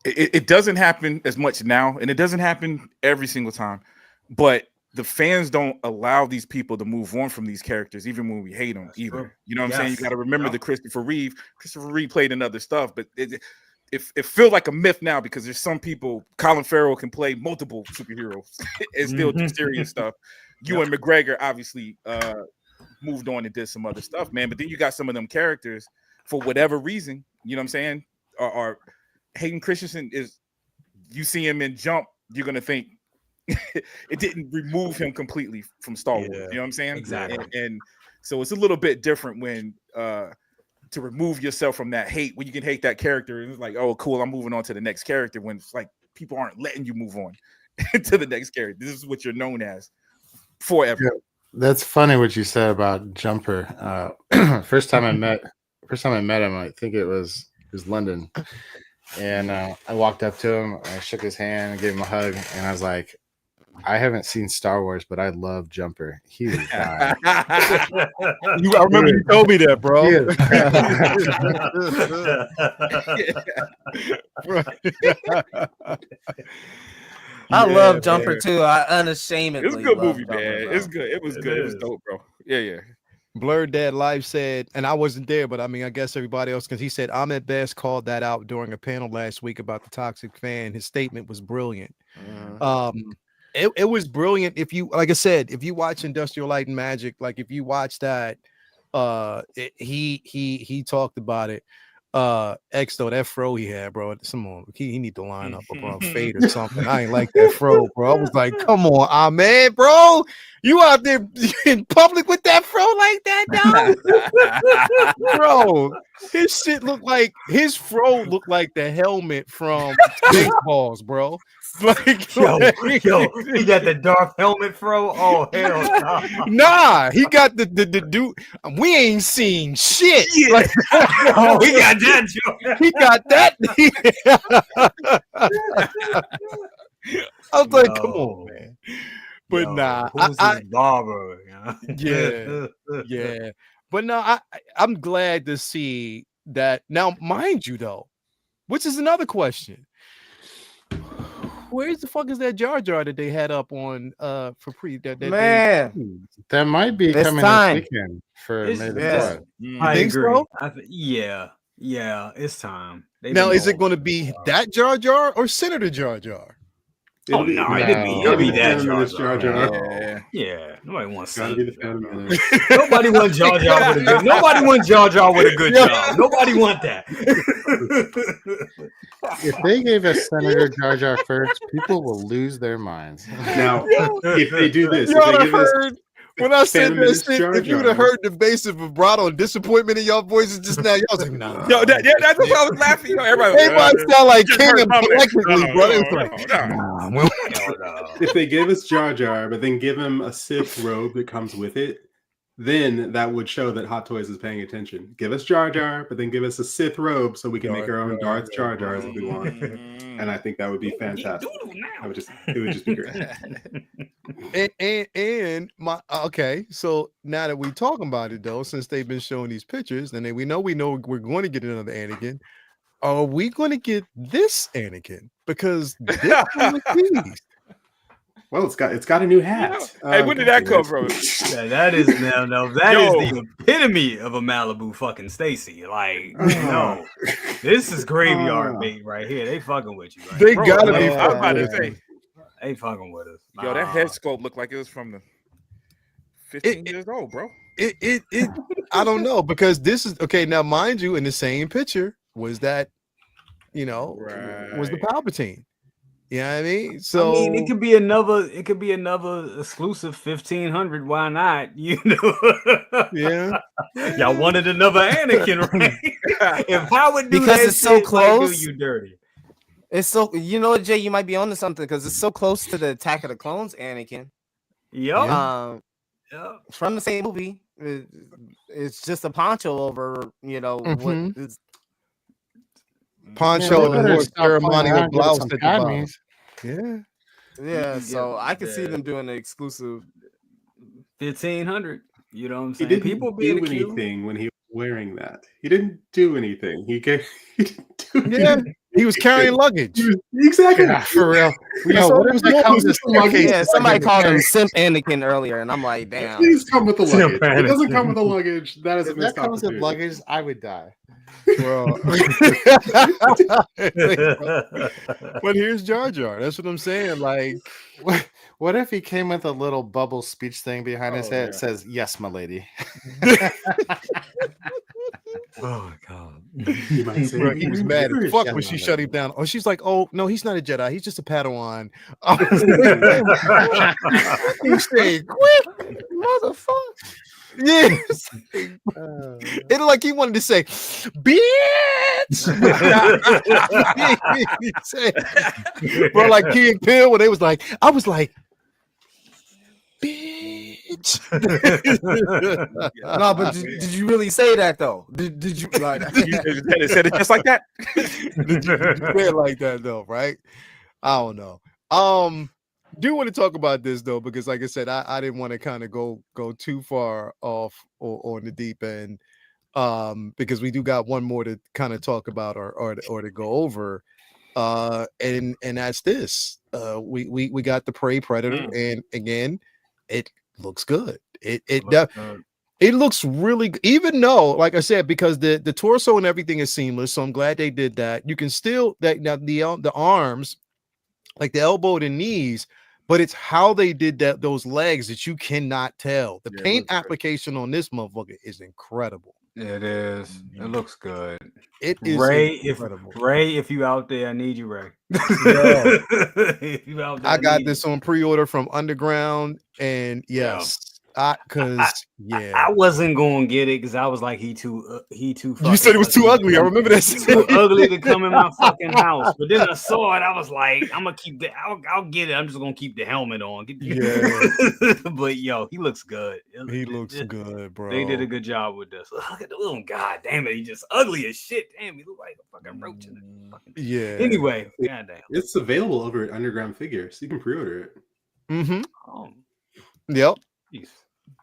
it doesn't happen as much now, and it doesn't happen every single time. But the fans don't allow these people to move on from these characters, even when we hate them either. You know what I'm saying? You got to remember the Christopher Reeve. Christopher Reeve played in other stuff, but it feels like a myth now because there's some people. Colin Farrell can play multiple superheroes and still do serious stuff. Ewan McGregor obviously moved on and did some other stuff, man. But then you got some of them characters for whatever reason, you know what I'm saying? Are Hayden Christensen is. You see him in Jump, you're gonna think it didn't remove him completely from Star Wars. You know what I'm saying? Exactly. And so it's a little bit different when. To remove yourself from that hate when you can hate that character and it's like, oh, cool, I'm moving on to the next character when it's like people aren't letting you move on to the next character. This is what you're known as forever. Yeah, that's funny what you said about Jumper. First time I met him, I think it was London, and I walked up to him, I shook his hand, and gave him a hug, and I was like, I haven't seen Star Wars, but I love Jumper. He's a guy. I remember you told me that, bro. I love Jumper too. I unashamedly. It was a good movie, Jumper, man. bro. It's good. It was good. It was dope, bro. Yeah. Blurred Dad Life said, and I wasn't there, but I mean, I guess everybody else, because he said Ahmed Best called that out during a panel last week about the toxic fan. His statement was brilliant. It was brilliant. If you, like I said, if you watch Industrial Light and Magic, like if you watch that, he talked about it. X though, that fro he had, bro. Someone he need to line up a fade or something. I ain't like that fro, bro. I was like, come on, man, bro. You out there in public with that fro like that, dog? Bro, his fro looked like the helmet from Baseballs, bro. Like, yo, he got the Darth helmet fro. Oh hell no. Nah, he got the dude. We ain't seen shit. Yeah. Like, oh, he got that. He got that. I was like, come on, man. But who's his barber? Yeah. But no, I'm glad to see that. Now, mind you, though, which is another question. Where the fuck is that Jar Jar that they had up on for man? That might be coming this weekend for maybe. I think agree. so? Yeah, it's time. Now, is it going to be that Jar Jar or Senator Jar Jar? It'll be that Jar Jar. Yeah. Nobody wants to see Nobody wants Jar Jar with a good. Nobody wants Jar Jar with a good job. Nobody want that. If they gave us Senator Jar Jar first, people will lose their minds. Now, if they do this, When I said Phantom Menace that shit, Jar if you would have Jar. heard the basic vibrato and disappointment in y'all voices just now, y'all was like, no. Yo, that's why I was laughing. You know, everybody sound like just King heard and mumbling. collectively, No, brother. no, It's like, no. If they give us Jar Jar, but then give him a Sith robe that comes with it, then that would show that Hot Toys is paying attention. Give us Jar Jar, but then give us a Sith robe so we can make our own Darth Jar Jars if we want. And I think that would be fantastic. It would just be great. and my okay, so now that we're talking about it though, since they've been showing these pictures, and then we know we're going to get another Anakin. Are we going to get this Anakin? Because this one was teased. Well, it's got a new hat. Hey, when did that come from? Yeah, that is that is the epitome of a Malibu fucking Stacy. Like, no, this is graveyard bait right here. They fucking with you. Right? They gotta be. I'm about to say, they fucking with us. Yo, that head sculpt looked like it was from the 15 years old, bro. It I don't know, because this is okay. Now, mind you, in the same picture was that, was the Palpatine. You know what I mean? So I mean, it could be another exclusive 1500. Why not? You know? Yeah. Y'all wanted another Anakin, right? If I would do because that, it's so close. Do you dirty? It's so, you know, Jay, you might be onto something because it's so close to the Attack of the Clones Anakin. Yep. From the same movie. It's just a poncho over, what is poncho and more ceremonial blouse. Yeah. So I can see them doing an exclusive 1500. You know what I'm saying? He didn't People do anything when he was wearing that. He didn't do anything. He didn't do anything. He was carrying luggage. Exactly. Yeah, for real. Somebody called him Simp Anakin earlier, and I'm like, damn. Please come with the luggage. If it doesn't come with the luggage, that is a missed comes with opportunity. luggage, I would die. Bro. But here's Jar Jar. That's what I'm saying. Like, what if he came with a little bubble speech thing behind his head that says, "Yes, my lady." Oh God. Bro, he was mad as fuck when she shut him down. Oh, she's like, "Oh no, he's not a Jedi. He's just a Padawan." He said, "Quick, motherfucker!" Yes. It like he wanted to say, "Bitch." Bro, like Key and Peele, when they was like, I was like, "Bitch." No, but did you really say that though? Did you like You said it just like that? Did you say it like that though, right? I don't know. Do want to talk about this though, because like I said, I didn't want to kind of go too far off or on the deep end, because we do got one more to kind of talk about or to go over, and that's this. We got the Prey Predator, and again, it looks good. It looks really, even though, like I said, because the torso and everything is seamless, so I'm glad they did that. You can still now the arms, like the elbow and knees, but it's how they did those legs that you cannot tell. The paint application on this motherfucker is incredible. It is. It looks good. It is incredible. Ray, if you out there, I need you, Ray. If you out there, I got this on pre-order from Underground, and yes. I wasn't gonna get it because I was like, he too you said it was too ugly. I remember that. Too ugly to come in my fucking house. But then I saw it. I was like, I'm gonna keep I'll get it. I'm just gonna keep the helmet on. But yo, he looks good. He looks good, bro. They did a good job with this. Look at the little god damn it. He just ugly as shit. Damn, he look like a fucking roach in it. Yeah. Anyway, goddamn. It's available over at Underground Figures. You can pre-order it. Yep. Jeez.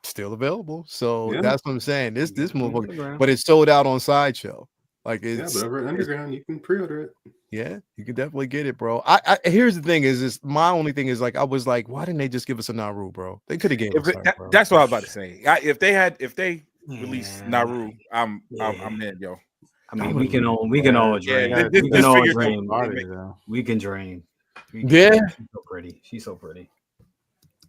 Still available, so that's what I'm saying. This motherfucker, but it's sold out on Sideshow. Like it's but over at Underground, you can pre-order it. Yeah, you can definitely get it, bro. I here's the thing: is my only thing is like I was like, why didn't they just give us a Naru, bro? They could have gave us. That's what I was about to say. If they released Naru, I'm in, yo. I mean, we can all dream. We can dream. Yeah, she's so pretty. She's so pretty.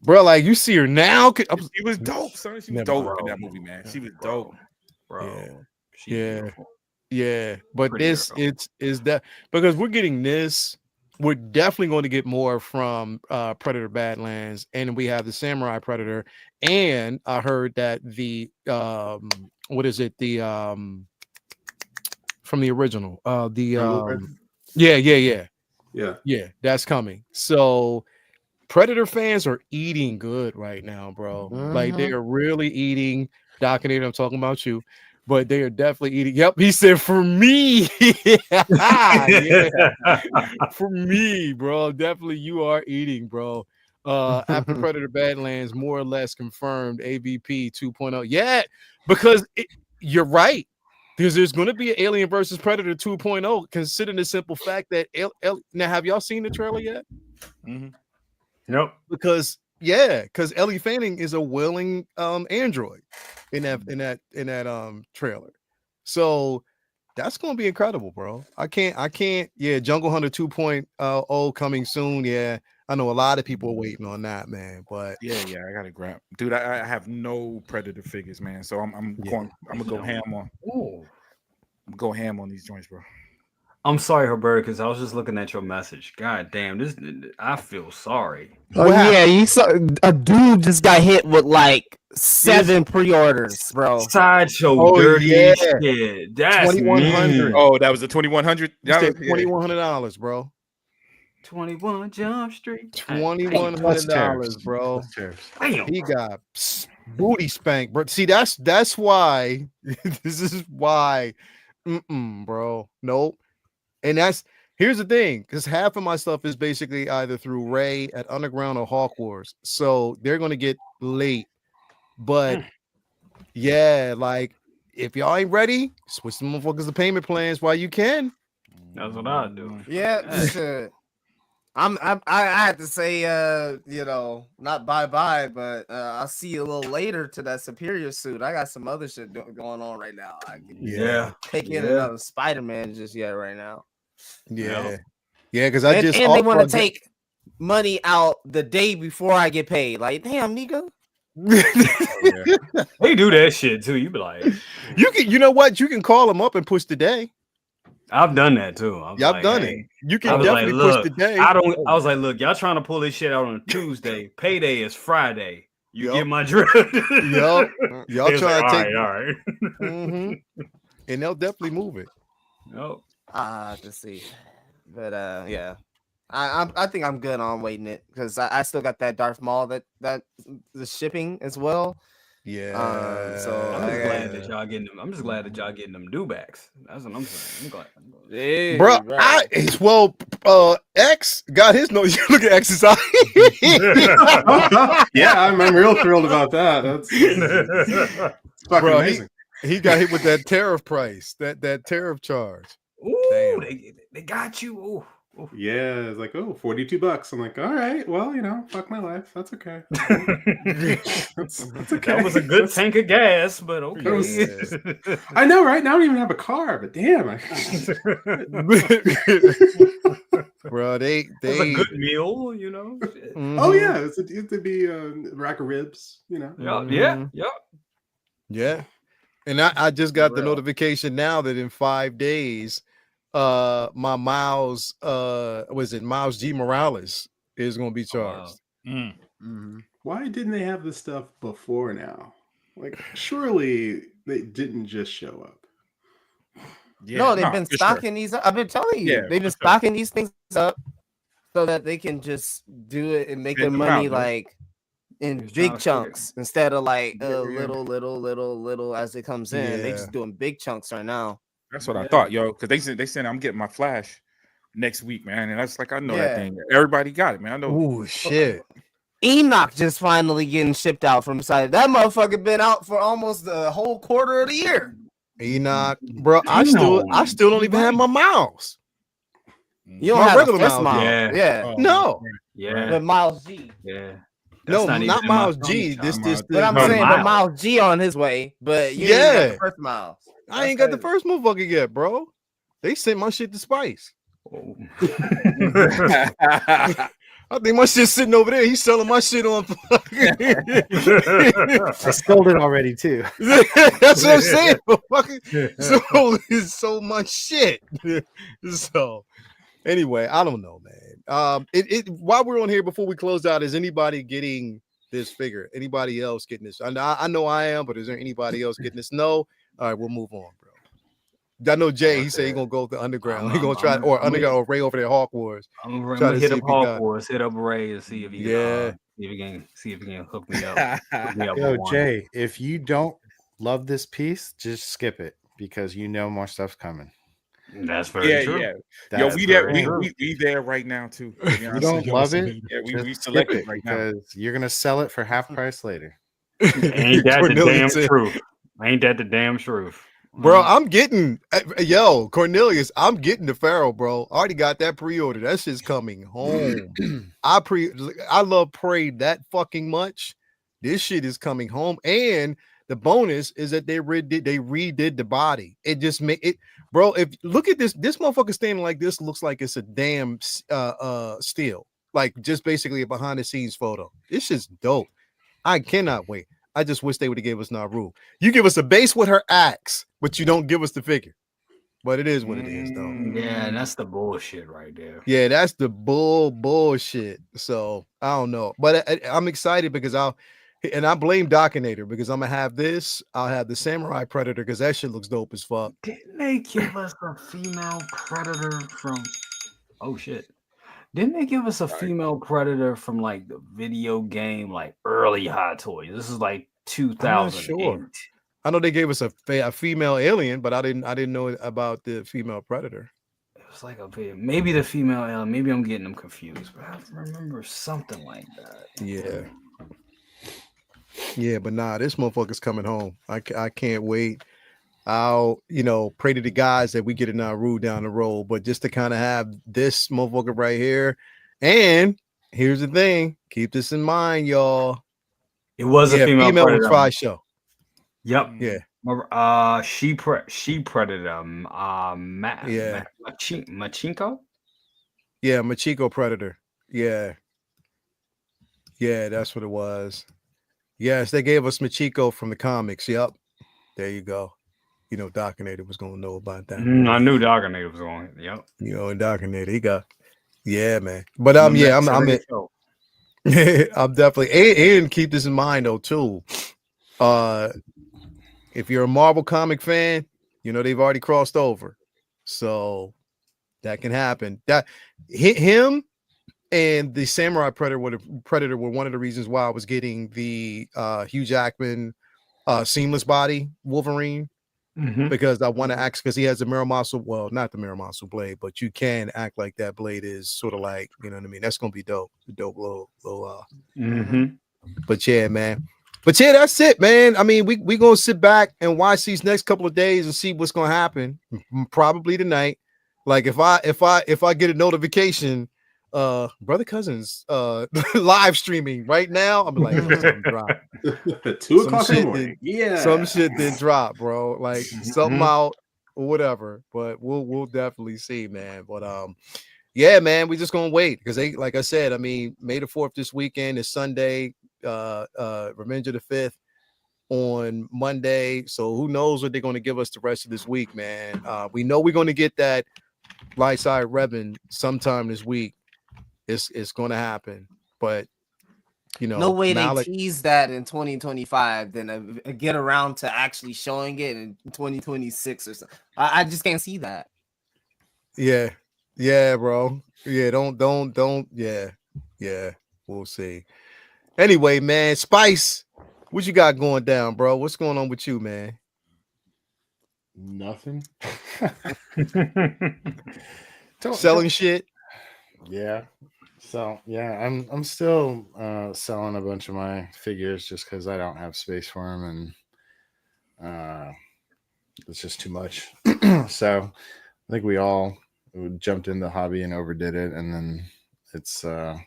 Bro, like you see her now. She was dope, son. She was dope in that movie, man. She was dope, bro. Yeah. But this it's that because we're getting this we're definitely going to get more from Predator Badlands, and we have the Samurai Predator, and I heard that the what is it, the from the original yeah, that's coming. So Predator fans are eating good right now, bro. Like they are really eating. Dominator, I'm talking about you, but they are definitely eating. Yep, he said for me. Yeah. For me, bro. Definitely you are eating, bro. After Predator Badlands, more or less confirmed AVP 2.0. Yeah, because you're right. Because there's going to be an Alien versus Predator 2.0, considering the simple fact that now, have y'all seen the trailer yet? Nope. Because Ellie Fanning is a willing android in that trailer. So that's going to be incredible, bro. I can't. Yeah, Jungle Hunter 2.0 coming soon. Yeah, I know a lot of people are waiting on that, man. But yeah, I gotta grab, dude. I have no Predator figures, man. So I'm gonna go ham on. Go ham on these joints, bro. I'm sorry, Roberta, because I was just looking at your message. God damn, I feel sorry. Oh yeah, you saw a dude just got hit with like 7 pre-orders, bro. Sideshow, dirty shit. That's 2100. Oh, that was the 2100. $2,100, bro. 21 Jump Street. $2,100, bro. Damn. He got booty spanked, bro. See, that's why. This is why. Bro. Nope. And here's the thing, because half of my stuff is basically either through Ray at Underground or Hawk Wars, so they're gonna get late. But yeah, like if y'all ain't ready, switch the motherfuckers to payment plans while you can. That's what I do. Yeah, shit. I had to say, not bye, but I'll see you a little later to that Superior suit. I got some other shit going on right now. I can take in another Spider-Man just yet right now. Yeah, because I just and they want to take money out the day before I get paid. Like, damn, nigga. They do that shit too. You be like, you know what? You can call them up and push the day. I've done that too. I've done it. You can definitely push the day. I was like, look, y'all trying to pull this shit out on a Tuesday. Payday is Friday. You get my drift. Y'all trying to take. All right. And they'll definitely move it. Nope. To see, but yeah, I think I'm good on waiting it because I still got that Darth Maul that the shipping as well. Yeah. So I'm just glad that y'all getting them. I'm just glad that y'all getting them dewbacks. That's what I'm saying. I'm glad. Yeah, bro, right. X got his nose. You look at X's eye. Yeah, I'm real thrilled about that. That's fucking amazing. He got hit with that tariff price, that tariff charge. Ooh, they got you. Ooh. Yeah, it's like, $42. I'm like, all right, well, fuck my life. That's okay. That's okay. That was a good tank of gas, but okay. Yeah. I know, right? Now I don't even have a car, but damn. Bro, they it was a good meal, Mm-hmm. Oh yeah, it could be a rack of ribs, Yeah. And I just got the notification now that in 5 days, my Miles, Miles G. Morales is going to be charged. Wow. Why didn't they have this stuff before now? Like, surely they didn't just show up. Yeah, no, they've been stocking these up. I've been telling you, they've been stocking these things up so that they can just do it and make their money like in big chunks instead of like little as it comes in. They just doing big chunks right now. That's what I thought, yo, because they said I'm getting my Flash next week, man, and that's like I know that thing. Everybody got it, man. I know. Oh shit! Enoch just finally getting shipped out from Side. That motherfucker been out for almost the whole quarter of the year. Enoch, bro, I still don't even have my Miles. You don't have the first Miles. Yeah. Oh, no. Yeah. But Miles G. Yeah. No, not Miles G. This. But I'm saying, but Miles G on his way. But you ain't got the first Miles. I ain't got the first motherfucker yet, bro. They sent my shit to Spice. Oh. I think my shit's sitting over there. He's selling my shit on. I sold it already too. That's what I'm saying. So my shit. So anyway, I don't know, man. While we're on here, before we close out, is anybody getting this figure? Anybody else getting this? I know I am, but is there anybody else getting this? No. All right, we'll move on, bro. I know Jay. He said he's gonna go to underground. He's gonna try underground or Ray over there, Hawk Wars. I'm gonna hit up Hawk Wars, hit up Ray, and see if he can hook me up. Yo, Jay, if you don't love this piece, just skip it because you know more stuff's coming. That's very true. Yeah. Yo, we there right now too. You don't love it. Yeah, we select it right now because you're gonna sell it for half price later. Ain't that the damn truth? Ain't that the damn truth? Bro, I'm getting Cornelius. I'm getting the Pharaoh, bro. I already got that pre-order. That shit's coming home. I love Prey that fucking much. This shit is coming home, and the bonus is that they redid the body. It just made it, bro. If look at this motherfucker standing like this looks like it's a damn steel, like just basically a behind the scenes photo. This shit's dope. I cannot wait. I just wish they would have gave us Naru. You give us a base with her axe, but you don't give us the figure. But it is what it is, though. Yeah, that's the bullshit right there. Yeah, that's the bullshit. So I don't know, but I'm excited because I blame Docinator because I'm gonna have this. I'll have the Samurai Predator because that shit looks dope as fuck. Didn't they give us a female Predator from? Oh shit. Didn't they give us a female Predator from like the video game, like early Hot Toys? This is like 2008. Sure. I know they gave us a female alien, but I didn't know about the female Predator. It was like maybe the female alien. Maybe I'm getting them confused, but I remember something like that. Yeah, but nah, this motherfucker's coming home. I can't wait. I'll, pray to the guys that we get a Naru down the road, but just to kind of have this motherfucker right here. And here's the thing, keep this in mind, y'all. It was a female try show. Yep. Yeah. She Predator. Machinko. Yeah, Machiko Predator. Yeah. Yeah, that's what it was. Yes, they gave us Machiko from the comics. Yep. There you go. Docinator was gonna know about that. I knew Docinator was going. Yep. And Docinator, he got. Yeah, man. But I'm definitely and keep this in mind though too. If you're a Marvel comic fan, they've already crossed over, so that can happen. That him and the Samurai Predator were one of the reasons why I was getting the Hugh Jackman seamless body Wolverine. Mm-hmm. Because I want to act because he has the Muramatsu, well, not the Muramatsu blade, but you can act like that blade is sort of like, you know what I mean? That's gonna be dope. Little But yeah, man. But yeah, that's it, man. I mean, we gonna sit back and watch these next couple of days and see what's gonna happen. Probably tonight. Like if I get a notification, Brother Cousins live streaming right now, I'm like, drop. 2 o'clock in the morning. Some shit didn't drop, bro. Like something out or whatever. But we'll definitely see, man. But yeah, man, we just gonna wait because they, like I said, I mean, May the 4th this weekend is Sunday. Revenge of the 5th on Monday. So who knows what they're gonna give us the rest of this week, man. We know we're gonna get that light side Revan sometime this week. It's going to happen, but no way they tease that in 2025, then get around to actually showing it in 2026 or something. I just can't see that. Yeah, bro. Yeah, don't. Yeah. We'll see. Anyway, man, Spice, what you got going down, bro? What's going on with you, man? Nothing. Selling shit. Yeah. So yeah, I'm still selling a bunch of my figures just because I don't have space for them, and it's just too much. So I think we all jumped in the hobby and overdid it, and then it's I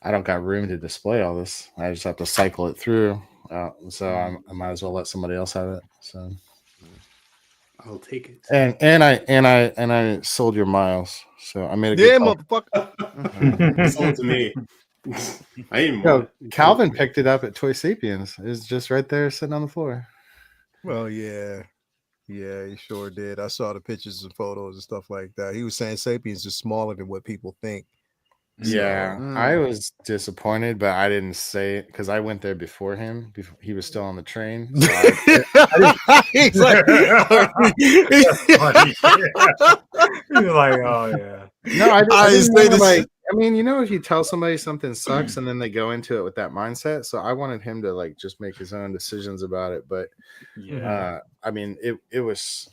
don't got room to display all this. I just have to cycle it through. So I might as well let somebody else have it. So I'll take it. And I sold your Miles. So I made a good motherfucker. Sold it to me. I even Calvin picked it up at Toy Sapiens. It's just right there sitting on the floor. Well, yeah, he sure did. I saw the pictures and photos and stuff like that. He was saying Sapiens is smaller than what people think. Yeah, So, I was disappointed, but I didn't say it because I went there before him. He was still on the train. So He's like, You're like, oh yeah. no, I didn't say wanna, this. like. I mean, if you tell somebody something sucks and then they go into it with that mindset, so I wanted him to like just make his own decisions about it. But Yeah. I mean, it was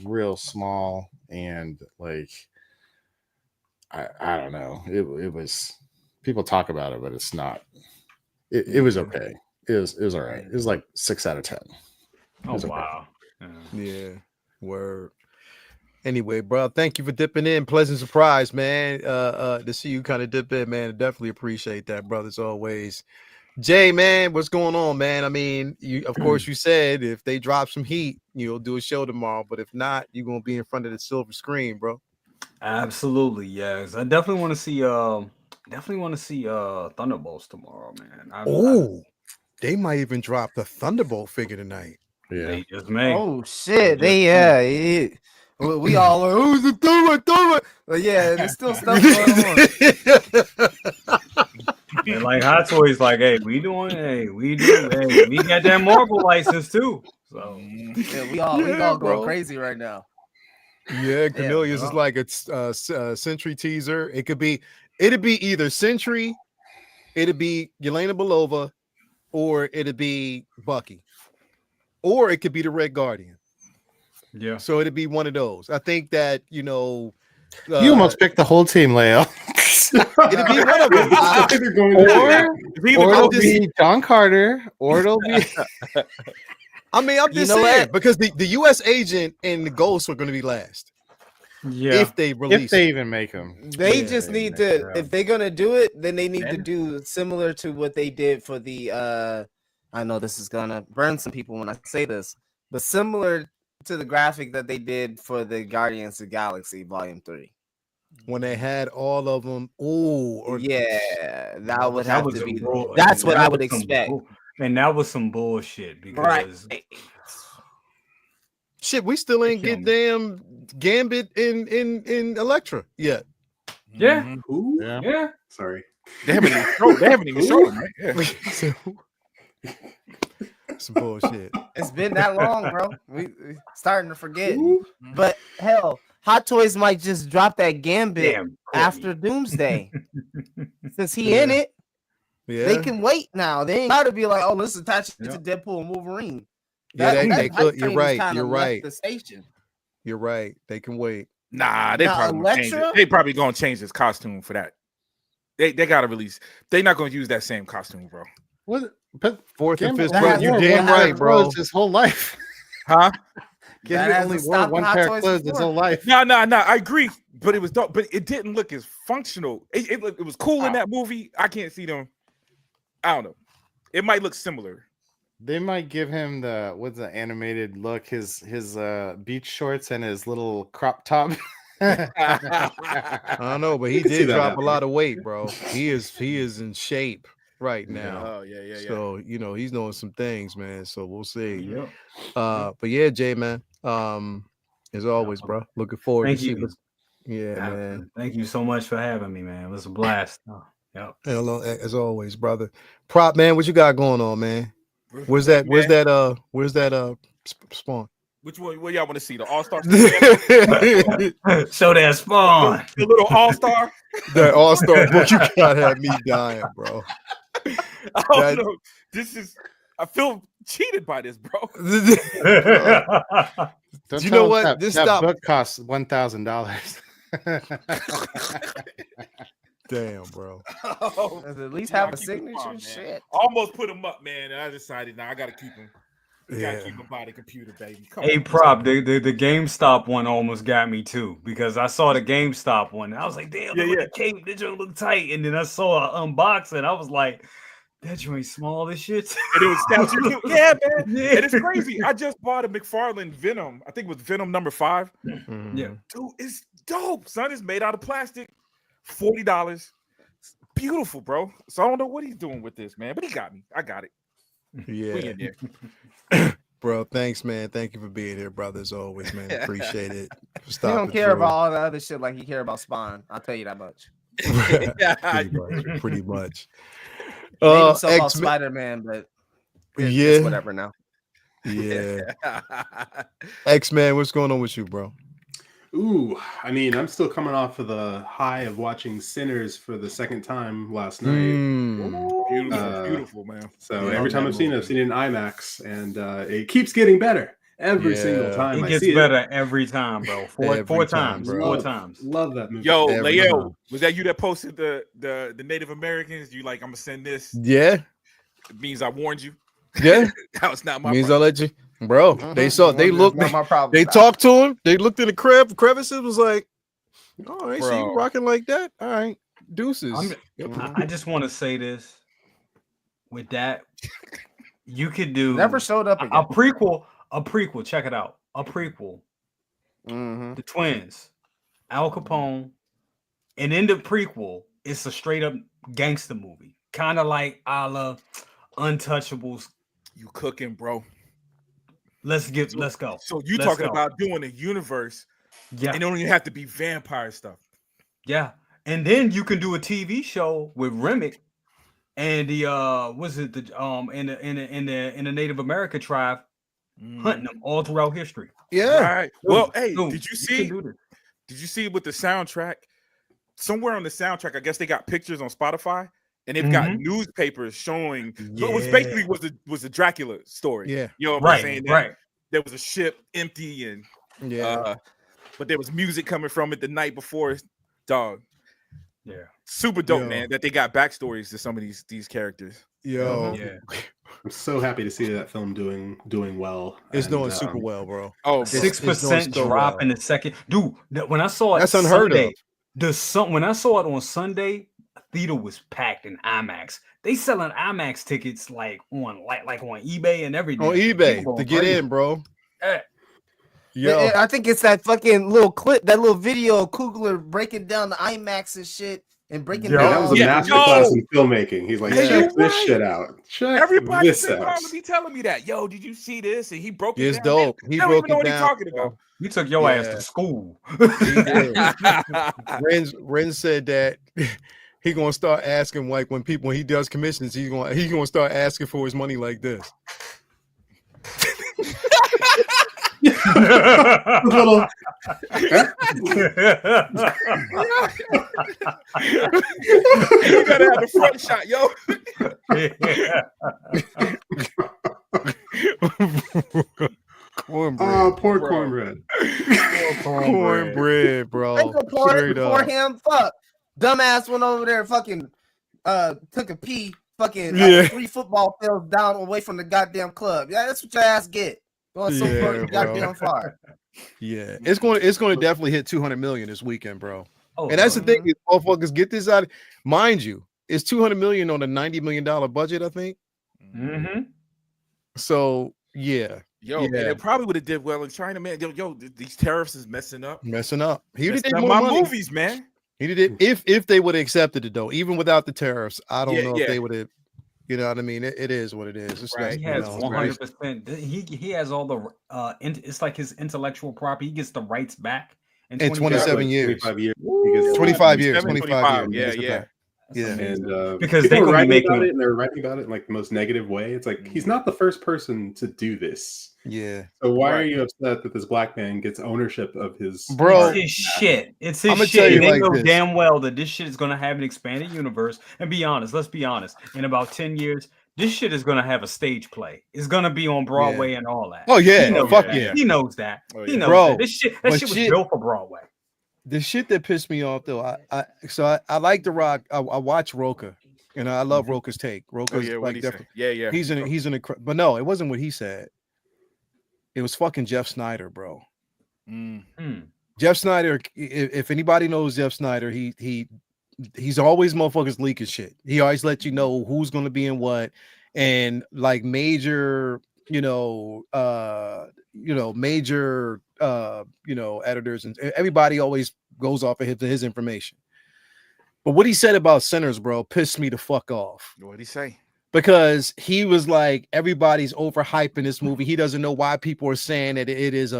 real small and like I don't know. It was people talk about it, but it's not. It was okay. It was all right. It was like 6 out of 10. Oh wow. Yeah, word. Anyway, bro, thank you for dipping in. Pleasant surprise, man. To see you kind of dip in, man. Definitely appreciate that, brother, as always. Jay, man, what's going on, man? I mean, of course you said if they drop some heat, you'll do a show tomorrow. But if not, you're gonna be in front of the silver screen, bro. Absolutely, yes. I definitely want to see Thunderbolts tomorrow, man. They might even drop the Thunderbolt figure tonight. Yeah, they just may. Oh shit! We all are. Who's the Thunderbolt? But yeah, there's still stuff going on. And like Hot Toys, like, hey, we got that Marvel license too. So yeah, we all going crazy right now. Yeah, Cornelius is like it's Sentry teaser. It'd be either Sentry, it'd be Yelena Belova, or it'd be Bucky, or it could be the Red Guardian. Yeah, so it'd be one of those. I think that you almost picked the whole team, Leo. It'd be one of them, or it'll be John Carter, or it'll be. I mean, I'm just saying because the U.S. agent and the Ghost are going to be last. Yeah, if they even make them, they just need to. If they're gonna do it, then they need to do similar to what they did for the. I know this is gonna burn some people when I say this, but similar to the graphic that they did for the Guardians of the Galaxy Volume 3. When they had all of them, that would have to be. That's what I would expect. And that was some bullshit because shit, we still ain't get damn Gambit in Elektra yet. Yeah. Yeah. Sorry. They haven't even showed him, right? Some bullshit. It's been that long, bro. We starting to forget. But hell, Hot Toys might just drop that Gambit after Doomsday. Since he in it. Yeah. They can wait now. They ain't got to be like, oh, let's attach it to Deadpool and Wolverine. They could. You're right. You're right. The station. You're right. They can wait. Nah, they probably gonna change his costume for that. They gotta release. They're not gonna use that same costume, bro. What? But fourth and fifth, bro. You're damn right, bro. His whole life, huh? Gambit only wore one pair of clothes his whole life. No. I agree, but it was dope. But it didn't look as functional. It was cool in that movie. I can't see them. I don't know. It might look similar. They might give him the animated look, his beach shorts and his little crop top. I don't know, but he did drop a lot of weight, bro. He is in shape right now. Oh yeah. So he's doing some things, man. So we'll see. Yeah. But yeah, Jay, man. As always, bro. Looking forward to see this. Yeah, man. Thank you so much for having me, man. It was a blast. Yep. Hello, as always, brother. Prop, man, what you got going on, man? Where's that Spawn? Which one? What y'all want to see? The All-Star? Show that Spawn. The little All-Star? That All-Star book, you gotta have me dying, bro. I don't know. I feel cheated by this, bro. You know what? That book costs $1,000. Damn, bro. At least have a signature. Shit. Almost put him up, man. And I decided now I gotta keep him. Gotta keep him by the computer, baby. Hey, Prop, the GameStop one almost got me too because I saw the GameStop one. And I was like, damn, the cape, that joint look tight. And then I saw an unboxing. I was like, that joint small as shit. And it was statue. Yeah, man. Yeah. And it's crazy. I just bought a McFarlane Venom. I think it was Venom number 5. Mm-hmm. Yeah. Dude, it's dope, son. It's made out of plastic. $40. Beautiful, bro. So I don't know what he's doing with this, man, but he got me. I got it. Yeah. Bro, thanks, man. Thank you for being here, brother, as always, man. Appreciate it. He don't care about all the other shit like he care about Spawn. I'll tell you that much. Pretty much. Made himself off Spider-Man, but it's whatever now. Yeah. X-Men, what's going on with you, bro? Ooh, I mean, I'm still coming off of the high of watching Sinners for the second time last night. Beautiful, man. So every time I've seen it in IMAX, and it keeps getting better every single time. It gets better every time, bro. Four times. Love that movie. Yo, Leo, was that you that posted the Native Americans? You like, I'm gonna send this? Yeah. It means I warned you. Yeah. That was not my means problem. I'll let you. Bro, they saw, they looked, they talked to him, they looked in the crevices, was like, all right, so you rocking like that? All right, deuces. I just want to say this. With that, you could do never showed up again. A prequel, check it out. A prequel. The twins, Al Capone, and in the prequel, it's a straight up gangster movie. Kind of like a la Untouchables. You cooking, bro. Let's go. So you talking about doing a universe, and it don't even have to be vampire stuff. Yeah, and then you can do a TV show with Remick and the in the Native American tribe hunting them all throughout history. Yeah. Right. Well, hey, did you see with the soundtrack? Somewhere on the soundtrack, I guess they got pictures on Spotify. And they've got newspapers showing. So it was basically was a Dracula story. Yeah, you know what I'm saying? There was a ship empty, and but there was music coming from it the night before. Dog, super dope, man. That they got backstories to some of these characters. I'm so happy to see that film doing well. It's doing super well, bro. Oh, 6% drop in the second, dude. When I saw it, that's unheard of. When I saw it on Sunday. Theater was packed in IMAX. They selling IMAX tickets like on eBay and everything. On eBay to get in, bro. Yo, I think it's that fucking little clip, that little video of Coogler breaking down the IMAX and shit and breaking down. That was a masterclass in filmmaking. He's like, check this shit out. Check everybody this out. Be telling me that. Yo, did you see this? And he broke it it's down. Dope. He broke it down. What he's talking about. You took your ass to school. Ren said that. He gonna start asking like when he does commissions, he's gonna start asking for his money like this. Little... you gotta have the front shot, yo. Cornbread. Oh, poor cornbread. Cornbread, bro. They go pour it before him. Fuck. Dumbass went over there, fucking took a pee, fucking 3 football fields down away from the goddamn club. Yeah, that's what your ass get. Going so fucking goddamn far. Yeah, it's going to definitely hit 200 million this weekend, bro. And that's the thing, is motherfuckers get this out. Mind you, it's 200 million on a $90 million budget, I think. So yeah. And it probably would have did well in China, man. Yo, these tariffs is messing up. He did my movies, man. He did it if they would have accepted it though, even without the tariffs. I don't know if they would have. You know what I mean? It is what it is. It's right. He has 100%. He has all the. It's like his intellectual property. He gets the rights back in 27 years. 25 years. 25 years. 25 years. Yeah. And because they were writing making about it, and they're writing about it in like the most negative way. It's like he's not the first person to do this. Yeah. So why are you upset that this black man gets ownership of his? Bro, it's his shit. It's his shit. They know damn well that this shit is going to have an expanded universe. And be honest, let's be honest. In about 10 years, this shit is going to have a stage play. It's going to be on Broadway and all that. Oh yeah, fuck yeah. He knows that. He knows that. This shit was built for Broadway. The shit that pissed me off though, I like The Rock. I watch Roka, and I love Roka's take. Roka's like definitely, he's in a, but no, it wasn't what he said. It was fucking Jeff Snyder, bro. Jeff Snyder. If anybody knows Jeff Snyder, he's always motherfuckers leaking shit. He always lets you know who's going to be in what, and like major, major editors and everybody always goes off of his information. But what he said about Sinners, bro, pissed me the fuck off. What'd he say? Because he was like, everybody's overhyping this movie. He doesn't know why people are saying that it is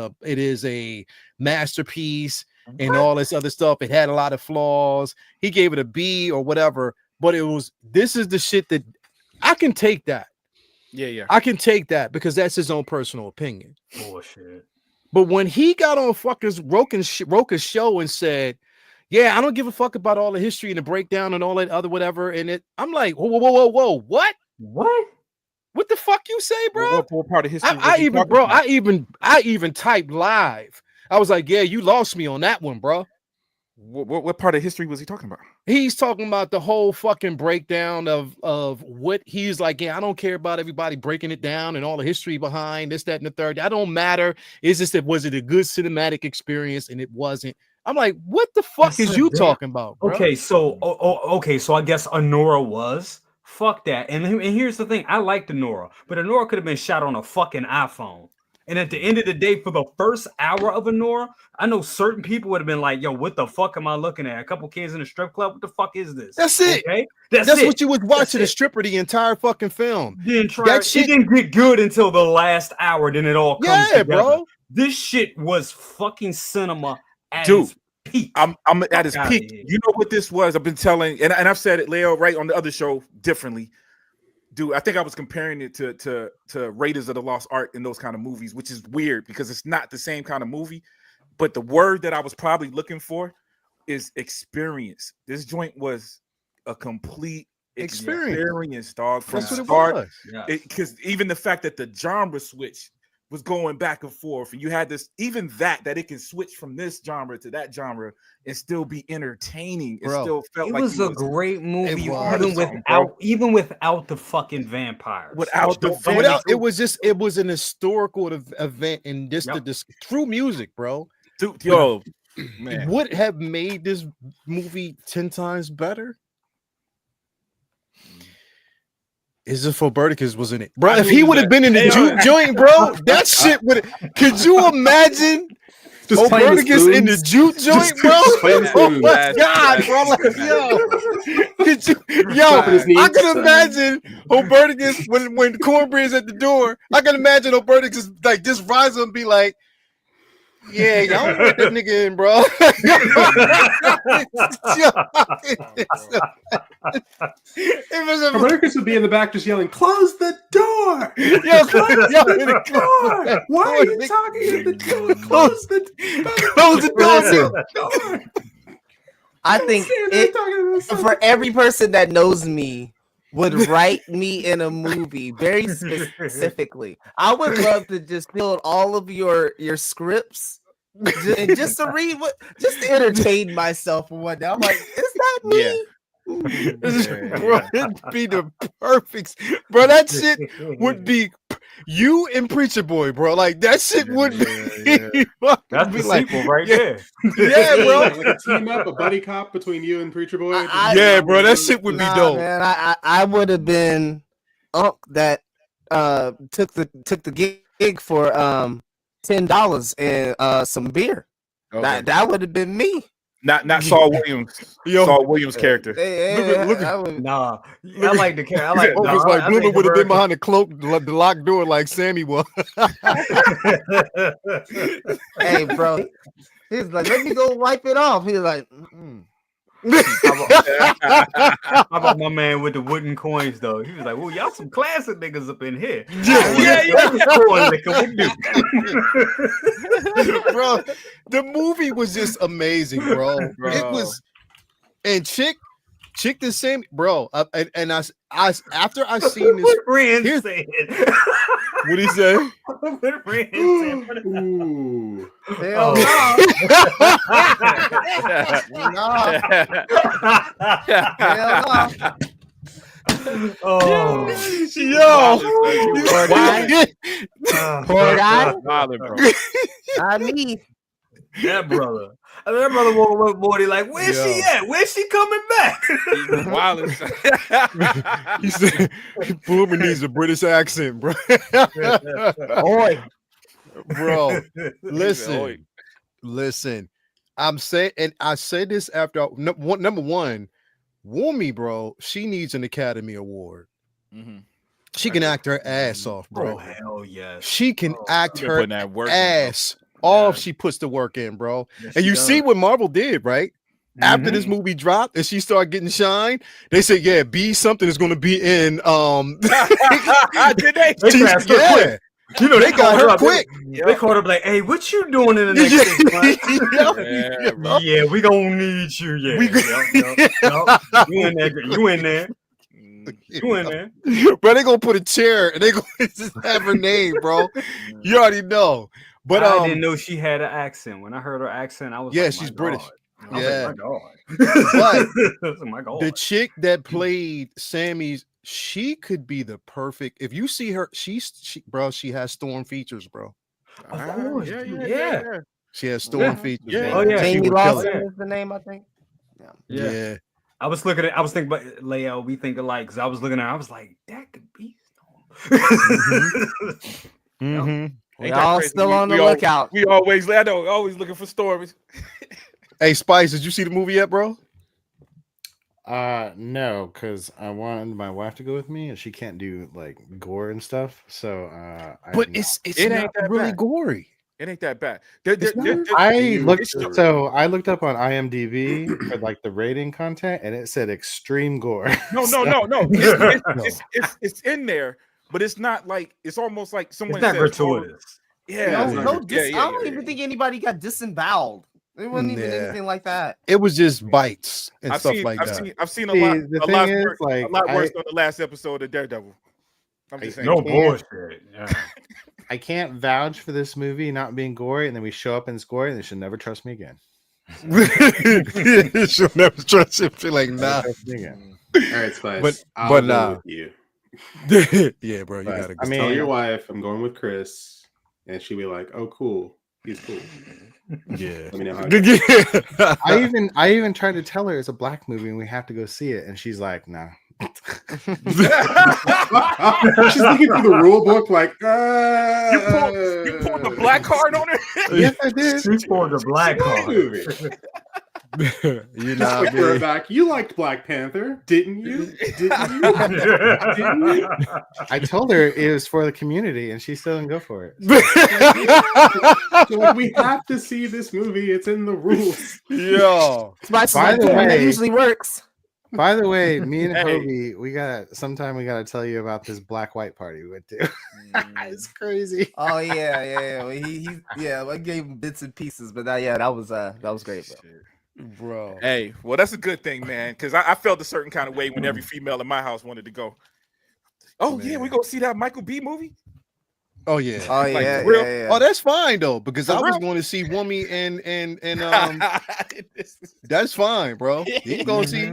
a masterpiece. and all this other stuff. It had a lot of flaws. He gave it a B or whatever, but this is the shit that I can take that. Yeah. I can take that because that's his own personal opinion. Bullshit. But when he got on fucking Roka's show and said, yeah, I don't give a fuck about all the history and the breakdown and all that other whatever, I'm like, whoa, what? What the fuck you say, bro? What part of history? I even typed live. I was like, yeah, you lost me on that one, bro. What part of history was he talking about? He's talking about the whole fucking breakdown of what he's like. Yeah, I don't care about everybody breaking it down and all the history behind this, that, and the third. That don't matter. It's just that was it a good cinematic experience? And it wasn't. I'm like, what the fuck is you talking about, bro? Okay, so I guess Honora was. Fuck that. And here's the thing. I liked Honora, but Honora could have been shot on a fucking iPhone. And at the end of the day, for the first hour of Honora, I know certain people would have been like, yo, what the fuck am I looking at? A couple kids in a strip club? What the fuck is this? That's it. Okay? That's what you was watching, the stripper the entire fucking film. It didn't get good until the last hour, then it all comes together. Bro. This shit was fucking cinema at its peak. I'm at its peak. You know what this was? I've been telling, and I've said it, Leo, right on the other show differently. Dude, I think I was comparing it to Raiders of the Lost Ark and those kind of movies, which is weird because it's not the same kind of movie. But the word that I was probably looking for is experience. This joint was a complete experience, dog. That's what it was. Because even the fact that the genre switch was going back and forth, and you had this, even that it can switch from this genre to that genre and still be entertaining. It still felt like it was a great movie, even without the fucking vampires. It was an historical event, and this through music, bro. Dude, yo, man, it would have made this movie 10 times better. Is it for Verticus was in it, bro? If he would have been in the juke joint, bro, that shit would. Could you imagine? Verticus in the juke joint, bro. Oh my god, bro! Like, I can imagine Verticus when Cornbread's at the door. I can imagine Verticus like just rise up and be like, "Yeah, y'all don't let that nigga in, bro." Verticus would be in the back just yelling, "Close the door! Close the door! Why are you talking at the door? Close the door!" I think for every person that knows me would write me in a movie very specifically. I would love to just build all of your scripts just to read just to entertain myself or whatnot. I'm like, is that me? Yeah. Bro, it'd be the perfect, bro. That shit would be you and Preacher Boy, bro. Like that shit would be. That's the sequel right there. Yeah, bro. Like a team up, a buddy cop between you and Preacher Boy. Bro, that shit would be dope. Man, I would have been that took the gig for $10 and some beer. Okay. That would have been me. Not Saul Williams. Saul Williams' character. Look I like the character. I like. Like Bloomer would have been behind the cloak, the locked door, like Sammy was. Hey, bro. He's like, let me go wipe it off. He's like, How about my man with the wooden coins though? He was like, "Well, y'all some classic niggas up in here." Bro, the movie was just amazing, bro. It was, and Chick the same, bro. I after I seen this, Rand said. What he say? What Rand said? Ooh. hell no. Hell no. Oh, yo, poor guy. Bro. I mean, that brother. That brother woke up morning like, where's she at? Where's she coming back? He said, Boomer needs a British accent, bro. Boy, bro, listen. I'm saying, and I say this after number one, Woomy, bro. She needs an Academy Award. Mm-hmm. She can act her ass off, bro. Oh hell yes. She can act her ass She puts the work in, bro. Yes, and you does. see what Marvel did, right? After this movie dropped and she started getting shine, they said, "Yeah, B something is going to be in." Did they? Yeah. You know, They got her quick. They called her like, "Hey, what you doing in the next 6 months?" Yeah, we gonna need you. Yeah, you in there? You in there? You in there? Bro, they gonna put a chair and they gonna just have her name, bro. You already know. But I didn't know she had an accent. When I heard her accent, I was like, she's British. Yeah, But my God. the chick that played Sammy's, she could be the perfect. If you see her, she has Storm features, bro. Of course, yeah. She has Storm features. Yeah. Bro. Oh yeah, Jamie Lawson is the name, I think. Yeah. I was thinking about Leia. We think alike because I was looking at her. I was like, that could be Storm. We all still on the lookout. We always looking for stories. Hey, Spice, did you see the movie yet, bro? No, because I wanted my wife to go with me, and she can't do like gore and stuff. So, It ain't really gory. It ain't that bad. I looked up on IMDb for like the rating content, and it said extreme gore. No. It's in there, but it's not like it's almost like someone. It's not gratuitous. I don't even think anybody got disemboweled. It wasn't even anything like that. It was just bites and stuff like that. I've seen a lot worse than the last episode of Daredevil. I'm just saying. No bullshit. Yeah. I can't vouch for this movie not being gory, and then we show up and it's gory, and they should never trust me again. She'll never trust him. She's like, nah. All right, Spice. But nah. You. Yeah, bro. You gotta go. Tell your wife I'm going with Chris, and she'll be like, "Oh, cool. He's cool." Yeah. Let me know how I even tried to tell her it's a black movie and we have to go see it, and she's like, "Nah." She's looking through the rule book like, you pulled the black card on her? Yes, I did. She pulled the black card. You know, back. You liked Black Panther, didn't you? Didn't you? I told her it was for the community, and she still didn't go for it. So, like, we have to see this movie. It's in the rules. Yo, by the way, that usually works. By the way, me and Hobie, we gotta tell you about this black white party we went to. It's crazy. Oh yeah. Well, I gave him bits and pieces, but that was great, bro. Hey, well, that's a good thing, man, because I felt a certain kind of way when every female in my house wanted to go. Oh man. Yeah, we gonna see that Michael B movie. Oh yeah. Oh that's fine though, because I was going to see Woomy and that's fine, bro. You can go see.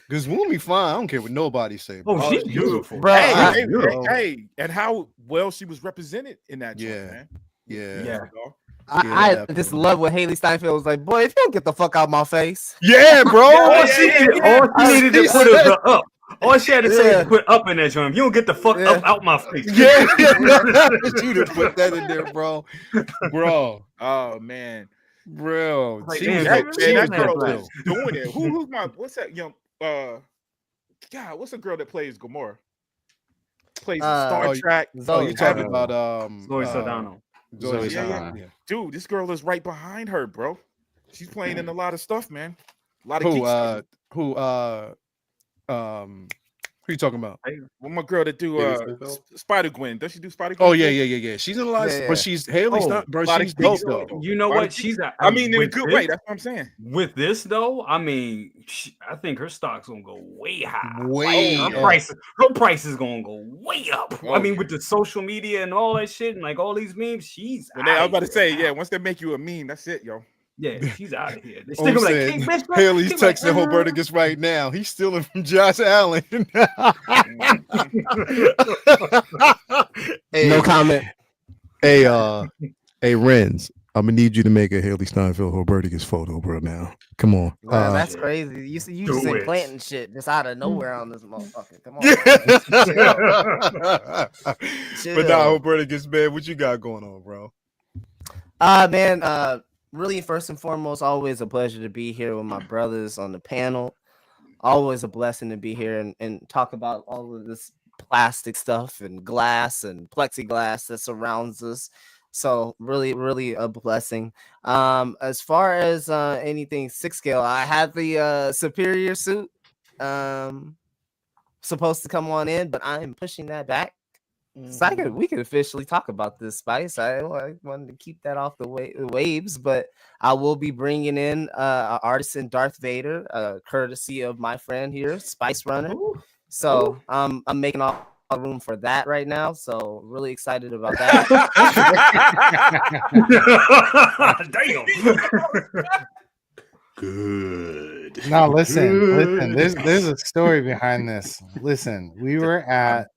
Because Woomy fine. I don't care what nobody say. Bro. Oh, she's beautiful, bro. Hey, and how well she was represented in that joint, man. Yeah. I just love what Haley Steinfeld was like. Boy, if you don't get the fuck out my face. Yeah, bro. All she needed to put was the up. All she had to say is put up in that joint. You don't get the fuck up out my face. Yeah. You to put that in there, bro. Oh man. Bro. Like, that girl was doing it. Who's what's that young God, what's the girl that plays Gamora? Plays Star Trek. You talking about Zoe Saldana. Yeah. Dude, this girl is right behind her, bro. She's playing in a lot of stuff, man. A lot of who you talking about? Well, my girl that do Spider Gwen. Does she do Spider Gwen? Oh yeah. She's in a lot of, but she's Haley's not, bro. She's dope though. You know what? She's I mean, in a good way. That's what I'm saying. With this though, I mean, I think her stock's gonna go way high. Her price is gonna go way up. I mean, with the social media and all that shit, and like all these memes, she's. I was about to say, once they make you a meme, that's it, yo. Yeah, she's out of here. Haley's texting Hoberticus right now. He's stealing from Josh Allen. No comment. Hey, Renz, I'm gonna need you to make a Haley Steinfeld Hoberticus photo, bro. Now, come on. Man, that's crazy. You just ain't planting shit just out of nowhere on this motherfucker. Come on. But now, Hoberticus, man, what you got going on, bro? Man, really, first and foremost, always a pleasure to be here with my brothers on the panel. Always a blessing to be here and talk about all of this plastic stuff and glass and plexiglass that surrounds us. So really a blessing. As far as anything 6 scale, I had the superior suit supposed to come on in, but I am pushing that back. So we could officially talk about this, Spice. I wanted to keep that off the waves, but I will be bringing in artisan Darth Vader, courtesy of my friend here, Spice Runner. So I'm making all room for that right now. So really excited about that. Damn. Good. No, listen. There's a story behind this. Listen, we were at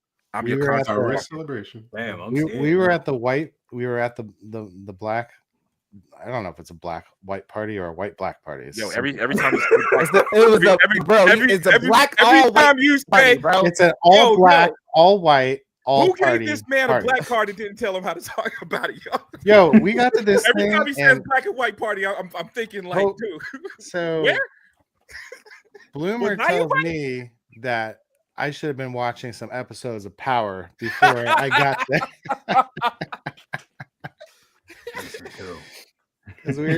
Star Wars celebration. Damn, we were at the black. I don't know if it's a black-white party or a white-black party. It's every time it's a black all white party, bro. It's an all black, all white, all Who party. gave this man party. a black card and didn't tell him how to talk about it, y'all? Yo, we got to this Every thing. time he says black and white party, I'm thinking like, dude. So where? Bloomer tells me that I should have been watching some episodes of Power before I got there. Because we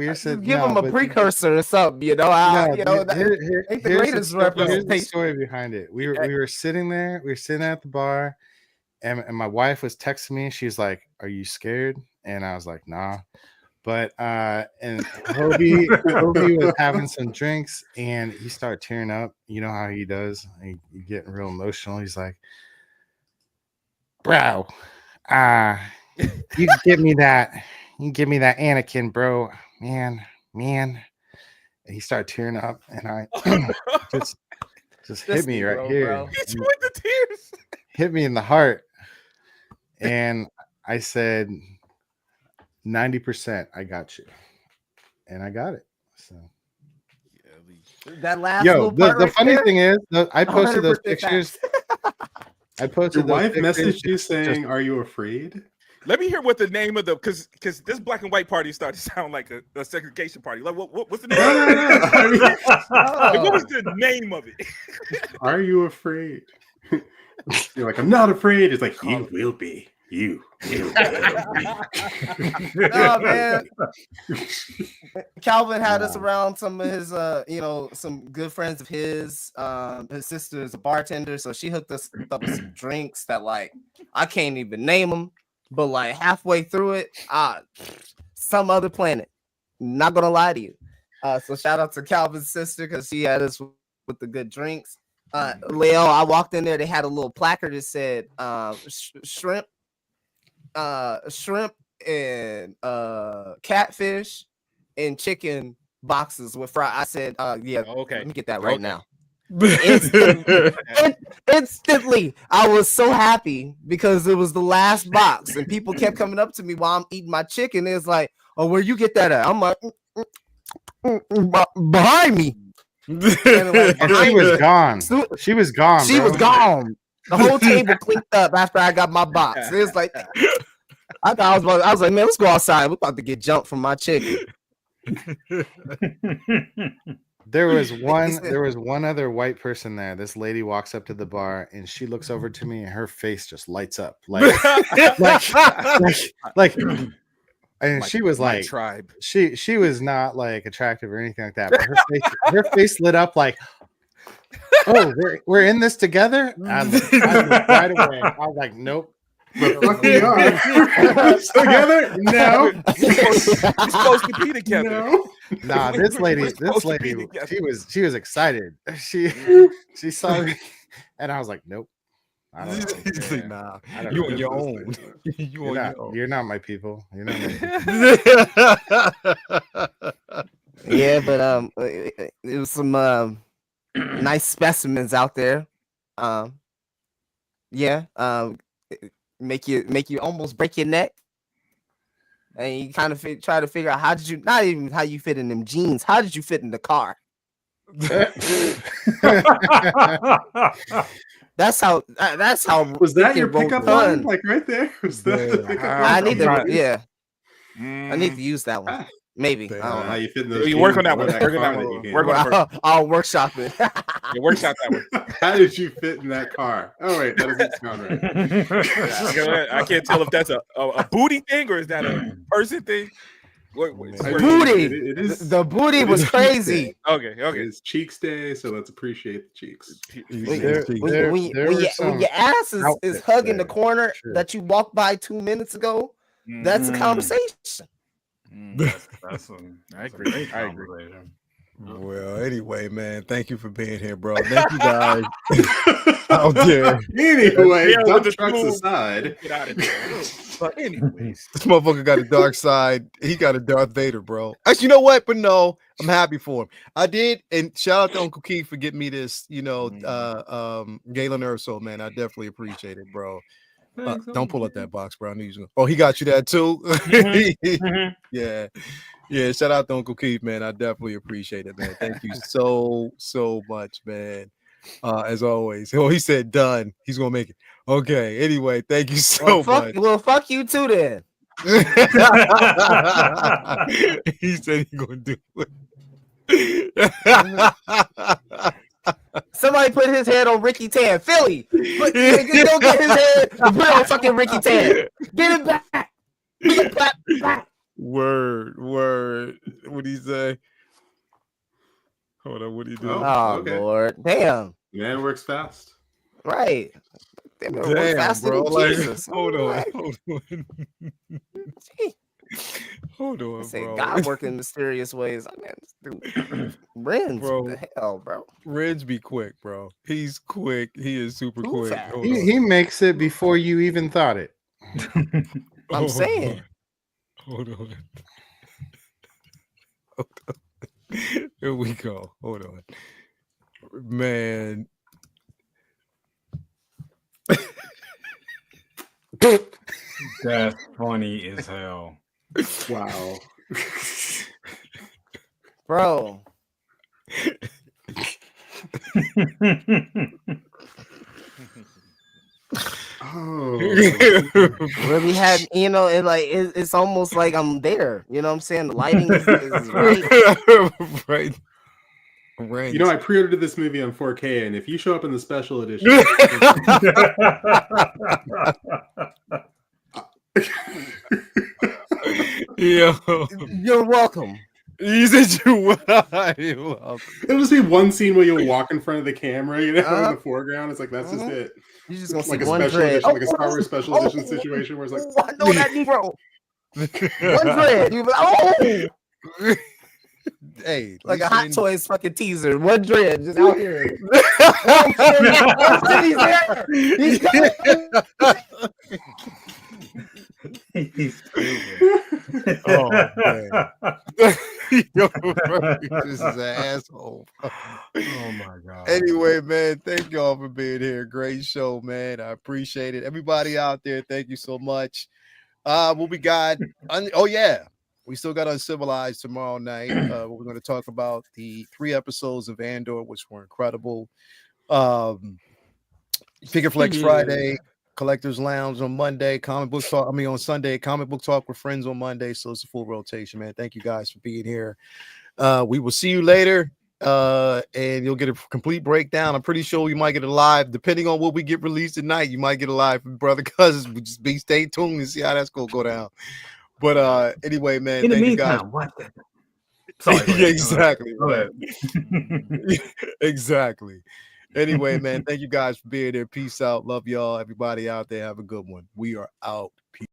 were sitting. Give him a precursor or something, you know. Ain't the greatest representation. Here's the story behind it. We were sitting there. We were sitting at the bar, and my wife was texting me. She's like, "Are you scared?" And I was like, "Nah." But and Hobie was having some drinks, and he started tearing up. You know how he does. He getting real emotional. He's like, "Bro, you can give me that. You can give me that Anakin, bro, man." And he started tearing up, and I just hit me right here. Hit you with the tears. Hit me in the heart, and I said, 90%, I got you, and I got it. So that last the funny thing is, I posted those pictures. I posted. Your wife messaged you saying, "Are you afraid?" Let me hear what the name of the because this black and white party started to sound like a segregation party. Like what's the name? Like, what was the name of it? Are you afraid? You're like, I'm not afraid. It's like, you will be. You will be. Oh man, Calvin had us around some of his some good friends of his. His sister is a bartender, so she hooked us up with some drinks that like I can't even name them. But like halfway through it, some other planet. Not gonna lie to you. So shout out to Calvin's sister because she had us with the good drinks. Leo, I walked in there. They had a little placard that said shrimp and catfish and chicken boxes with fry. I said, yeah, okay. Let me get that right now. Instantly, I was so happy because it was the last box, and people kept coming up to me while I'm eating my chicken. It's like, "Oh, where you get that at?" I'm like, behind me. And she was gone. She was gone. She was gone. The whole table cleaned up after I got my box. It was like, I was like, man, let's go outside. We're about to get jumped from my chicken. There was one other white person there. This lady walks up to the bar and she looks over to me and her face just lights up like and she was like tribe. She was not like attractive or anything like that, but her face lit up like, oh, we're in this together. I looked right away. I was like, nope. Together? No. We're supposed to be together. No. Nah, this lady, she was excited. She saw me, and I was like, nope. I don't know. Nah, You on your own. You're not my people. You're not my people. Yeah, but it was some nice specimens out there. Make you almost break your neck, and you kind of try to figure out how did you not even how you fit in them jeans. How did you fit in the car? That's how. Was that your pickup line? Like right there? Was that the pickup line? I need to. Yeah, I need to use that one. Maybe. I don't know how you fit in those. You work on that one. Work on that one. I'll workshop it. It works out that way. How did you fit in that car? Oh wait, that doesn't sound right. I can't tell if that's a booty thing or is that a person thing. Booty. The booty was crazy. Okay. It's Cheeks Day, so let's appreciate the cheeks. When your ass is hugging the corner that you walked by 2 minutes ago, that's a conversation. I agree. Well, anyway, man, thank you for being here, bro. Thank you guys out there. Anyway, dump trucks aside. Get out of there. But anyways, this motherfucker got a dark side. He got a Darth Vader, bro. Actually, you know what? But no, I'm happy for him. I did, and shout out to Uncle Keith for getting me this, Galen Urso, man. I definitely appreciate it, bro. Don't pull up that box, bro. I knew you was gonna... Oh, he got you that too. Yeah. Shout out to Uncle Keith, man. I definitely appreciate it, man. Thank you so much, man. As always. Oh, he said done. He's gonna make it. Okay. Anyway, thank you so much. Well, fuck you too, then. He said he's gonna do it. Somebody put his head on Ricky Tan. Philly, go get his head and put it on fucking Ricky Tan. Get it back. Back. Word. What'd he say? Hold on, what do you do? Oh, okay. Lord. Damn. Man works fast. Right. Damn, bro. Like, hold on. Hold on, bro. God working in mysterious ways. I mean, Renz, bro. What the hell, bro? Renz be quick, bro. He's quick. He is super quick. He makes it before you even thought it. I'm saying. Hold on. Here we go. Hold on. Man. That's funny as hell. Wow. Bro. Oh, really had, it's almost like I'm there. You know what I'm saying? The lighting is right. Right. You know, I pre-ordered this movie on 4K, and if you show up in the special edition, you're welcome. You said you're welcome. It'll just be one scene where you'll walk in front of the camera, in the foreground. It's like that's just it. You're just gonna like see a one special dread. edition, like a Star Wars special edition situation where it's like, I know that Negro. One dread. You like, oh. Hey, like a Hot Toys fucking teaser. One dread just out here. He's stupid. Oh man. Yo, bro, this is an asshole. Oh my god. Anyway, man, thank y'all for being here. Great show, man. I appreciate it. Everybody out there, thank you so much. What we got? We still got Uncivilized tomorrow night. We're going to talk about the 3 episodes of Andor, which were incredible. Figure Flex Friday, Collectors Lounge on Monday, on Sunday, Comic Book Talk with Friends on Monday. So it's a full rotation, man. Thank you guys for being here. We will see you later, and you'll get a complete breakdown. I'm pretty sure you might get a live, depending on what we get released tonight. You might get a live from Brother Cousins. We just stay tuned and see how that's going to go down. But anyway, man, in the thank meantime, you guys. what? Sorry, yeah, exactly. Go ahead. Exactly. Anyway, man, thank you guys for being there. Peace out. Love y'all. Everybody out there, have a good one. We are out. Peace.